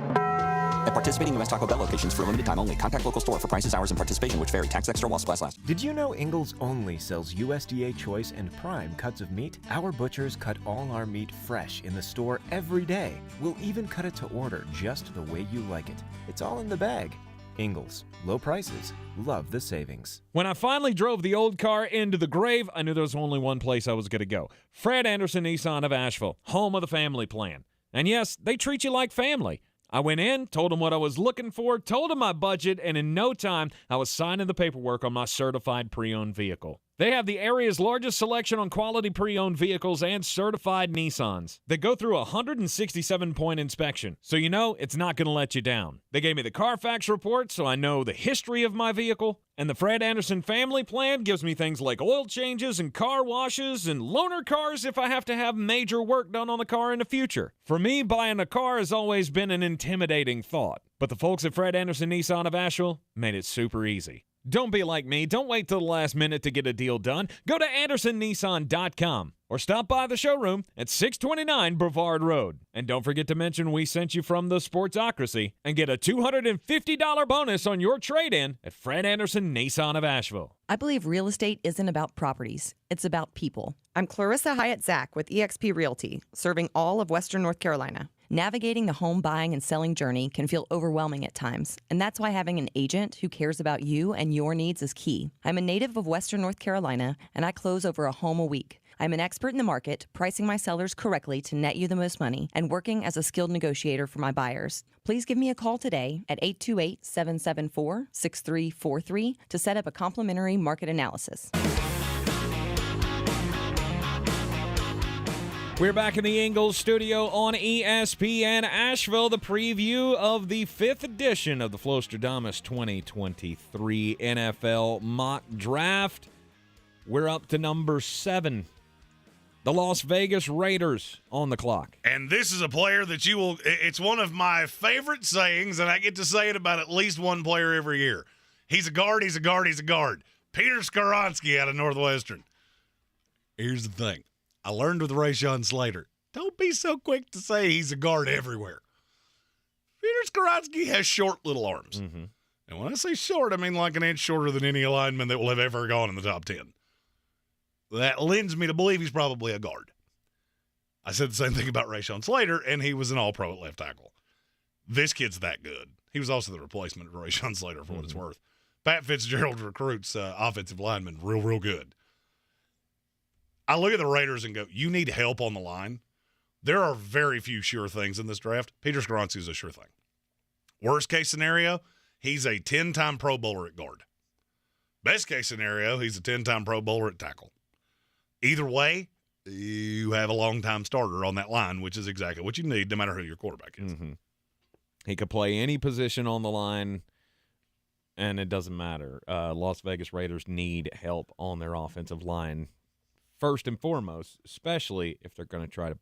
At participating U.S. Taco Bell locations for a limited time only. Contact local store for prices, hours, and participation which vary. Tax extra while supplies last. Did you know Ingles only sells USDA Choice and Prime cuts of meat? Our butchers cut all our meat fresh in the store every day. We'll even cut it to order just the way you like it. It's all in the bag. Ingles. Low prices. Love the savings. When I finally drove the old car into the grave, I knew there was only one place I was going to go. Fred Anderson Nissan of Asheville, home of the family plan. And yes, they treat you like family. I went in, told them what I was looking for, told them my budget, and in no time, I was signing the paperwork on my certified pre-owned vehicle. They have the area's largest selection on quality pre-owned vehicles and certified Nissans. They go through a 167-point inspection, so you know it's not going to let you down. They gave me the Carfax report, so I know the history of my vehicle. And the Fred Anderson family plan gives me things like oil changes and car washes and loaner cars if I have to have major work done on the car in the future. For me, buying a car has always been an intimidating thought. But the folks at Fred Anderson Nissan of Asheville made it super easy. Don't be like me. Don't wait till the last minute to get a deal done. Go to AndersonNissan.com or stop by the showroom at 629 Brevard Road. And don't forget to mention we sent you from the Sportsocracy and get a $250 bonus on your trade-in at Fred Anderson Nissan of Asheville. I believe real estate isn't about properties. It's about people. I'm Clarissa Hyatt Zach with eXp Realty, serving all of Western North Carolina. Navigating the home buying and selling journey can feel overwhelming at times, and that's why having an agent who cares about you and your needs is key. I'm a native of Western North Carolina, and I close over a home a week. I'm an expert in the market, pricing my sellers correctly to net you the most money, and working as a skilled negotiator for my buyers. Please give me a call today at 828-774-6343 to set up a complimentary market analysis. We're back in the Ingles studio on ESPN Asheville, the preview of the 5th edition of the Flostradamus 2023 NFL Mock Draft. We're up to number 7. The Las Vegas Raiders on the clock. And this is a player that you will – it's one of my favorite sayings, and I get to say it about at least one player every year. He's a guard, he's a guard, he's a guard. Peter Skoronski out of Northwestern. Here's the thing. I learned with Rashawn Slater, don't be so quick to say he's a guard everywhere. Peter Skoronski has short little arms. Mm-hmm. And when I say short, I mean like an inch shorter than any lineman that will have ever gone in the top 10. That lends me to believe he's probably a guard. I said the same thing about Rashawn Slater, and he was an all-pro at left tackle. This kid's that good. He was also the replacement of Rashawn Slater for what it's worth. Pat Fitzgerald recruits offensive linemen real good. I look at the Raiders and go, you need help on the line. There are very few sure things in this draft. Peter Skoronski is a sure thing. Worst case scenario, he's a 10-time Pro Bowler at guard. Best case scenario, he's a 10-time Pro Bowler at tackle. Either way, you have a long-time starter on that line, which is exactly what you need no matter who your quarterback is. Mm-hmm. He could play any position on the line, and it doesn't matter. Las Vegas Raiders need help on their offensive line first and foremost, especially if they're going to try to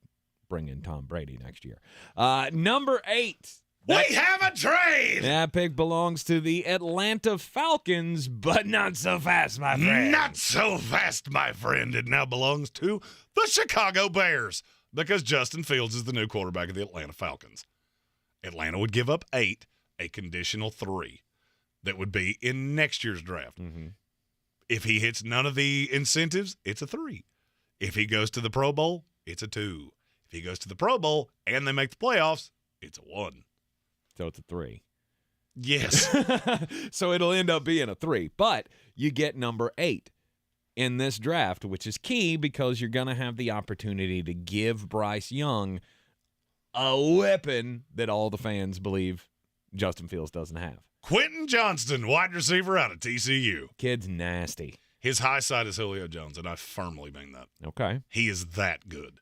bring in Tom Brady next year. Number 8. We have a trade! That pick belongs to the Atlanta Falcons, but not so fast, my friend. Not so fast, my friend. It now belongs to the Chicago Bears because Justin Fields is the new quarterback of the Atlanta Falcons. Atlanta would give up 8, a conditional 3 that would be in next year's draft. Mm-hmm. If he hits none of the incentives, it's a 3. If he goes to the Pro Bowl, it's a 2. If he goes to the Pro Bowl and they make the playoffs, it's a 1. So it's a 3. Yes. So it'll end up being a 3. But you get number 8 in this draft, which is key because you're going to have the opportunity to give Bryce Young a weapon that all the fans believe Justin Fields doesn't have. Quentin Johnston, wide receiver out of TCU. Kid's nasty. His high side is Julio Jones, and I firmly mean that. Okay. He is that good.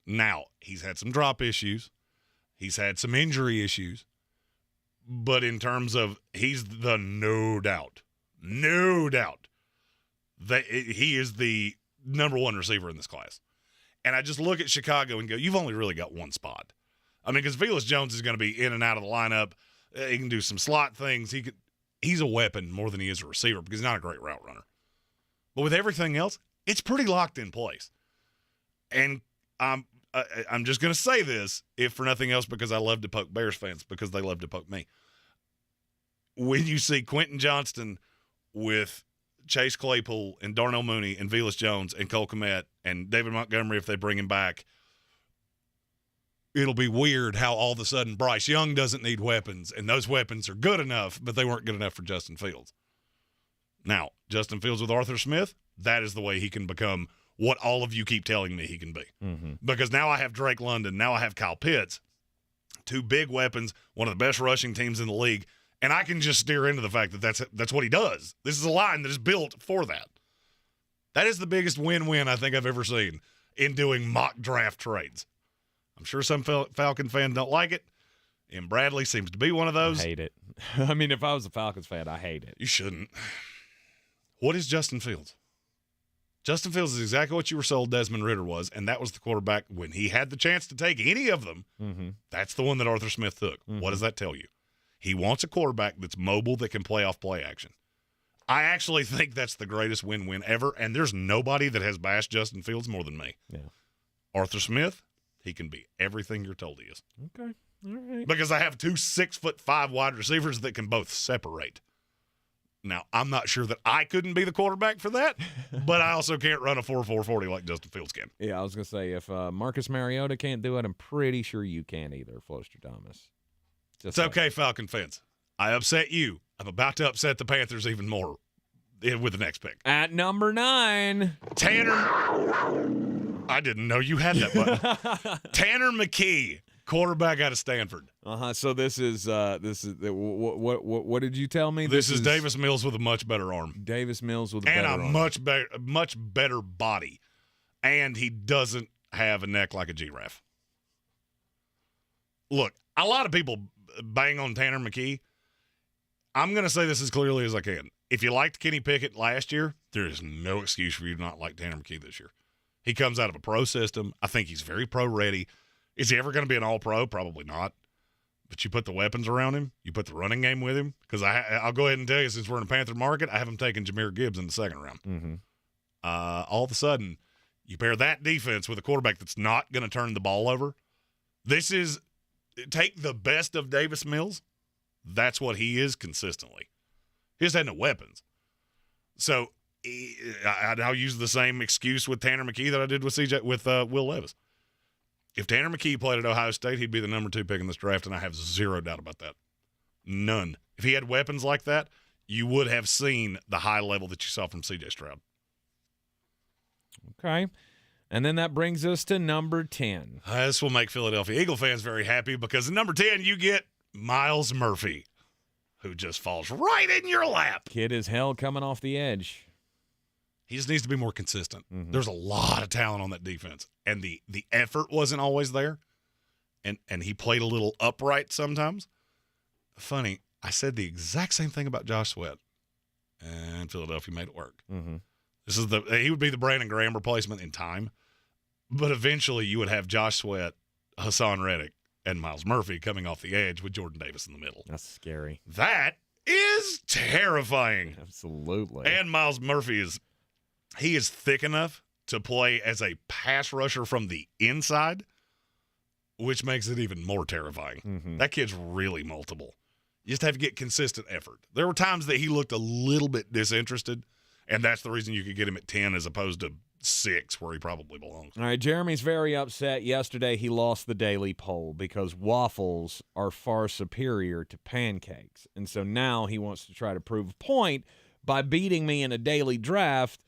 Now, he's had some drop issues. He's had some injury issues. But in terms of he's the no doubt that he is the number 1 receiver in this class. And I just look at Chicago and go, you've only really got one spot. I mean, because Velus Jones is going to be in and out of the lineup. He can do some slot things. He's a weapon more than he is a receiver because he's not a great route runner. But with everything else, it's pretty locked in place. And I'm just going to say this, if for nothing else, because I love to poke Bears fans because they love to poke me. When you see Quentin Johnston with Chase Claypool and Darnell Mooney and Velus Jones and Cole Kmet and David Montgomery, if they bring him back, it'll be weird how all of a sudden Bryce Young doesn't need weapons, and those weapons are good enough, but they weren't good enough for Justin Fields. Now, Justin Fields with Arthur Smith, that is the way he can become what all of you keep telling me he can be. Mm-hmm. Because now I have Drake London, now I have Kyle Pitts, 2 big weapons, one of the best rushing teams in the league, and I can just steer into the fact that that's what he does. This is a line that is built for that. That is the biggest win-win I think I've ever seen in doing mock draft trades. I'm sure some Falcon fans don't like it, and Bradley seems to be one of those. I hate it. I mean, if I was a Falcons fan, I hate it. You shouldn't. What is Justin Fields? Justin Fields is exactly what you were sold Desmond Ridder was, and that was the quarterback when he had the chance to take any of them. Mm-hmm. That's the one that Arthur Smith took. Mm-hmm. What does that tell you? He wants a quarterback that's mobile, that can play off play action. I actually think that's the greatest win-win ever, and there's nobody that has bashed Justin Fields more than me. Yeah. Arthur Smith, he can be everything you're told he is. Okay. All right. Because I have 2 6'5" wide receivers that can both separate. Now, I'm not sure that I couldn't be the quarterback for that, but I also can't run a 4.40 like Justin Fields can. Yeah, I was going to say, if Marcus Mariota can't do it, I'm pretty sure you can't either, Flostradamus. It's okay, Falcon fans. I upset you. I'm about to upset the Panthers even more with the next pick. At number 9. Tanner. I didn't know you had that button. Tanner McKee, quarterback out of Stanford. So this is what did you tell me? This is Davis Mills with a much better arm. Davis Mills with a better arm. And a much better body. And he doesn't have a neck like a giraffe. Look, a lot of people bang on Tanner McKee. I'm going to say this as clearly as I can. If you liked Kenny Pickett last year, there is no excuse for you to not like Tanner McKee this year. He comes out of a pro system. I think he's very pro-ready. Is he ever going to be an all-pro? Probably not. But you put the weapons around him. You put the running game with him. Because I'll go ahead and tell you, since we're in a Panther market, I have him taking Jahmyr Gibbs in the second round. Mm-hmm. All of a sudden, you pair that defense with a quarterback that's not going to turn the ball over. This is – take the best of Davis Mills. That's what he is consistently. He just had no weapons. So I'll use the same excuse with Tanner McKee that I did with Will Levis. If Tanner McKee played at Ohio State, he'd be the number 2 pick in this draft, and I have zero doubt about that. None. If he had weapons like that, you would have seen the high level that you saw from C.J. Stroud. Okay. And then that brings us to number 10. This will make Philadelphia Eagle fans very happy because at number 10, you get Myles Murphy, who just falls right in your lap. Kid is hell coming off the edge. He just needs to be more consistent. Mm-hmm. There's a lot of talent on that defense, and the effort wasn't always there, and he played a little upright sometimes. Funny, I said the exact same thing about Josh Sweat, and Philadelphia made it work. Mm-hmm. He would be the Brandon Graham replacement in time, but eventually you would have Josh Sweat, Hassan Reddick, and Myles Murphy coming off the edge with Jordan Davis in the middle. That's scary. That is terrifying. Absolutely. And Myles Murphy is thick enough to play as a pass rusher from the inside, which makes it even more terrifying. Mm-hmm. That kid's really multiple. You just have to get consistent effort. There were times that he looked a little bit disinterested, and that's the reason you could get him at 10 as opposed to 6 where he probably belongs. All right, Jeremy's very upset. Yesterday he lost the daily poll because waffles are far superior to pancakes. And so now he wants to try to prove a point by beating me in a daily draft.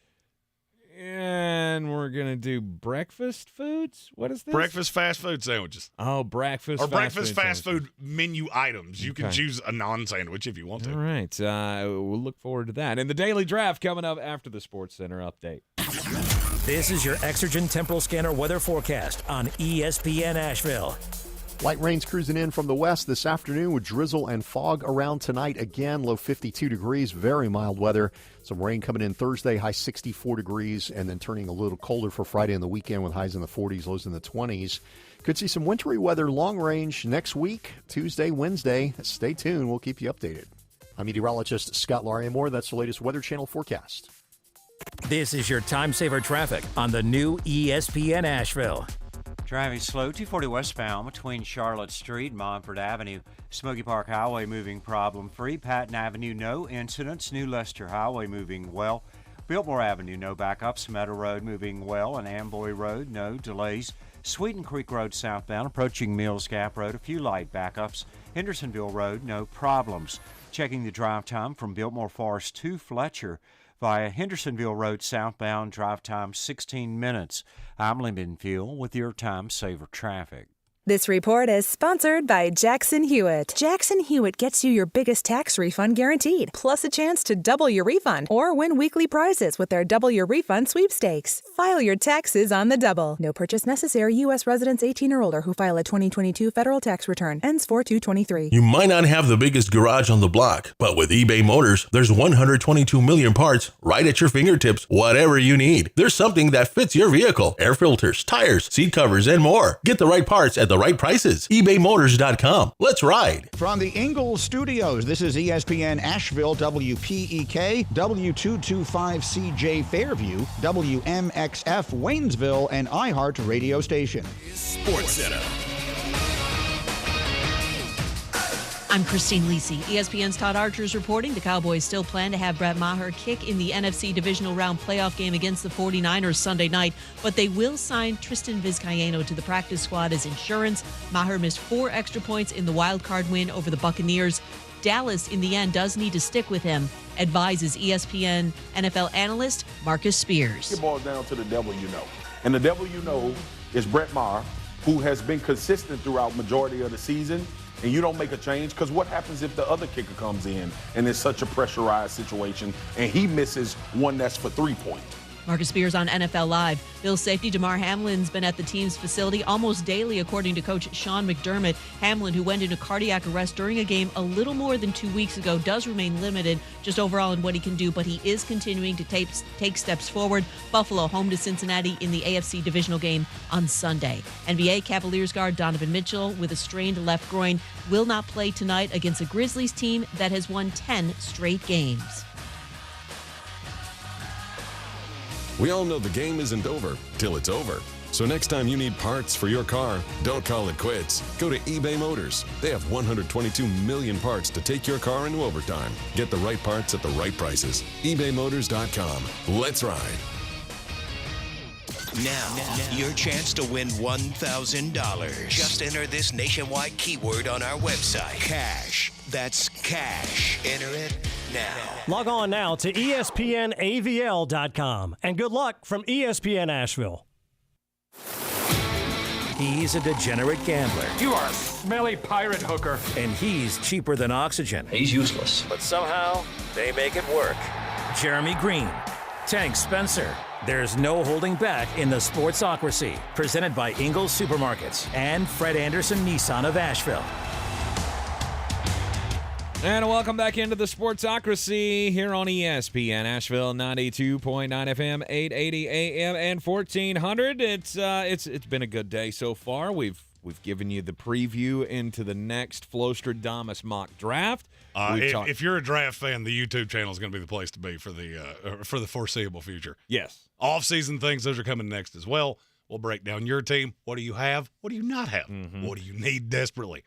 And we're going to do breakfast foods? What is this? Breakfast fast food sandwiches. Oh, breakfast or fast breakfast food fast sandwiches. food menu items. You can Okay. choose a non-sandwich if you want to. All right. We'll look forward to that. And the daily draft coming up after the Sports Center update. This is your Exergen Temporal Scanner weather forecast on ESPN Asheville. Light rains cruising in from the west this afternoon with drizzle and fog around tonight again. Low 52 degrees, very mild weather. Some rain coming in Thursday, high 64 degrees, and then turning a little colder for Friday and the weekend with highs in the 40s, lows in the 20s. Could see some wintry weather long range next week, Tuesday, Wednesday. Stay tuned. We'll keep you updated. I'm meteorologist Scott Larimore. That's the latest Weather Channel forecast. This is your time saver traffic on the new ESPN Asheville. Driving slow, 240 westbound between Charlotte Street and Montford Avenue. Smoky Park Highway moving problem-free. Patton Avenue, no incidents. New Leicester Highway moving well. Biltmore Avenue, no backups. Meadow Road moving well. And Amboy Road, no delays. Sweeten Creek Road southbound, approaching Mills Gap Road, a few light backups. Hendersonville Road, no problems. Checking the drive time from Biltmore Forest to Fletcher. Via Hendersonville Road southbound, drive time 16 minutes. I'm Lyndon Fuel with your Time Saver Traffic. This report is sponsored by Jackson Hewitt. Jackson Hewitt gets you your biggest tax refund guaranteed, plus a chance to double your refund or win weekly prizes with their Double Your Refund sweepstakes. File your taxes on the double. No purchase necessary. U.S. residents 18 or older who file a 2022 federal tax return. Ends 4/2/23. You might not have the biggest garage on the block, but with eBay Motors, there's 122 million parts right at your fingertips. Whatever you need, there's something that fits your vehicle. Air filters, tires, seat covers, and more. Get the right parts at the right prices. ebaymotors.com. Let's ride. From the Ingles Studios, this is ESPN Asheville, WPEK, W225CJ Fairview, WMXF Waynesville, and iHeart radio station. Sports Center. I'm Christine Lisi. ESPN's Todd Archer is reporting the Cowboys still plan to have Brett Maher kick in the NFC Divisional Round playoff game against the 49ers Sunday night, but they will sign Tristan Vizcaino to the practice squad as insurance. Maher missed 4 extra points in the wild card win over the Buccaneers. Dallas, in the end, does need to stick with him, advises ESPN NFL analyst Marcus Spears. It boils down to the devil you know. And the devil you know is Brett Maher, who has been consistent throughout majority of the season. And you don't make a change, because what happens if the other kicker comes in and it's such a pressurized situation and he misses one that's for 3-point? Marcus Spears on NFL Live. Bills safety Damar Hamlin's been at the team's facility almost daily, according to coach Sean McDermott. Hamlin, who went into cardiac arrest during a game a little more than 2 weeks ago, does remain limited just overall in what he can do, but he is continuing to take steps forward. Buffalo home to Cincinnati in the AFC divisional game on Sunday. NBA Cavaliers guard Donovan Mitchell, with a strained left groin, will not play tonight against a Grizzlies team that has won 10 straight games. We all know the game isn't over till it's over. So next time you need parts for your car, don't call it quits. Go to eBay Motors. They have 122 million parts to take your car into overtime. Get the right parts at the right prices. ebaymotors.com. Let's ride. Now, your chance to win $1,000. Just enter this nationwide keyword on our website. Cash. That's cash. Enter it now. Log on now to ESPNAVL.com. And good luck from ESPN Asheville. He's a degenerate gambler. You are a smelly pirate hooker. And he's cheaper than oxygen. He's useless. But somehow, they make it work. Jeremy Greene, Tank Spencer. There's no holding back in the Sportsocracy. Presented by Ingles Supermarkets and Fred Anderson Nissan of Asheville. And welcome back into the Sportsocracy here on ESPN Asheville, 92.9 FM, 880 AM, and 1400. It's been a good day so far. We've given you the preview into the next Flostradamus mock draft. If you're a draft fan, the YouTube channel is going to be the place to be for the foreseeable future. Yes. Off-season things, those are coming next as well. We'll break down your team. What do you have? What do you not have? Mm-hmm. What do you need desperately?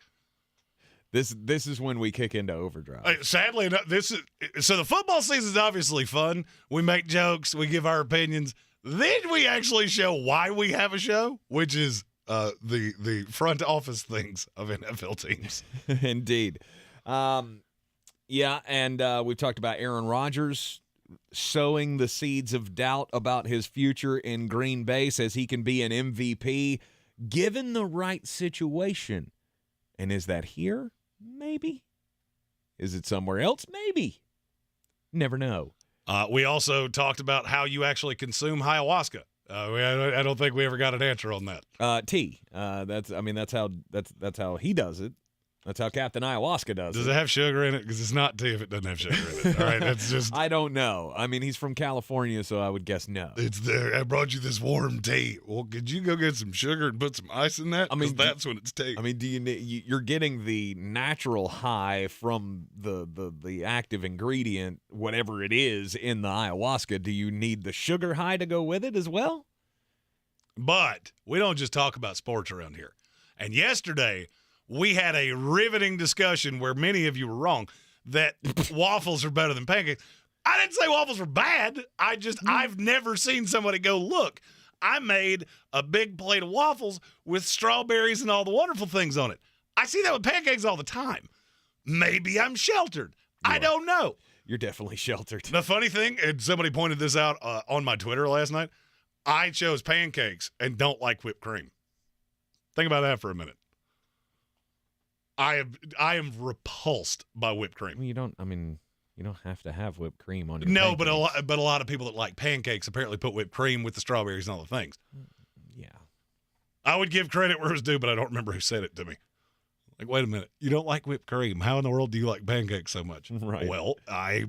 This is when we kick into overdrive. Sadly enough, so the football season is obviously fun. We make jokes, we give our opinions. Then we actually show why we have a show, which is the front office things of NFL teams. Indeed. Yeah, and we've talked about Aaron Rodgers sowing the seeds of doubt about his future in Green Bay, says he can be an MVP given the right situation. And is that here? Maybe. Is it somewhere else? Maybe. Never know. We also talked about how you actually consume ayahuasca. I don't think we ever got an answer on that. Tea. That's how he does it. That's how Captain Ayahuasca does it. Does it have sugar in it? Because it's not tea if it doesn't have sugar in it. All right, that's just. I don't know. I mean, he's from California, so I would guess no. It's there. I brought you this warm tea. Well, could you go get some sugar and put some ice in that? I mean, that's when it's tea. I mean, you're getting the natural high from the active ingredient, whatever it is in the ayahuasca. Do you need the sugar high to go with it as well? But we don't just talk about sports around here. And yesterday, we had a riveting discussion where many of you were wrong that waffles are better than pancakes. I didn't say waffles were bad. I've never seen somebody go, look, I made a big plate of waffles with strawberries and all the wonderful things on it. I see that with pancakes all the time. Maybe I'm sheltered. I don't know. You're definitely sheltered. The funny thing, and somebody pointed this out on my Twitter last night, I chose pancakes and don't like whipped cream. Think about that for a minute. I am repulsed by whipped cream. You don't have to have whipped cream on your No, pancakes. but a lot of people that like pancakes apparently put whipped cream with the strawberries and all the things. Yeah. I would give credit where it's due, but I don't remember who said it to me. Like, wait a minute. You don't like whipped cream. How in the world do you like pancakes so much? Right. Well,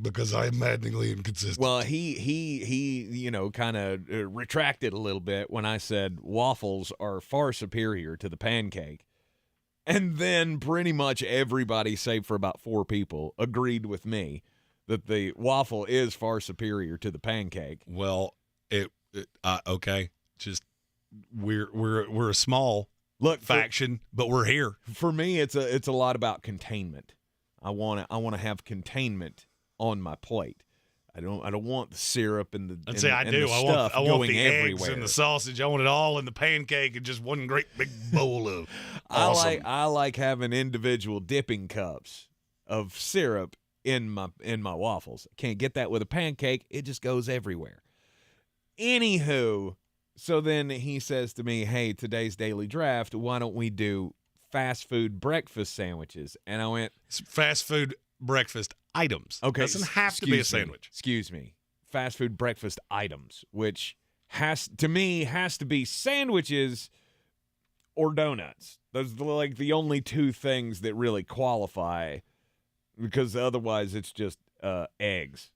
because I am maddeningly inconsistent. Well, he kind of retracted a little bit when I said waffles are far superior to the pancake. And then pretty much everybody, save for about 4 people, agreed with me that the waffle is far superior to the pancake. Well, okay. Just we're a small faction, but we're here. For me, it's a lot about containment. I want to have containment on my plate. I don't want the syrup and the I'd say I do. The I stuff want going the everywhere. eggs and the sausage. I want it all in the pancake and just one great big bowl of awesome. I like having individual dipping cups of syrup in my waffles. I can't get that with a pancake. It just goes everywhere. Anywho, so then he says to me, "Hey, today's daily draft, why don't we do fast food breakfast sandwiches?" And I went, fast food breakfast items. Okay. Doesn't have to be a sandwich. Excuse me. Fast food breakfast items, which has to be sandwiches or donuts. Those are like the only 2 things that really qualify, because otherwise it's just eggs,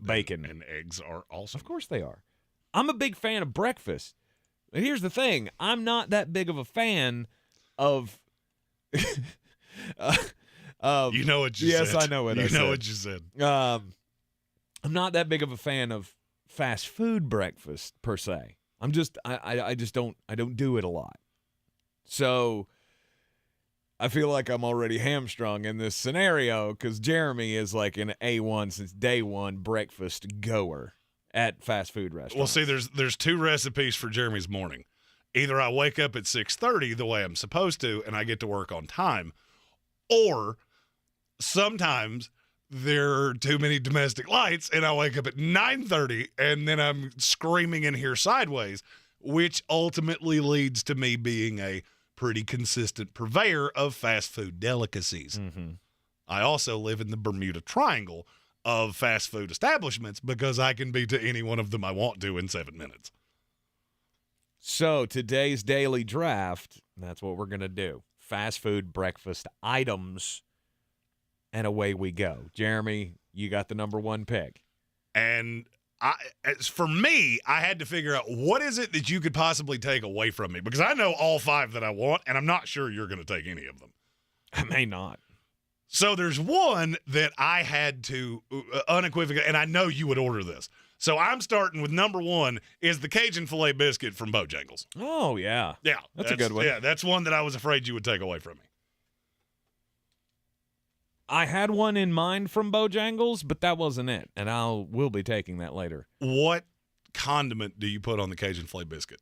bacon. And eggs are awesome. Of course they are. I'm a big fan of breakfast. But here's the thing. I'm not that big of a fan of you know what you said. Yes, I know what I said. You know what you said. I'm not that big of a fan of fast food breakfast per se. I just don't do it a lot. So I feel like I'm already hamstrung in this scenario because Jeremy is like an A1 since day one breakfast goer at fast food restaurants. Well, see, there's 2 recipes for Jeremy's morning. Either I wake up at 6:30 the way I'm supposed to and I get to work on time, or sometimes there are too many domestic lights and I wake up at 9:30 and then I'm screaming in here sideways, which ultimately leads to me being a pretty consistent purveyor of fast food delicacies. Mm-hmm. I also live in the Bermuda Triangle of fast food establishments because I can be to any one of them I want to in 7 minutes. So today's daily draft, that's what we're going to do. Fast food breakfast items, and away we go. Jeremy, you got the number 1 pick. And for me, I had to figure out what is it that you could possibly take away from me, because I know all 5 that I want, and I'm not sure you're going to take any of them. I may not. So there's one that I had to unequivocally, and I know you would order this. So I'm starting with number 1 is the Cajun filet biscuit from Bojangles. Oh, yeah. Yeah. That's a good one. Yeah, that's one that I was afraid you would take away from me. I had one in mind from Bojangles, but that wasn't it, and we'll be taking that later. What condiment do you put on the Cajun filet biscuit?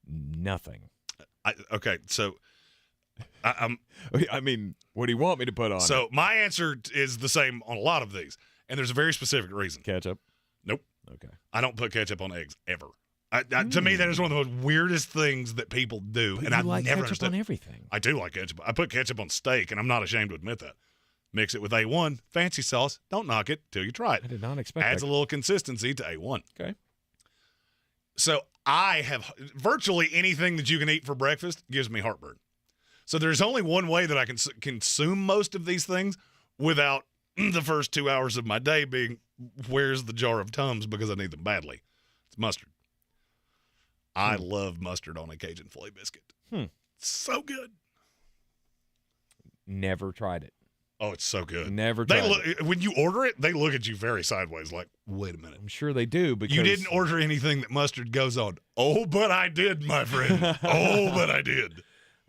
Nothing. Okay, so I'm. I mean, what do you want me to put on So it? my answer is the same on a lot of these, and there's a very specific reason. Ketchup? Nope. Okay. I don't put ketchup on eggs ever. To me, that is one of the most weirdest things that people do, But and you I like never ketchup understand. on everything. I do like ketchup. I put ketchup on steak, and I'm not ashamed to admit that. Mix it with A1, fancy sauce. Don't knock it till you try it. I did not expect Adds that. a little consistency to A1. Okay. So I have virtually anything that you can eat for breakfast gives me heartburn. So there's only one way that I can consume most of these things without the first 2 hours of my day being, where's the jar of Tums, because I need them badly. It's mustard. I love mustard on a Cajun filet biscuit. So good. Never tried it. Oh, it's so good. Never tried it. When you order it, they look at you very sideways like, wait a minute. I'm sure they do, because You didn't order anything that mustard goes on. Oh, but I did, my friend. Oh, but I did.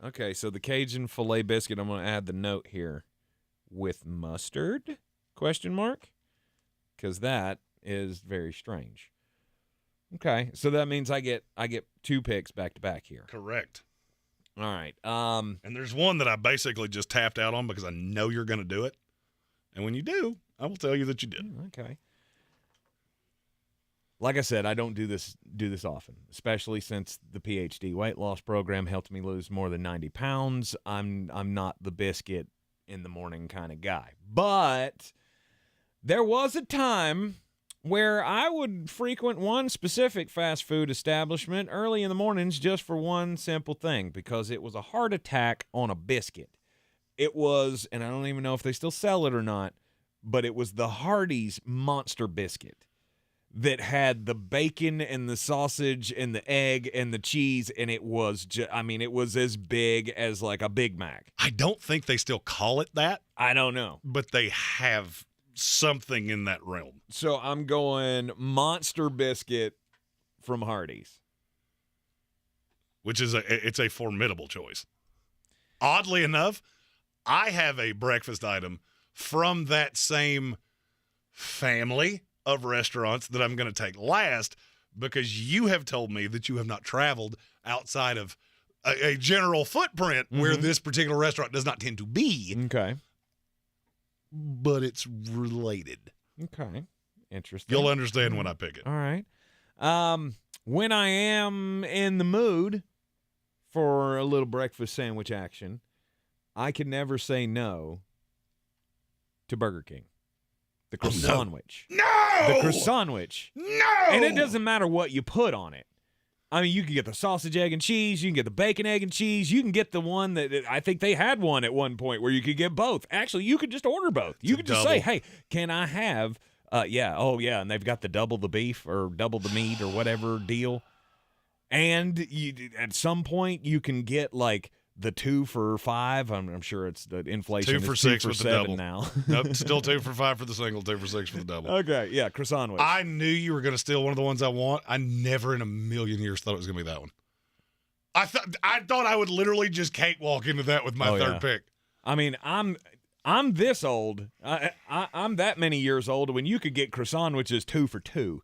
Okay, so the Cajun filet biscuit, I'm going to add the note here. With mustard? Question mark? Because that is very strange. Okay, so that means I get 2 picks back to back here. Correct. All right. And there's one that I basically just tapped out on because I know you're going to do it. And when you do, I will tell you that you did. Okay. Like I said, I don't do this often, especially since the PhD weight loss program helped me lose more than 90 pounds. I'm not the biscuit in the morning kind of guy. But there was a time where I would frequent one specific fast food establishment early in the mornings just for one simple thing, because it was a heart attack on a biscuit. It was, and I don't even know if they still sell it or not, but it was the Hardee's Monster Biscuit that had the bacon and the sausage and the egg and the cheese, and it was it was as big as like a Big Mac. I don't think they still call it that. I don't know. But they have something in that realm. So I'm going Monster Biscuit from Hardee's. Which is it's a formidable choice. Oddly enough, I have a breakfast item from that same family of restaurants that I'm going to take last, because you have told me that you have not traveled outside of a general footprint where this particular restaurant does not tend to be. Okay. But it's related. Okay. Interesting. You'll understand when I pick it. All right. When I am in the mood for a little breakfast sandwich action, I can never say no to Burger King. The croissant-wich. No! The croissant-wich. No! And it doesn't matter what you put on it. I mean, you can get the sausage, egg, and cheese. You can get the bacon, egg, and cheese. You can get the one that I think they had one at one point where you could get both. Actually, you could just order both. You could just say, hey, can I have, and they've got the double the beef or double the meat or whatever deal. And at some point, you can get like the 2 for $5. I'm sure it's the inflation. 2 for is $6 2 for with the $7 double now. Nope, still 2 for $5 for the single, 2 for $6 for the double. Okay, yeah, croissant-wich. I knew you were going to steal one of the ones I want. I never in a million years thought it was going to be that one. I thought I would literally just cakewalk into that with my third pick. I mean, I'm this old. I'm that many years old when you could get croissant-wiches 2 for $2.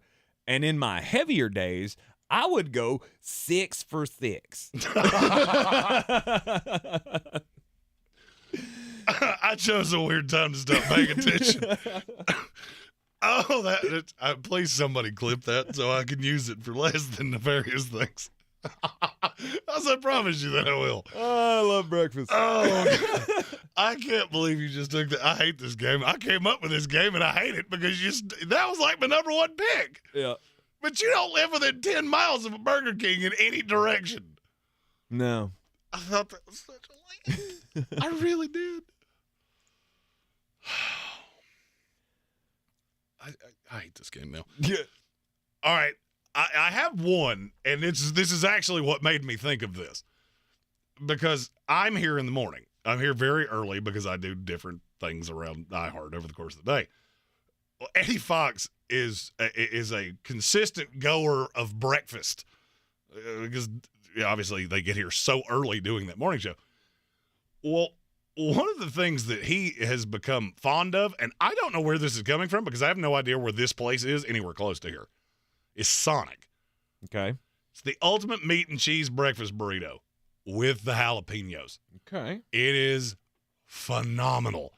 And in my heavier days, I would go 6 for $6. I chose a weird time to stop paying attention. Please somebody clip that so I can use it for less than nefarious things. I promise you that I will. Oh, I love breakfast. Oh, I can't believe you just took that. I hate this game. I came up with this game and I hate it because that was like my number one pick. Yeah. But you don't live within 10 miles of a Burger King in any direction. No. I thought that was such a lame. I really did. I hate this game now. Yeah. All right. I have one, and this is actually what made me think of this. Because I'm here in the morning. I'm here very early because I do different things around iHeart over the course of the day. Well, Eddie Fox is a consistent goer of breakfast because obviously they get here so early doing that morning show. Well, one of the things that he has become fond of, and I don't know where this is coming from because I have no idea where this place is anywhere close to here, is Sonic. Okay. It's the ultimate meat and cheese breakfast burrito with the jalapenos. Okay. It is phenomenal.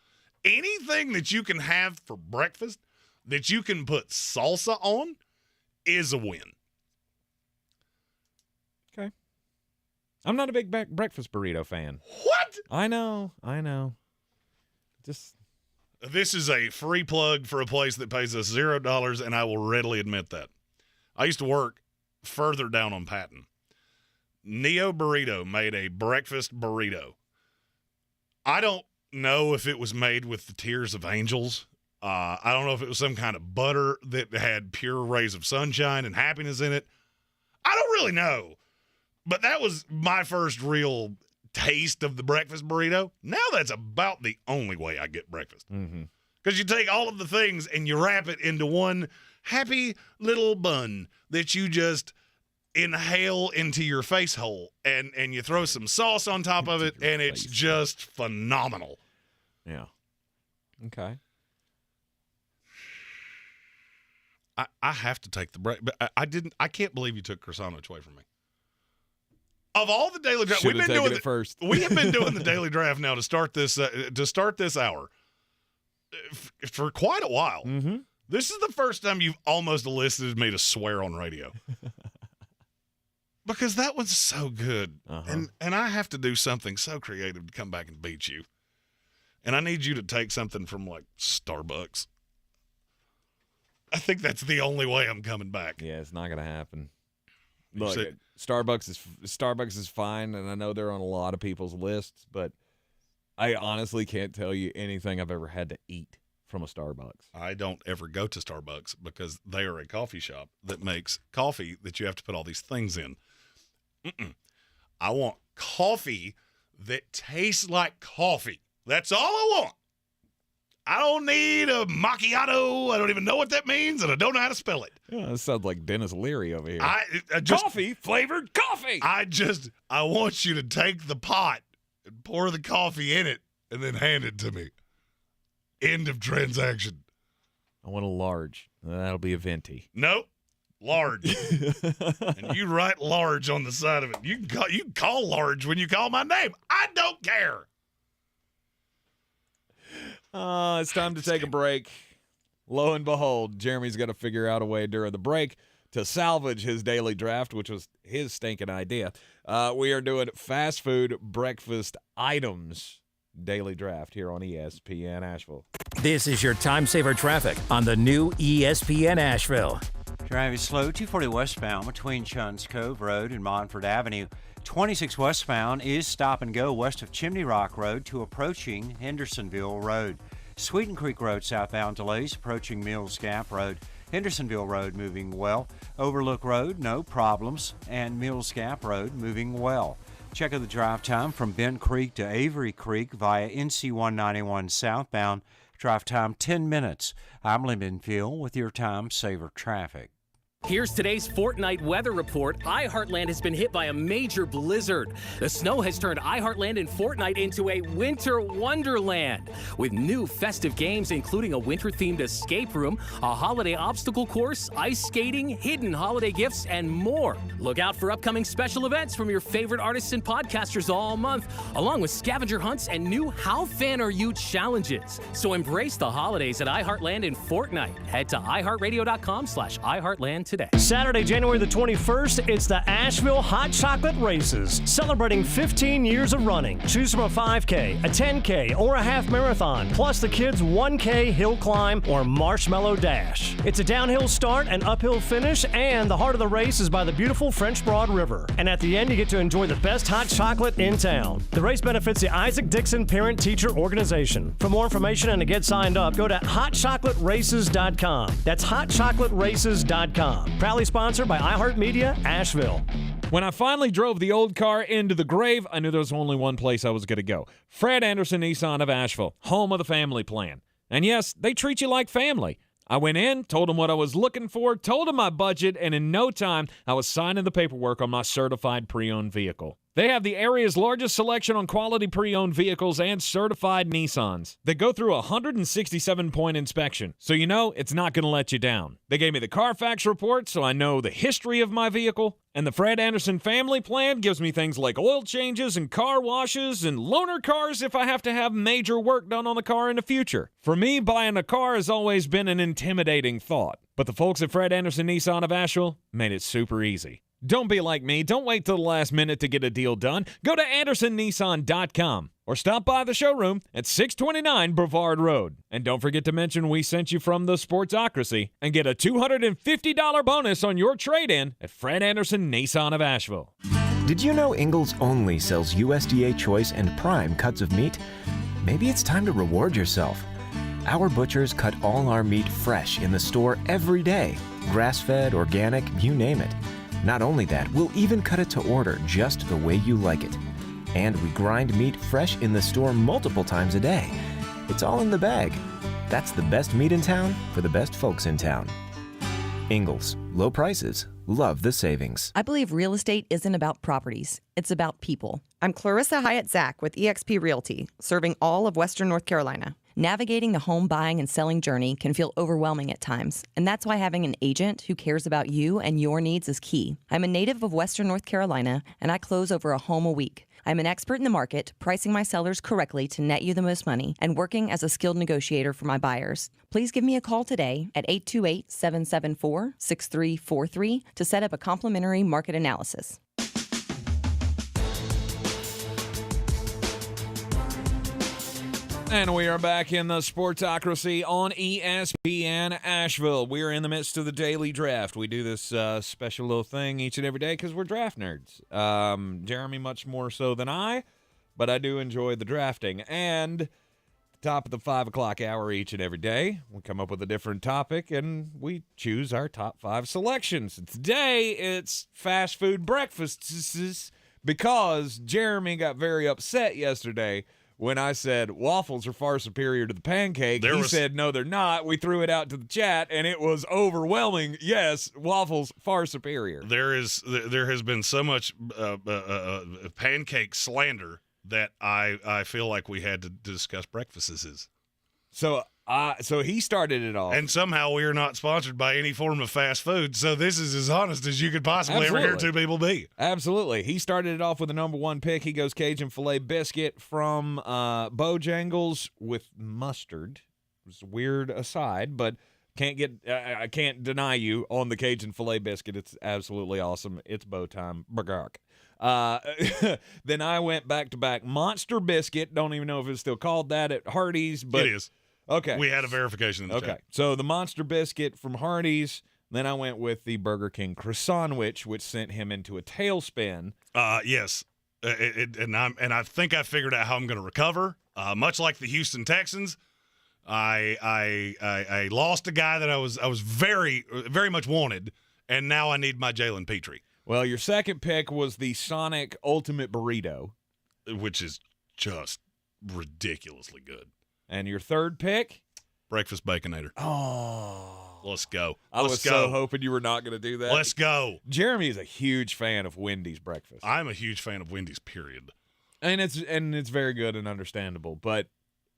Anything that you can have for breakfast that you can put salsa on is a win. Okay. I'm not a big breakfast burrito fan. What? I know. Just. This is a free plug for a place that pays us $0, and I will readily admit that. I used to work further down on Patton. Neo Burrito made a breakfast burrito. I don't know if it was made with the tears of angels. I don't know if it was some kind of butter that had pure rays of sunshine and happiness in it. I don't really know. But that was my first real taste of the breakfast burrito. Now that's about the only way I get breakfast. Because you take all of the things and you wrap it into one happy little bun that you just inhale into your face hole. And you throw some sauce on top of it, and it's just phenomenal. Yeah. Okay. I have to take the break, but I can't believe you took croissant away from me. Of all the daily draft, we've been doing it first. We have been doing the daily draft now to start this hour for quite a while. This is the first time you've almost elicited me to swear on radio. Because that one's so good. And I have to do something so creative to come back and beat you. And I need you to take something from, like, Starbucks. I think that's the only way I'm coming back. Yeah, it's not going to happen. Look, Starbucks is fine, and I know they're on a lot of people's lists, but I honestly can't tell you anything I've ever had to eat from a Starbucks. I don't ever go to Starbucks because they are a coffee shop that makes coffee that you have to put all these things in. I want coffee that tastes like coffee. That's all I want. I don't need a macchiato. I don't even know what that means, and I don't know how to spell it. Yeah, that sounds like Dennis Leary over here. Coffee, flavored coffee. I want you to take the pot and pour the coffee in it and then hand it to me. End of transaction. I want a large. That'll be a venti. Nope. Large. And you write large on the side of it. You can call large when you call my name. I don't care. It's time to take a break. Lo and behold, Jeremy's got to figure out a way during the break to salvage his daily draft, which was his stinking idea. We are doing fast food breakfast items daily draft here on ESPN Asheville. This is your time saver traffic on the new ESPN Asheville. Driving slow, 240 westbound between Shuns Cove Road and Montford Avenue. 26 westbound is stop and go west of Chimney Rock Road to approaching Hendersonville Road. Sweeten Creek Road southbound delays approaching Mills Gap Road. Hendersonville Road moving well. Overlook Road, no problems. And Mills Gap Road moving well. Check out the drive time from Bent Creek to Avery Creek via NC 191 southbound. Drive time 10 minutes. I'm Lee Minfield with your time saver traffic. Here's today's Fortnite weather report. iHeartland has been hit by a major blizzard. The snow has turned iHeartland and Fortnite into a winter wonderland with new festive games, including a winter-themed escape room, a holiday obstacle course, ice skating, hidden holiday gifts, and more. Look out for upcoming special events from your favorite artists and podcasters all month, along with scavenger hunts and new How Fan Are You challenges. So embrace the holidays at iHeartland and Fortnite. Head to iHeartRadio.com/iHeartland today. Saturday, January the 21st, it's the Asheville Hot Chocolate Races, celebrating 15 years of running. Choose from a 5K, a 10K, or a half marathon, plus the kids' 1K hill climb or marshmallow dash. It's a downhill start and uphill finish, and the heart of the race is by the beautiful French Broad River. And at the end, you get to enjoy the best hot chocolate in town. The race benefits the Isaac Dixon Parent Teacher Organization. For more information and to get signed up, go to hotchocolateraces.com. That's hotchocolateraces.com. Proudly sponsored by iHeartMedia, Asheville. When I finally drove the old car into the grave, I knew there was only one place I was going to go. Fred Anderson Nissan of Asheville, home of the family plan. And yes, they treat you like family. I went in, told them what I was looking for, told them my budget, and in no time, I was signing the paperwork on my certified pre-owned vehicle. They have the area's largest selection on quality pre-owned vehicles and certified Nissans. They go through a 167-point inspection, so you know it's not going to let you down. They gave me the Carfax report, so I know the history of my vehicle. And the Fred Anderson family plan gives me things like oil changes and car washes and loaner cars if I have to have major work done on the car in the future. For me, buying a car has always been an intimidating thought. But the folks at Fred Anderson Nissan of Asheville made it super easy. Don't be like me. Don't wait till the last minute to get a deal done. Go to AndersonNissan.com or stop by the showroom at 629 Brevard Road. And don't forget to mention we sent you from the Sportsocracy and get a $250 bonus on your trade-in at Fred Anderson Nissan of Asheville. Did you know Ingles only sells USDA Choice and Prime cuts of meat? Maybe it's time to reward yourself. Our butchers cut all our meat fresh in the store every day. Grass-fed, organic, you name it. Not only that, we'll even cut it to order just the way you like it. And we grind meat fresh in the store multiple times a day. It's all in the bag. That's the best meat in town for the best folks in town. Ingles, low prices, love the savings. I believe real estate isn't about properties. It's about people. I'm Clarissa Hyatt Zach with eXp Realty, serving all of Western North Carolina. Navigating the home buying and selling journey can feel overwhelming at times, and that's why having an agent who cares about you and your needs is key. I'm a native of Western North Carolina, and I close over a home a week. I'm an expert in the market, pricing my sellers correctly to net you the most money, and working as a skilled negotiator for my buyers. Please give me a call today at 828-774-6343 to set up a complimentary market analysis. And we are back in the Sportsocracy on ESPN Asheville. We are in the midst of the daily draft. We do this special little thing each and every day because we're draft nerds. Jeremy much more so than I, but I do enjoy the drafting. And top of the 5 o'clock hour each and every day, we come up with a different topic and we choose our top 5 selections. And today it's fast food breakfasts because Jeremy got very upset yesterday when I said waffles are far superior to the pancake. He said, no, they're not. We threw it out to the chat, and it was overwhelming. Yes, waffles far superior. There has been so much pancake slander that I feel like we had to discuss breakfasts. So he started it off. And somehow we are not sponsored by any form of fast food, so this is as honest as you could possibly ever hear two people be. Absolutely. He started it off with the number 1 pick. He goes Cajun filet biscuit from Bojangles with mustard. It was a weird aside, but I can't deny you on the Cajun filet biscuit. It's absolutely awesome. It's bow time. Burgark. Then I went back-to-back Monster Biscuit. Don't even know if it's still called that at Hardee's, but it is. Okay. We had a verification in the chat. So the Monster Biscuit from Hardee's. Then I went with the Burger King croissant, which sent him into a tailspin. Yes. And I think I figured out how I'm going to recover. Much like the Houston Texans, I lost a guy that I was very, very much wanted, and now I need my Jalen Petrie. Well, your second pick was the Sonic Ultimate Burrito, which is just ridiculously good. And your third pick? Breakfast Baconator. Oh. Let's go. I was so hoping you were not going to do that. Let's go. Jeremy is a huge fan of Wendy's breakfast. I'm a huge fan of Wendy's, period. And it's very good and understandable. But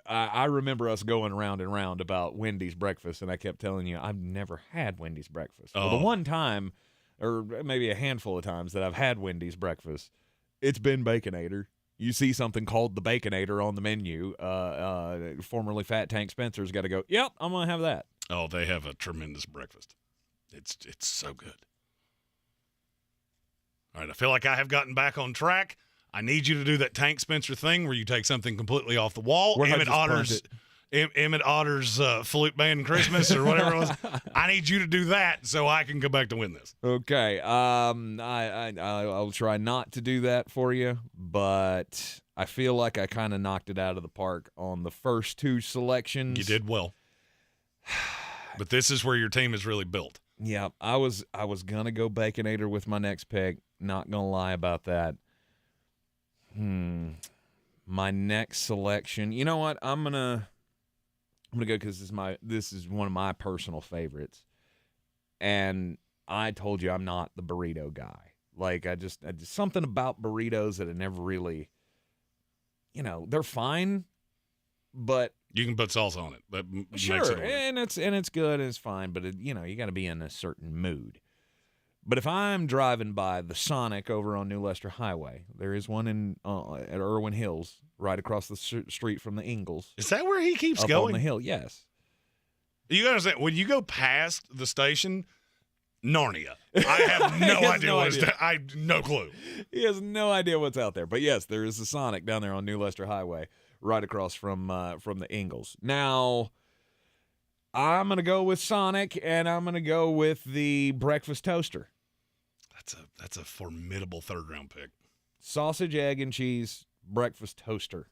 I remember us going round and round about Wendy's breakfast, and I kept telling you, I've never had Wendy's breakfast. Well, the one time, or maybe a handful of times that I've had Wendy's breakfast, it's been Baconator. You see something called the Baconator on the menu, formerly Fat Tank Spencer's got to go, yep, I'm going to have that. Oh, they have a tremendous breakfast. It's so good. All right, I feel like I have gotten back on track. I need you to do that Tank Spencer thing where you take something completely off the wall. Emmett Otter's flute band Christmas or whatever it was. I need you to do that so I can go back to win this. Okay. I'll try not to do that for you, but I feel like I kind of knocked it out of the park on the first 2 selections. You did well. But this is where your team is really built. Yeah, I was gonna go Baconator with my next pick. Not gonna lie about that. My next selection. You know what? I'm gonna go because this is one of my personal favorites, and I told you I'm not the burrito guy. Like I just something about burritos that I never really, they're fine, but you can put sauce on it. That sure, makes it and it's good and it's fine, but you got to be in a certain mood. But if I'm driving by the Sonic over on New Leicester Highway, there is one at Irwin Hills, right across the street from the Ingles. Is that where he keeps up going? On the hill, yes. You understand, when you go past the station, Narnia. I have no idea I no clue. He has no idea what's out there. But yes, there is a Sonic down there on New Leicester Highway, right across from the Ingles. Now, I'm going to go with Sonic, and I'm going to go with the breakfast toaster. That's a formidable third-round pick. Sausage, egg, and cheese breakfast toaster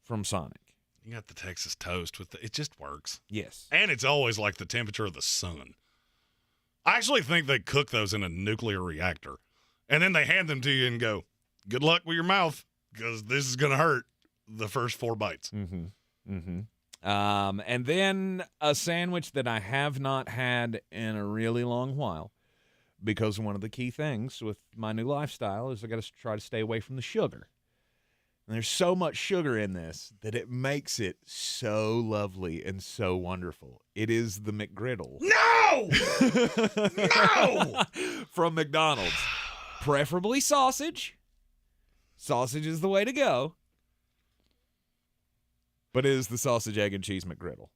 from Sonic. You got the Texas toast it just works. Yes. And it's always like the temperature of the sun. I actually think they cook those in a nuclear reactor. And then they hand them to you and go, good luck with your mouth, because this is going to hurt the first 4 bites. Mm-hmm. Mm-hmm. And then a sandwich that I have not had in a really long while, because one of the key things with my new lifestyle is I got to try to stay away from the sugar. And there's so much sugar in this that it makes it so lovely and so wonderful. It is the McGriddle. No! No! From McDonald's. Preferably sausage. Sausage is the way to go. But it is the sausage, egg, and cheese McGriddle.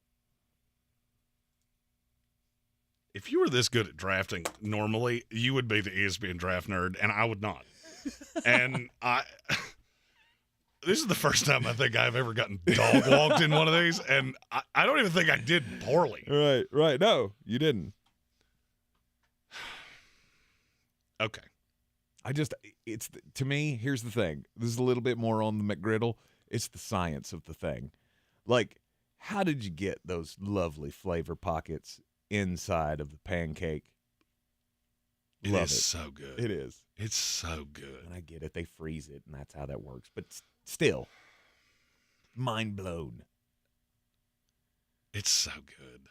If you were this good at drafting normally, you would be the ESPN Draft Nerd, and I would not. And this is the first time I think I've ever gotten dog walked in one of these, and I don't even think I did poorly. Right. No, you didn't. Okay. To me, here's the thing. This is a little bit more on the McGriddle. It's the science of the thing. Like, how did you get those lovely flavor pockets inside of the pancake? It is so good. It is. It's so good. And I get it. They freeze it, and that's how that works. But still, mind blown. It's so good.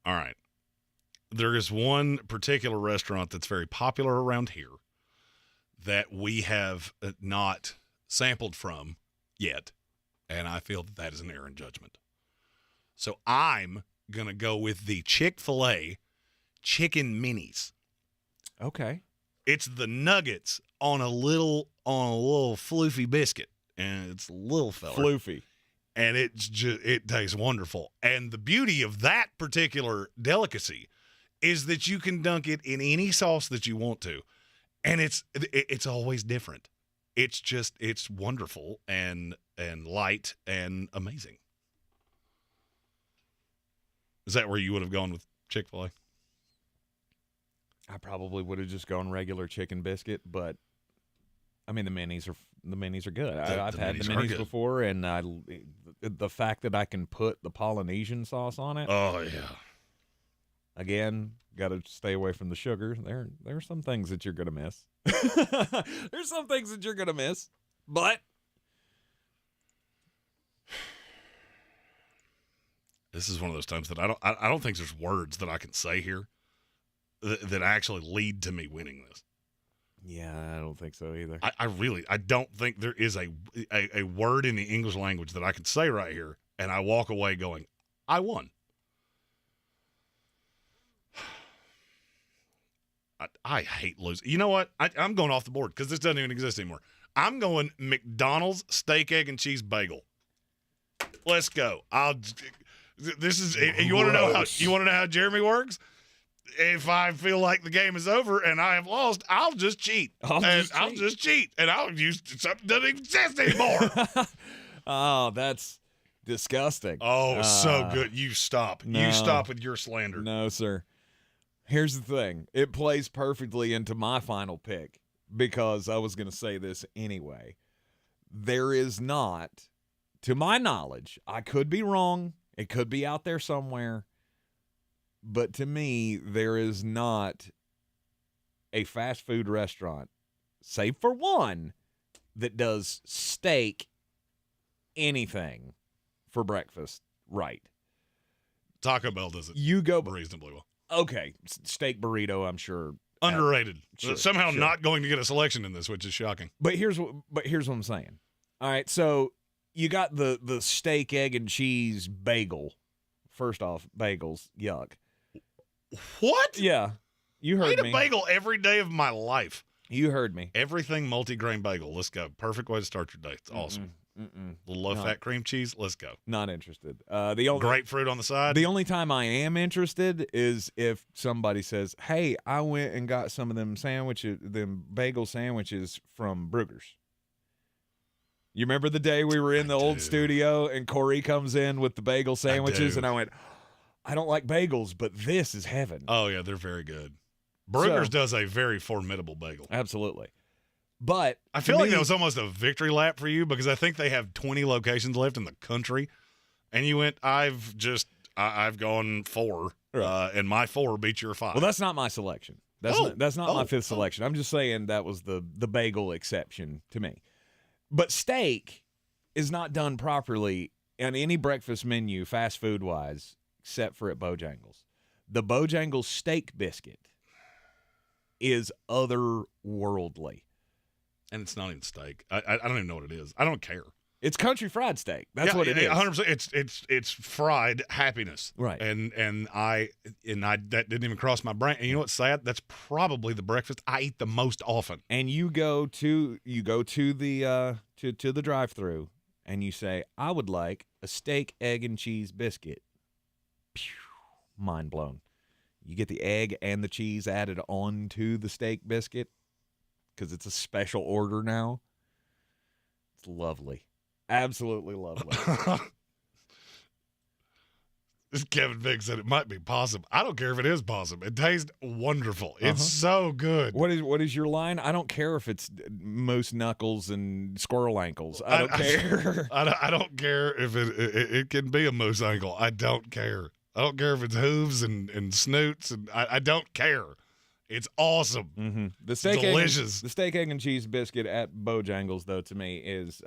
All right. There is one particular restaurant that's very popular around here that we have not sampled from yet, and I feel that is an error in judgment. So I'm going to go with the Chick-fil-A chicken minis. Okay. It's the nuggets on a little floofy biscuit, and it's a little fella. Floofy. And it tastes wonderful. And the beauty of that particular delicacy is that you can dunk it in any sauce that you want to, and it's always different. It's wonderful and light and amazing. Is that where you would have gone with Chick-fil-A? I probably would have just gone regular chicken biscuit, but I mean the minis are good. I've had the minis before, and the fact that I can put the Polynesian sauce on it. Oh yeah. Again, got to stay away from the sugar. There are some things that you're gonna miss. There's some things that you're gonna miss, but this is one of those times that I don't think there's words that I can say here that actually lead to me winning this. Yeah, I don't think so either. I don't think there is a word in the English language that I can say right here, and I walk away going, I won. I hate losing. You know what? I'm going off the board because this doesn't even exist anymore. I'm going McDonald's steak, egg, and cheese bagel. Let's go. This is. You want to know how Jeremy works? If I feel like the game is over and I have lost, I'll just cheat. I'll just cheat, and I'll use something that doesn't exist anymore. Oh, that's disgusting. Oh, so good. You stop. No. You stop with your slander. No, sir. Here's the thing. It plays perfectly into my final pick because I was going to say this anyway. There is not, to my knowledge, I could be wrong. It could be out there somewhere. But to me, there is not a fast food restaurant, save for one, that does steak anything for breakfast right. Taco Bell does it. You go reasonably well. Okay, steak burrito, I'm sure. Underrated. Somehow sure. not going to get a selection in this, which is shocking. But here's what I'm saying. All right, so you got the steak, egg, and cheese bagel. First off, bagels, yuck. What? Yeah, you heard me. I eat a bagel every day of my life. You heard me. Everything multi-grain bagel. Let's go. Perfect way to start your day. It's awesome. Little low-fat cream cheese. Let's go. Not interested. The only grapefruit on the side. The only time I am interested is if somebody says, "Hey, I went and got some of them bagel sandwiches from Brugger's." You remember the day we were in the old studio and Corey comes in with the bagel sandwiches, and I went, "I don't like bagels, but this is heaven." Oh yeah, they're very good. Brugger's does a very formidable bagel. Absolutely. But I feel like that was almost a victory lap for you because I think they have 20 locations left in the country, and you went, I've gone 4, and my 4 beat your 5. Well, that's not my selection. That's not my 5th selection. I'm just saying that was the bagel exception to me. But steak is not done properly on any breakfast menu, fast food wise, except for at Bojangles. The Bojangles steak biscuit is otherworldly. And it's not even steak. I don't even know what it is. I don't care. It's country fried steak. That's what it is. 100%. It's fried happiness. Right. And that didn't even cross my brain. And you know what's sad? That's probably the breakfast I eat the most often. And you go to the to the drive-thru and you say, "I would like a steak, egg, and cheese biscuit." Pew, mind blown. You get the egg and the cheese added onto the steak biscuit because it's a special order now. It's lovely. Absolutely lovely. This Kevin Vick said it might be possum. I don't care if it is possum. It tastes wonderful. It's so good. What is your line? I don't care if it's moose knuckles and squirrel ankles. I don't care. I don't care if it can be a moose ankle. I don't care. I don't care if it's hooves and snoots. And I don't care. It's awesome. Mm-hmm. It's delicious. The steak, egg, and cheese biscuit at Bojangles, though, to me is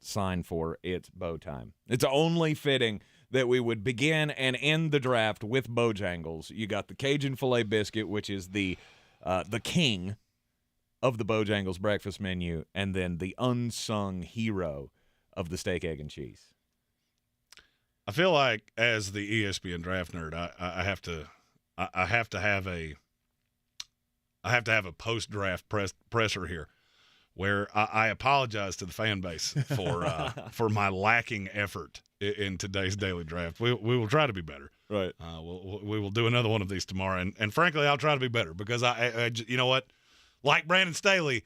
sign for it's bow time. It's only fitting that we would begin and end the draft with Bojangles. You got the Cajun filet biscuit, which is the king of the Bojangles breakfast menu, and then the unsung hero of the steak, egg, and cheese. I feel like as the ESPN Draft Nerd, I have to have a post-draft presser here where I apologize to the fan base for my lacking effort in today's daily draft. We will try to be better. Right. We will do another one of these tomorrow. And frankly, I'll try to be better because I you know what? Like Brandon Staley,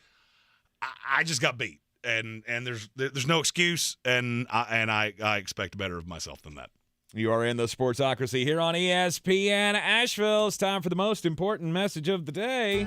I just got beat. And there's no excuse, and I expect better of myself than that. You are in the Sportsocracy here on ESPN Asheville. It's time for the most important message of the day,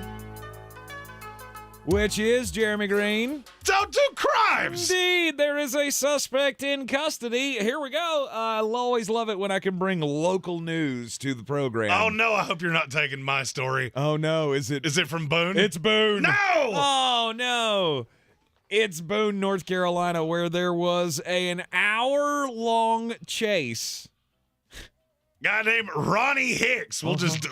which is, Jeremy Greene, don't do crimes! Indeed, there is a suspect in custody. Here we go. I always love it when I can bring local news to the program. Oh, no, I hope you're not taking my story. Oh, no, is it from Boone? It's Boone. No! Oh, no. It's Boone, North Carolina, where there was an hour-long chase. Guy named Ronnie Hicks. We'll just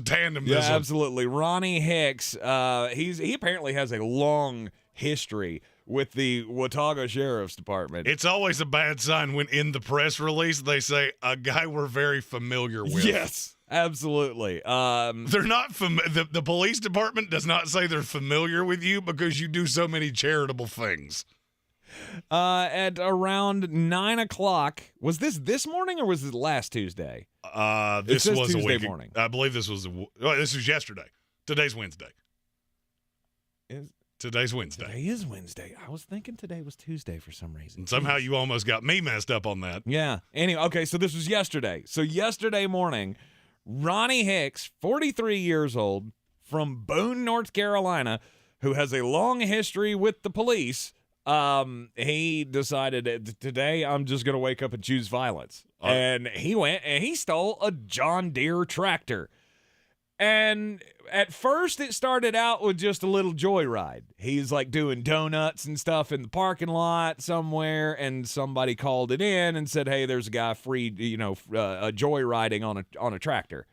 tandem this one. Absolutely. Ronnie Hicks. He apparently has a long history with the Watauga Sheriff's Department. It's always a bad sign when in the press release they say a guy we're very familiar with. Yes. Absolutely. They're not the police department does not say they're familiar with you because you do so many charitable things. At around 9 o'clock, was this morning or was it last Tuesday? This was Tuesday a week. Morning. I believe this was yesterday. Today's Wednesday. Today's Wednesday. Today is Wednesday. I was thinking today was Tuesday for some reason. And somehow you almost got me messed up on that. Yeah. Anyway, okay, so this was yesterday. So yesterday morning, Ronnie Hicks, 43 years old, from Boone, North Carolina, who has a long history with the police, he decided today I'm just going to wake up and choose violence. And he went and he stole a John Deere tractor. And at first it started out with just a little joyride. He's like doing donuts and stuff in the parking lot somewhere, and somebody called it in and said, hey, there's a guy free, joyriding on a tractor.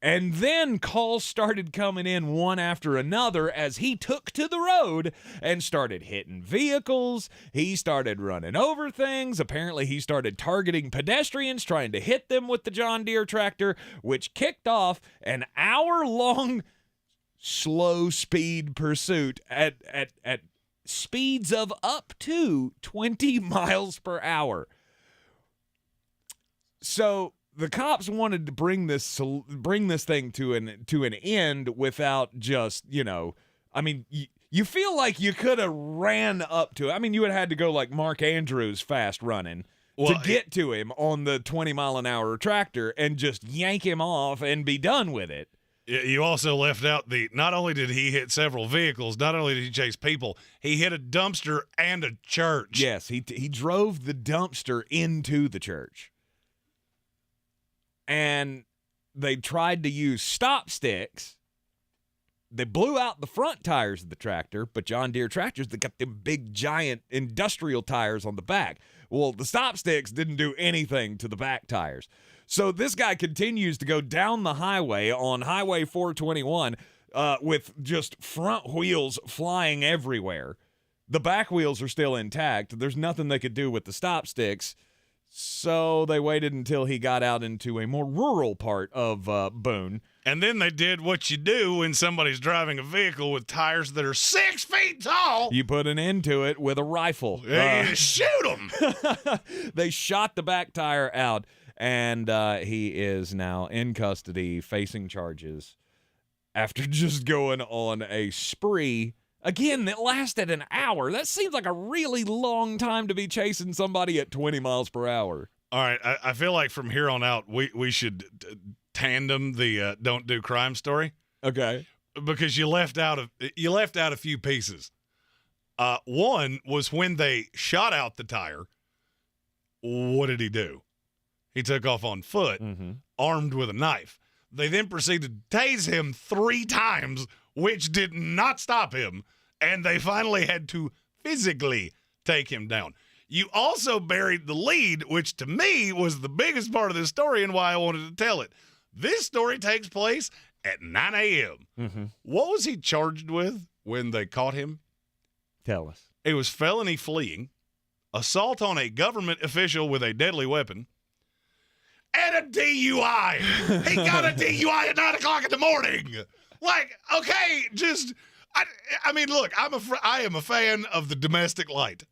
And then calls started coming in one after another as he took to the road and started hitting vehicles. He started running over things. Apparently, he started targeting pedestrians, trying to hit them with the John Deere tractor, which kicked off an hour-long slow-speed pursuit at speeds of up to 20 miles per hour. So the cops wanted to bring this thing to an end without just, you feel like you could have ran up to it. I mean, you would have had to go like Mark Andrews fast running to get to him on the 20-mile-an-hour tractor and just yank him off and be done with it. You also left out not only did he hit several vehicles, not only did he chase people, he hit a dumpster and a church. Yes, he drove the dumpster into the church. And they tried to use stop sticks. They blew out the front tires of the tractor, but John Deere tractors, they got them big, giant industrial tires on the back. Well, the stop sticks didn't do anything to the back tires. So this guy continues to go down the highway on Highway 421 with just front wheels flying everywhere. The back wheels are still intact. There's nothing they could do with the stop sticks. So they waited until he got out into a more rural part of Boone. And then they did what you do when somebody's driving a vehicle with tires that are 6 feet tall. You put an end to it with a rifle. Shoot them. They shot the back tire out, and he is now in custody facing charges after just going on a spree. Again, that lasted an hour. That seems like a really long time to be chasing somebody at 20 miles per hour. All right, I feel like from here on out, we should tandem the don't do crime story. Okay. Because you left out a few pieces. One was when they shot out the tire. What did he do? He took off on foot, armed with a knife. They then proceeded to tase him 3 times, which did not stop him, and they finally had to physically take him down. You also buried the lead, which to me was the biggest part of this story and why I wanted to tell it. This story takes place at 9 a.m. What was he charged with when they caught him? Tell us. It was felony fleeing, assault on a government official with a deadly weapon, and a DUI. He got a DUI at 9 o'clock in the morning. Like, okay, just, I mean, look, I am a fan of the domestic light.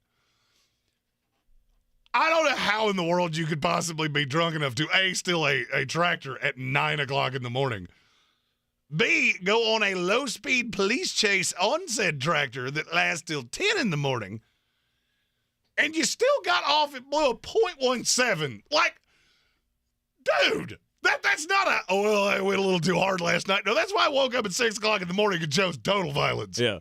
I don't know how in the world you could possibly be drunk enough to, A, steal a tractor at 9 o'clock in the morning, B, go on a low-speed police chase on said tractor that lasts till 10 in the morning, and you still got off at blew a .17. Like, dude, that's not I went a little too hard last night. No, that's why I woke up at 6 o'clock in the morning and chose total violence. Yeah.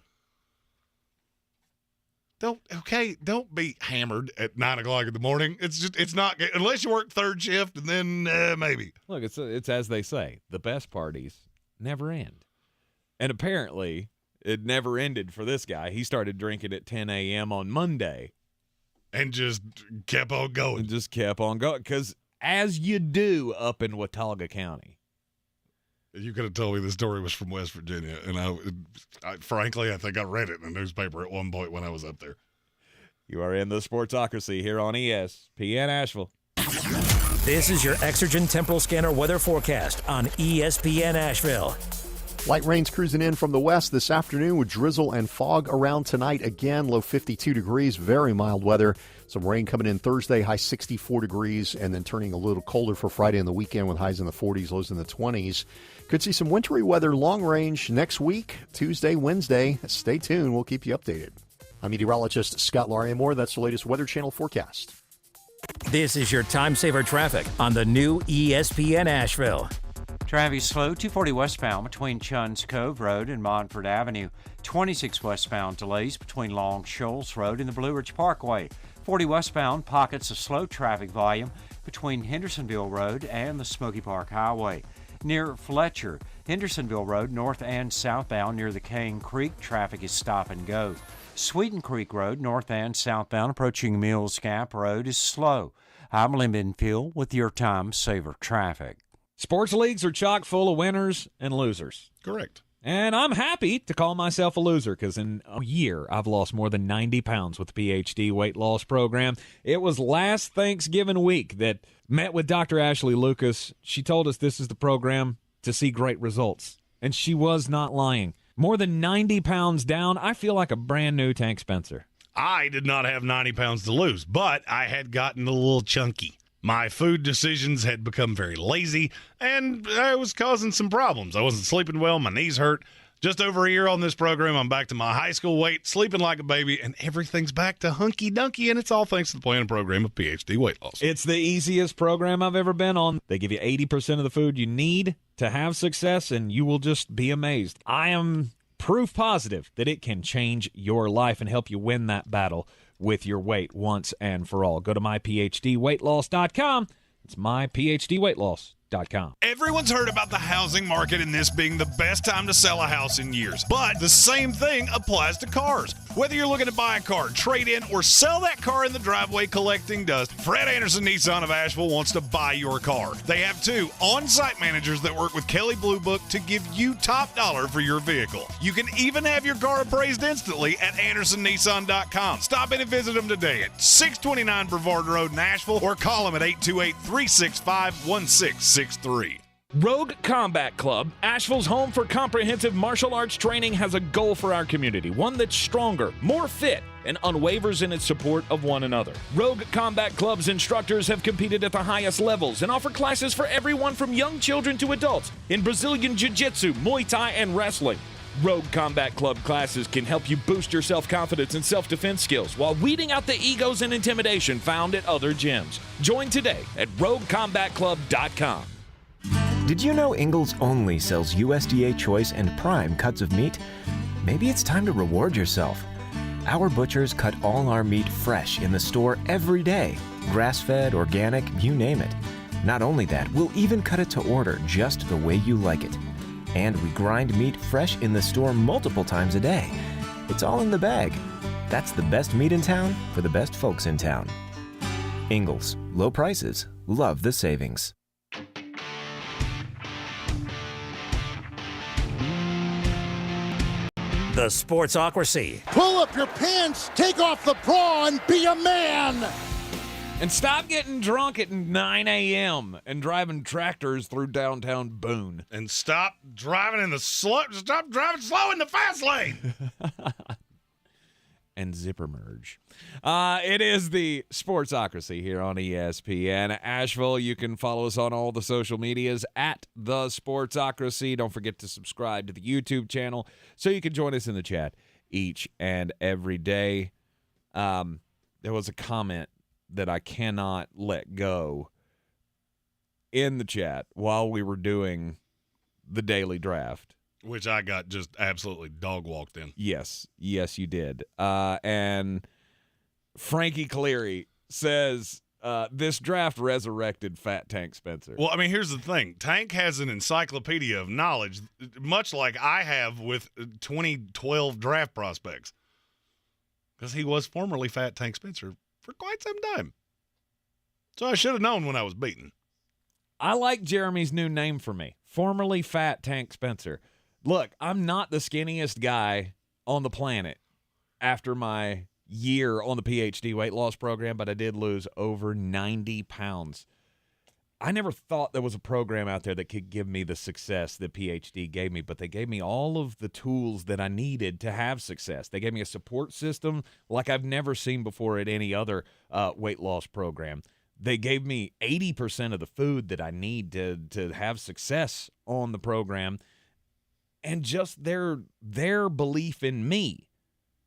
Don't be hammered at 9 o'clock in the morning. It's not, unless you work third shift, and then maybe. Look, it's as they say, the best parties never end. And apparently, it never ended for this guy. He started drinking at 10 a.m. on Monday. And just kept on going. Because as you do up in Watauga County. You could have told me the story was from West Virginia, and I frankly, I think I read it in the newspaper at one point when I was up there. You are in the Sportsocracy here on ESPN Asheville. This is your Exergen Temporal Scanner weather forecast on ESPN Asheville. Light rains cruising in from the west this afternoon with drizzle and fog around tonight. Again, low 52 degrees, very mild weather. Some rain coming in Thursday, high 64 degrees, and then turning a little colder for Friday and the weekend with highs in the 40s, lows in the 20s. Could see some wintry weather long range next week, Tuesday, Wednesday. Stay tuned. We'll keep you updated. I'm meteorologist Scott Larimore. That's the latest Weather Channel forecast. This is your time saver traffic on the new ESPN Asheville. Traffic slow, 240 westbound between Chuns Cove Road and Montford Avenue. 26 westbound delays between Long Shoals Road and the Blue Ridge Parkway. 40 westbound pockets of slow traffic volume between Hendersonville Road and the Smoky Park Highway. Near Fletcher, Hendersonville Road north and southbound near the Cane Creek, traffic is stop and go. Sweeten Creek Road north and southbound approaching Mills Gap Road is slow. I'm Lynn Benfield with your time saver traffic. Sports leagues are chock full of winners and losers. Correct. And I'm happy to call myself a loser because in a year I've lost more than 90 pounds with the PhD weight loss program. It was last Thanksgiving week that met with Dr. Ashley Lucas. She told us this is the program to see great results. And she was not lying. More than 90 pounds down, I feel like a brand new Tank Spencer. I did not have 90 pounds to lose, but I had gotten a little chunky. My food decisions had become very lazy, and I was causing some problems. I wasn't sleeping well. My knees hurt. Just over a year on this program, I'm back to my high school weight, sleeping like a baby, and everything's back to hunky-dunky, and it's all thanks to the plan and program of PhD Weight Loss. It's the easiest program I've ever been on. They give you 80% of the food you need to have success, and you will just be amazed. I am proof positive that it can change your life and help you win that battle with your weight once and for all. Go to myphdweightloss.com. It's myphdweightloss.com. Everyone's heard about the housing market and this being the best time to sell a house in years. But the same thing applies to cars. Whether you're looking to buy a car, trade in, or sell that car in the driveway collecting dust, Fred Anderson Nissan of Asheville wants to buy your car. They have 2 on-site managers that work with Kelley Blue Book to give you top dollar for your vehicle. You can even have your car appraised instantly at AndersonNissan.com. Stop in and visit them today at 629 Brevard Road in Asheville or call them at 828-365-1663. Rogue Combat Club, Asheville's home for comprehensive martial arts training, has a goal for our community, one that's stronger, more fit, and unwavers in its support of one another. Rogue Combat Club's instructors have competed at the highest levels and offer classes for everyone from young children to adults in Brazilian Jiu-Jitsu, Muay Thai, and wrestling. Rogue Combat Club classes can help you boost your self-confidence and self-defense skills while weeding out the egos and intimidation found at other gyms. Join today at RogueCombatClub.com. Did you know Ingles only sells USDA choice and prime cuts of meat? Maybe it's time to reward yourself. Our butchers cut all our meat fresh in the store every day. Grass-fed, organic, you name it. Not only that, we'll even cut it to order just the way you like it. And we grind meat fresh in the store multiple times a day. It's all in the bag. That's the best meat in town for the best folks in town. Ingles, low prices, love the savings. The Sportsocracy. Pull up your pants, take off the bra, and be a man! And stop getting drunk at 9 a.m. and driving tractors through downtown Boone. And stop driving slow in the fast lane. And zipper merge. It is the Sportsocracy here on ESPN Asheville. You can follow us on all the social medias at the Sportsocracy. Don't forget to subscribe to the YouTube channel so you can join us in the chat each and every day. There was a comment that I cannot let go in the chat while we were doing the daily draft. Which I got just absolutely dog-walked in. Yes, you did. And Frankie Cleary says, this draft resurrected Fat Tank Spencer. Well, I mean, here's the thing. Tank has an encyclopedia of knowledge, much like I have with 2012 draft prospects. Because he was formerly Fat Tank Spencer for quite some time. So I should have known when I was beaten. I like Jeremy's new name for me, formerly Fat Tank Spencer. Look, I'm not the skinniest guy on the planet after my year on the PhD weight loss program, but I did lose over 90 pounds. I never thought there was a program out there that could give me the success that PhD gave me, but they gave me all of the tools that I needed to have success. They gave me a support system like I've never seen before at any other weight loss program. They gave me 80% of the food that I need to have success on the program. And just their belief in me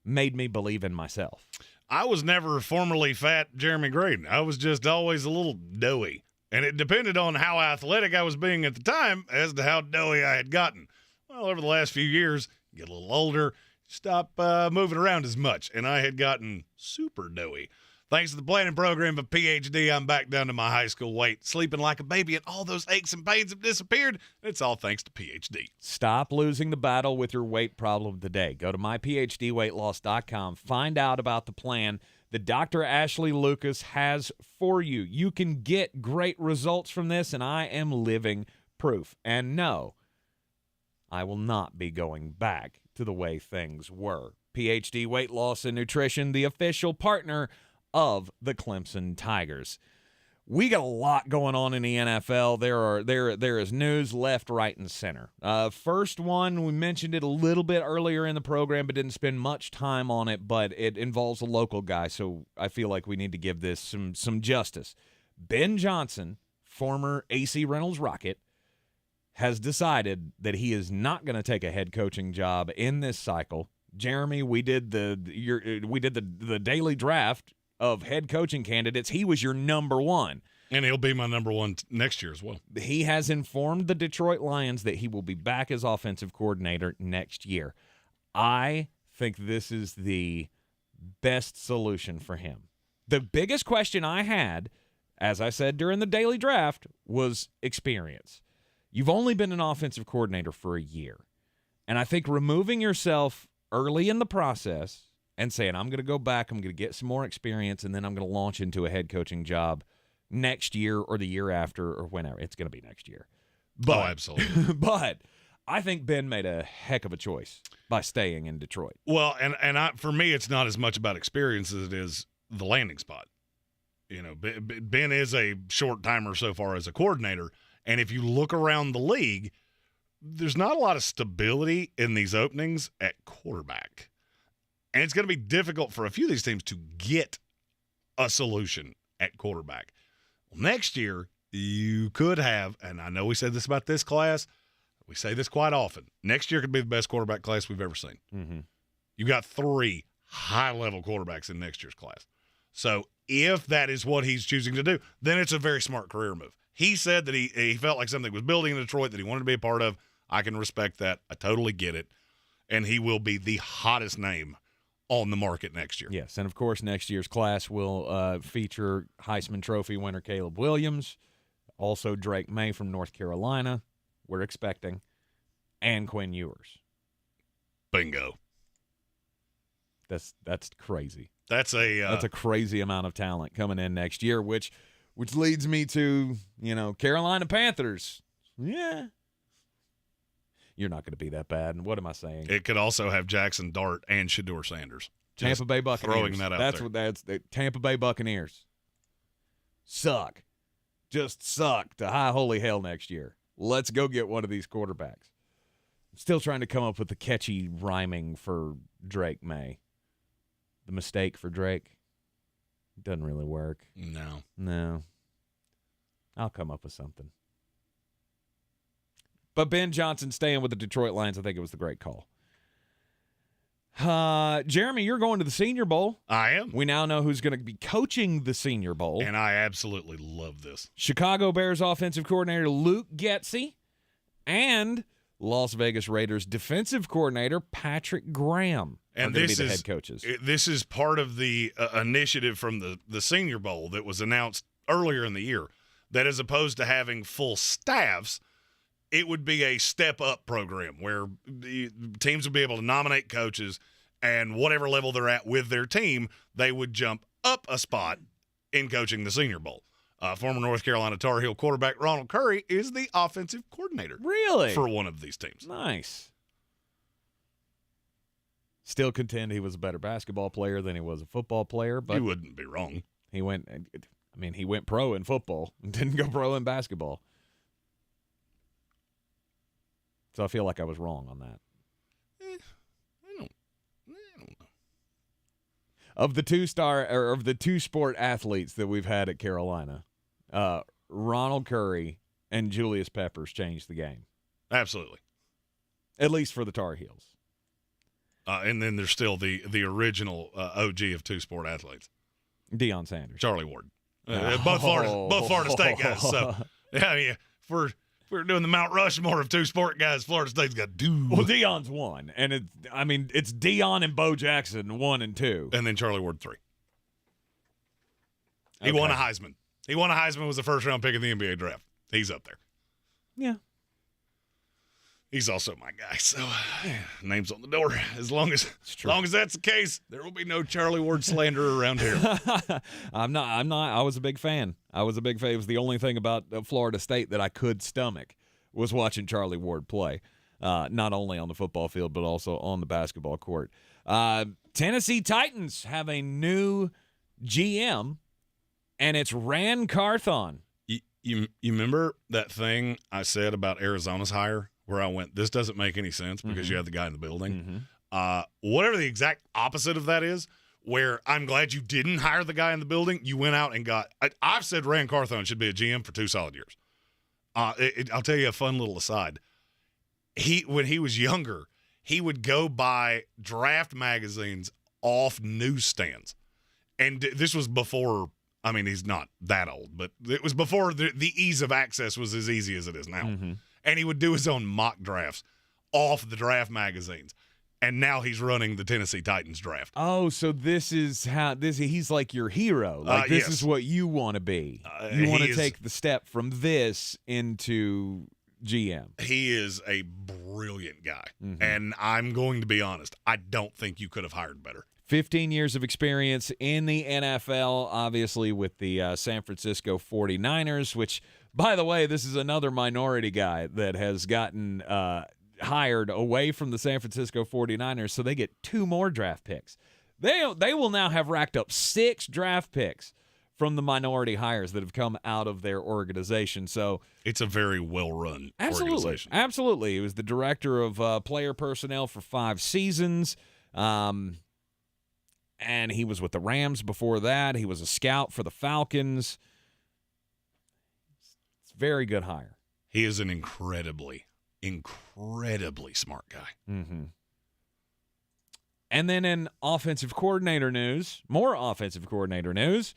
made me believe in myself. I was never formerly fat Jeremy Greene. I was just always a little doughy. And it depended on how athletic I was being at the time as to how doughy I had gotten. Well, over the last few years, you get a little older, stop moving around as much. And I had gotten super doughy. Thanks to the planning program of PhD, I'm back down to my high school weight, sleeping like a baby, and all those aches and pains have disappeared. It's all thanks to PhD. Stop losing the battle with your weight problem today. Go to myphdweightloss.com. Find out about the plan that Dr. Ashley Lucas has for you. You can get great results from this, and I am living proof. And no, I will not be going back to the way things were. PhD Weight Loss and Nutrition, the official partner of the Clemson Tigers. We got a lot going on in the NFL. There is news left, right, and center. First one, we mentioned it a little bit earlier in the program, but didn't spend much time on it, but it involves a local guy, so I feel like we need to give this some justice. Ben Johnson, former AC Reynolds Rocket, has decided that he is not going to take a head coaching job in this cycle. Jeremy, we did the daily draft of head coaching candidates. He was your number one. And he'll be my number one next year as well. He has informed the Detroit Lions that he will be back as offensive coordinator next year. I think this is the best solution for him. The biggest question I had as I said during the daily draft, was experience. You've only been an offensive coordinator for a year. And I think removing yourself early in the process and saying, I'm going to go back, I'm going to get some more experience, and then I'm going to launch into a head coaching job next year or the year after or whenever. It's going to be next year. But, absolutely. But I think Ben made a heck of a choice by staying in Detroit. Well, for me, it's not as much about experience as it is the landing spot. You know, Ben is a short timer so far as a coordinator, and if you look around the league, there's not a lot of stability in these openings at quarterback. And it's going to be difficult for a few of these teams to get a solution at quarterback. Well, next year, you could have, and I know we said this about this class, we say this quite often, next year could be the best quarterback class we've ever seen. Mm-hmm. You've got 3 high-level quarterbacks in next year's class. So if that is what he's choosing to do, then it's a very smart career move. He said that he felt like something was building in Detroit that he wanted to be a part of. I can respect that. I totally get it. And he will be the hottest name on the market next year. Yes, and of course next year's class will feature Heisman Trophy winner Caleb Williams, also Drake May from North Carolina, we're expecting, and Quinn Ewers. Bingo. That's crazy. That's a crazy amount of talent coming in next year, which leads me to, Carolina Panthers. Yeah. You're not going to be that bad. And what am I saying? It could also have Jackson Dart and Shedeur Sanders. Tampa Bay Buccaneers. Throwing that out there. That's the Tampa Bay Buccaneers. Suck. Just suck to high holy hell next year. Let's go get one of these quarterbacks. I'm still trying to come up with the catchy rhyming for Drake May. The mistake for Drake doesn't really work. No. I'll come up with something. But Ben Johnson staying with the Detroit Lions, I think it was the great call. Jeremy, you're going to the Senior Bowl. I am. We now know who's going to be coaching the Senior Bowl. And I absolutely love this. Chicago Bears offensive coordinator Luke Getsy and Las Vegas Raiders defensive coordinator Patrick Graham are going to be the head coaches. This is part of the initiative from the Senior Bowl that was announced earlier in the year, that as opposed to having full staffs, it would be a step-up program where the teams would be able to nominate coaches, and whatever level they're at with their team, they would jump up a spot in coaching the Senior Bowl. Former North Carolina Tar Heel quarterback Ronald Curry is the offensive coordinator. Really? For one of these teams. Nice. Still contend he was a better basketball player than he was a football player, but you wouldn't be wrong. He went pro in football and didn't go pro in basketball. So I feel like I was wrong on that. I don't know. Of the two sport athletes that we've had at Carolina, Ronald Curry and Julius Peppers changed the game. Absolutely. At least for the Tar Heels. And then there's still the original OG of two sport athletes. Deion Sanders. Charlie Ward. Both Florida State guys. So, if we're doing the Mount Rushmore of two sport guys, Florida State's got two. Well, Deion's one. And it's Deion and Bo Jackson 1 and 2. And then Charlie Ward 3. He won a Heisman. Was the first round pick in the NBA draft. He's up there. Yeah. He's also my guy, so name's on the door. As long as that's the case, there will be no Charlie Ward slander around here. I'm not. I was a big fan. It was the only thing about Florida State that I could stomach was watching Charlie Ward play, not only on the football field but also on the basketball court. Tennessee Titans have a new GM, and it's Ran Carthon. You remember that thing I said about Arizona's hire? Where I went, this doesn't make any sense because you have the guy in the building. Whatever the exact opposite of that is, where I'm glad you didn't hire the guy in the building, you went out and got – I've said Ran Carthon should be a GM for 2 solid years. I'll tell you a fun little aside. When he was younger, he would go buy draft magazines off newsstands. And this was before – he's not that old, but it was before the ease of access was as easy as it is now. And he would do his own mock drafts off the draft magazines. and now he's running the Tennessee Titans draft. Oh, so this is how he's like your hero. Like this is what you want to be. You want to take the step from this into GM. He is a brilliant guy, and I'm going to be honest. I don't think you could have hired better. 15 years of experience in the NFL, obviously with the San Francisco 49ers, which, by the way, this is another minority guy that has gotten hired away from the San Francisco 49ers, so they get 2 more draft picks. They will now have racked up 6 draft picks from the minority hires that have come out of their organization. So it's a very well-run organization. Absolutely. He was the director of player personnel for 5 seasons. And he was with the Rams before that. He was a scout for the Falcons. It's a very good hire. He is an incredibly smart guy. Mm-hmm. And then in offensive coordinator news, more offensive coordinator news,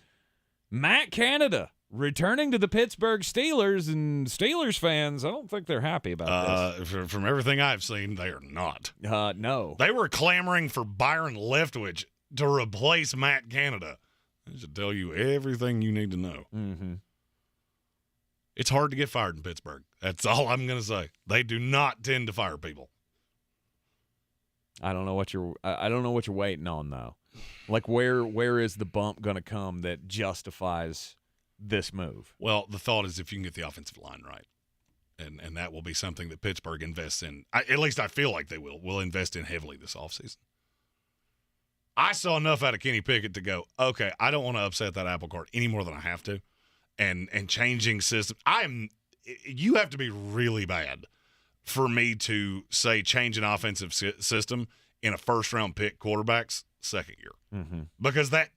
Matt Canada returning to the Pittsburgh Steelers, and Steelers fans, I don't think they're happy about this. From everything I've seen, they are not. No. They were clamoring for Byron Leftwich to replace Matt Canada. I should tell you everything you need to know. Mm-hmm. It's hard to get fired in Pittsburgh. That's all I'm going to say. They do not tend to fire people. I don't know what you're waiting on though. Like where is the bump going to come that justifies this move? Well, the thought is if you can get the offensive line right. And that will be something that Pittsburgh invests in. At least I feel like they will invest in heavily this offseason. I saw enough out of Kenny Pickett to go, okay, I don't want to upset that apple cart any more than I have to. And changing systems. You have to be really bad for me to say change an offensive system in a first-round pick quarterback's second year. Mm-hmm. Because the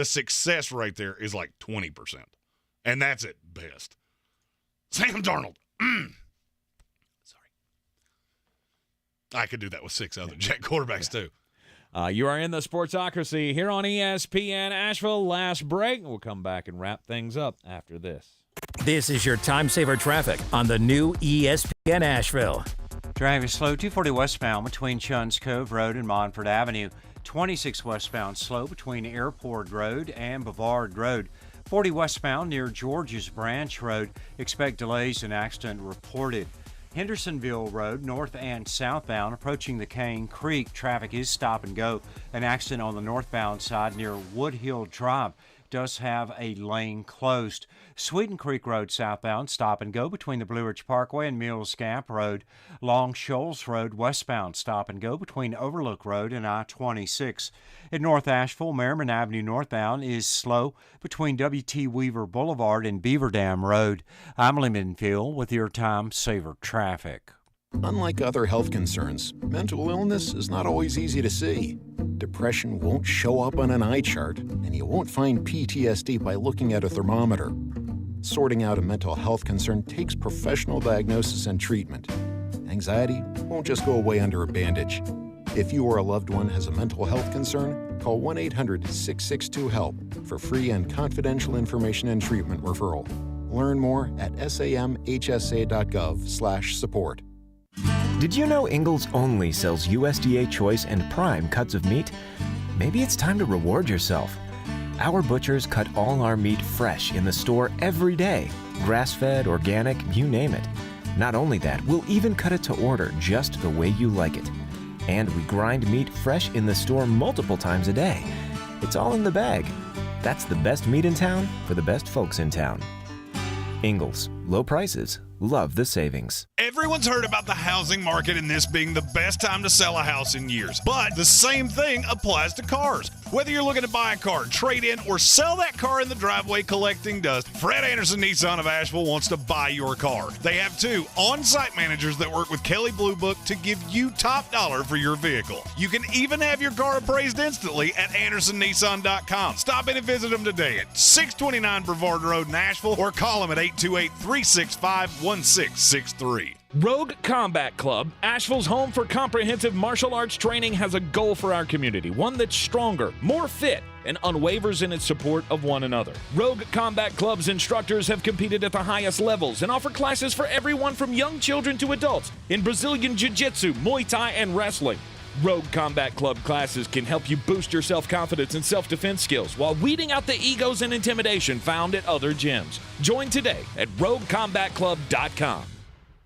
success rate there is like 20%. And that's at best. Sam Darnold. Sorry. I could do that with 6 other Jet quarterbacks too. You are in the Sportsocracy here on ESPN Asheville. Last break. We'll come back and wrap things up after this. This is your time saver traffic on the new ESPN Asheville. Driving slow 240 westbound between Chuns Cove Road and Montford Avenue. 26 westbound slow between Airport Road and Bavard Road. 40 westbound near George's Branch Road. Expect delays and accident reported. Hendersonville Road, north and southbound, approaching the Cane Creek. Traffic is stop and go. An accident on the northbound side near Woodhill Drive does have a lane closed. Sweeten Creek Road southbound, stop and go between the Blue Ridge Parkway and Mills Gap Road. Long Shoals Road westbound, stop and go between Overlook Road and I-26. In North Asheville, Merriman Avenue northbound is slow between W.T. Weaver Boulevard and Beaver Dam Road. I'm Lyman Field with your time saver traffic. Unlike other health concerns, mental illness is not always easy to see. Depression won't show up on an eye chart, and you won't find PTSD by looking at a thermometer. Sorting out a mental health concern takes professional diagnosis and treatment. Anxiety won't just go away under a bandage. If you or a loved one has a mental health concern, call 1-800-662-HELP for free and confidential information and treatment referral. Learn more at samhsa.gov/support. Did you know Ingles only sells USDA Choice and Prime cuts of meat? Maybe it's time to reward yourself. Our butchers cut all our meat fresh in the store every day. Grass-fed, organic, you name it. Not only that, we'll even cut it to order just the way you like it. And we grind meat fresh in the store multiple times a day. It's all in the bag. That's the best meat in town for the best folks in town. Ingles, low prices, love the savings. Everyone's heard about the housing market and this being the best time to sell a house in years. But the same thing applies to cars. Whether you're looking to buy a car, trade in, or sell that car in the driveway collecting dust, Fred Anderson Nissan of Asheville wants to buy your car. They have 2 on-site managers that work with Kelly Blue Book to give you top dollar for your vehicle. You can even have your car appraised instantly at AndersonNissan.com. Stop in and visit them today at 629 Brevard Road in Asheville or call them at 828-365-1663. Rogue Combat Club, Asheville's home for comprehensive martial arts training, has a goal for our community, one that's stronger, more fit, and unwavers in its support of one another. Rogue Combat Club's instructors have competed at the highest levels and offer classes for everyone from young children to adults in Brazilian Jiu-Jitsu, Muay Thai, and wrestling. Rogue Combat Club classes can help you boost your self-confidence and self-defense skills while weeding out the egos and intimidation found at other gyms. Join today at roguecombatclub.com.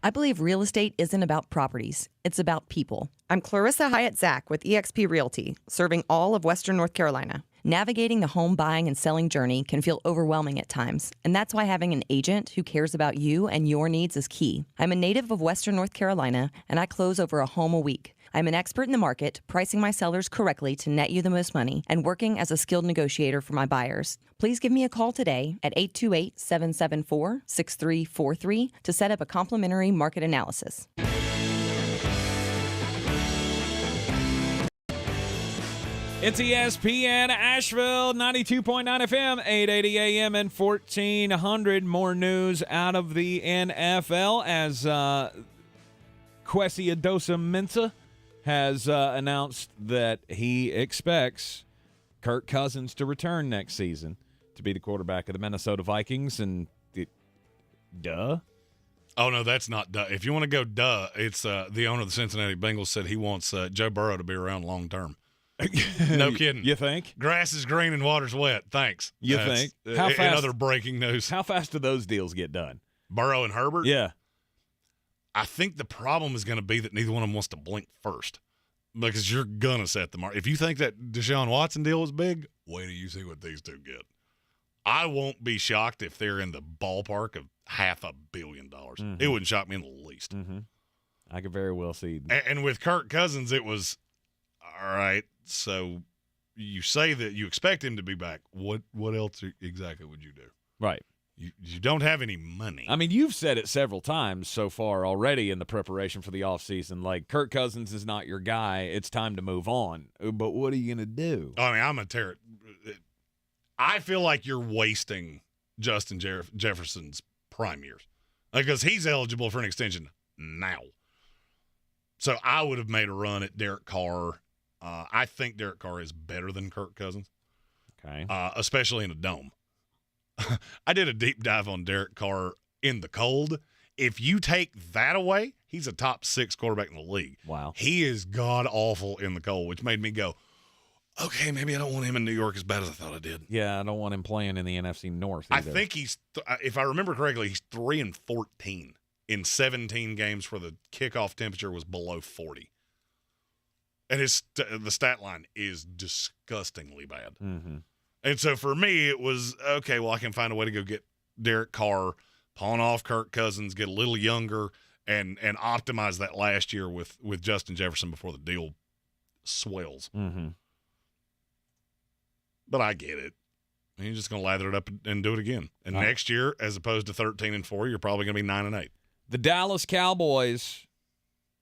I believe real estate isn't about properties. It's about people. I'm Clarissa Hyatt Zach with eXp Realty, serving all of Western North Carolina. Navigating the home buying and selling journey can feel overwhelming at times, and that's why having an agent who cares about you and your needs is key. I'm a native of Western North Carolina, and I close over a home a week. I'm an expert in the market, pricing my sellers correctly to net you the most money, and working as a skilled negotiator for my buyers. Please give me a call today at 828-774-6343 to set up a complimentary market analysis. It's ESPN Asheville, 92.9 FM, 880 AM and 1400. More news out of the NFL as Kwesi Adofo-Mensah has announced that he expects Kirk Cousins to return next season to be the quarterback of the Minnesota Vikings. And duh. Oh, no, that's not duh. If you want to go duh, it's the owner of the Cincinnati Bengals said he wants Joe Burrow to be around long term. No kidding. You think? Grass is green and water's wet. Thanks. You think? How fast, in other breaking news. How fast do those deals get done? Burrow and Herbert? Yeah. I think the problem is going to be that neither one of them wants to blink first because you're going to set the mark. If you think that Deshaun Watson deal was big, wait till you see what these two get. I won't be shocked if they're in the ballpark of $500 million. Mm-hmm. It wouldn't shock me in the least. Mm-hmm. I could very well see. And with Kirk Cousins, it was, all right, so you say that you expect him to be back. What else exactly would you do? Right. You don't have any money. I mean, you've said it several times so far already in the preparation for the offseason. Like, Kirk Cousins is not your guy. It's time to move on. But what are you going to do? I mean, I'm a terror. I feel like you're wasting Justin Jefferson's prime years because he's eligible for an extension now. So I would have made a run at Derek Carr. I think Derek Carr is better than Kirk Cousins, okay, especially in a dome. I did a deep dive on Derek Carr in the cold. If you take that away, he's a top 6 quarterback in the league. Wow. He is god-awful in the cold, which made me go, okay, maybe I don't want him in New York as bad as I thought I did. Yeah, I don't want him playing in the NFC North either. I think he's, if I remember correctly, he's 3-14 in 17 games where the kickoff temperature was below 40. And the stat line is disgustingly bad. Mm-hmm. And so for me, it was, okay, well, I can find a way to go get Derek Carr, pawn off Kirk Cousins, get a little younger, and optimize that last year with Justin Jefferson before the deal swells. Mm-hmm. But I get it. You're just going to lather it up and do it again. And next year, as opposed to 13-4, you're probably going to be 9-8. The Dallas Cowboys,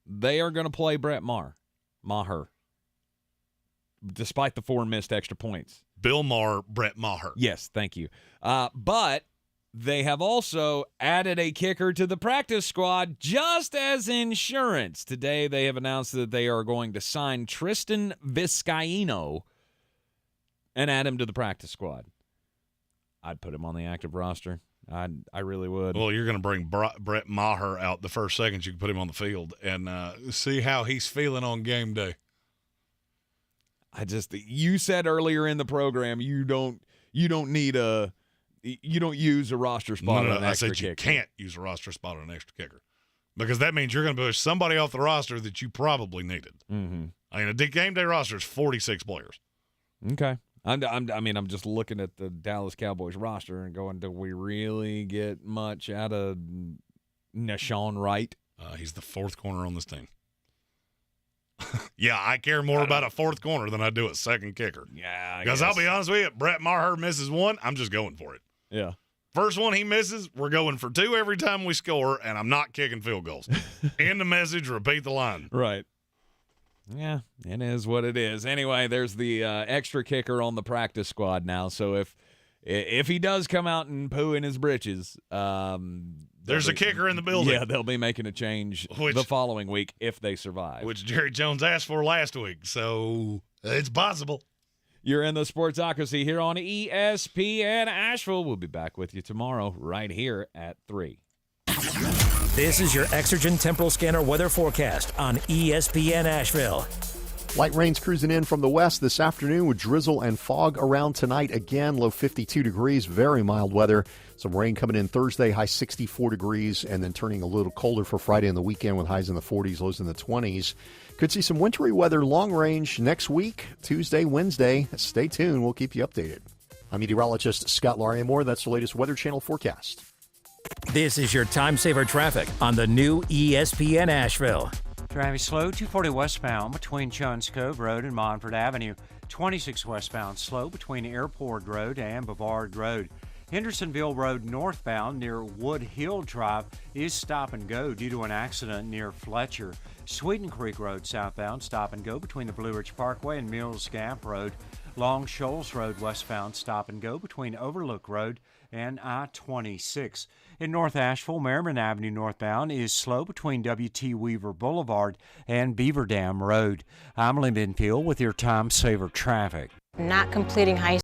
they are going to play Brett Maher, despite the 4 missed extra points. Bill Maher, Brett Maher. Yes, thank you. But they have also added a kicker to the practice squad just as insurance. Today they have announced that they are going to sign Tristan Vizcaino and add him to the practice squad. I'd put him on the active roster. I really would. Well, you're going to bring Brett Maher out the first second you can put him on the field and see how he's feeling on game day. You said earlier in the program you don't use a roster spot on an extra kicker. I said you can't use a roster spot on an extra kicker because that means you're going to push somebody off the roster that you probably needed. Mm-hmm. I mean, a game day roster is 46 players. Okay. I'm just looking at the Dallas Cowboys roster and going, do we really get much out of Nashawn Wright? He's the 4th corner on this team. Yeah, I care more about a 4th corner than I do a second kicker. Yeah, because I'll be honest with you, Brett Maher misses one, I'm just going for it. Yeah. First one he misses, we're going for 2 every time we score, and I'm not kicking field goals. End the message, repeat the line. Right. Yeah, it is what it is. Anyway, there's the extra kicker on the practice squad now. So if he does come out and poo in his britches, there's a kicker in the building. Yeah, they'll be making a change the following week if they survive. Which Jerry Jones asked for last week, so it's possible. You're in the Sportsocracy here on ESPN Asheville. We'll be back with you tomorrow right here at 3. This is your Exergen Temporal Scanner weather forecast on ESPN Asheville. Light rains cruising in from the west this afternoon with drizzle and fog around tonight again. Low 52 degrees, very mild weather. Some rain coming in Thursday, high 64 degrees, and then turning a little colder for Friday and the weekend with highs in the 40s, lows in the 20s. Could see some wintry weather long range next week, Tuesday, Wednesday. Stay tuned. We'll keep you updated. I'm meteorologist Scott Larimore. That's the latest Weather Channel forecast. This is your time saver traffic on the new ESPN Asheville. Driving slow, 240 westbound between Chuns Cove Road and Montford Avenue. 26 westbound slow between Airport Road and Bavard Road. Hendersonville Road northbound near Wood Hill Drive is stop and go due to an accident near Fletcher. Sweeten Creek Road southbound stop and go between the Blue Ridge Parkway and Mills Gap Road. Long Shoals Road westbound stop and go between Overlook Road and I-26. In North Asheville, Merriman Avenue northbound is slow between W.T. Weaver Boulevard and Beaver Dam Road. I'm Lynn Benfield with your time saver traffic. Not completing high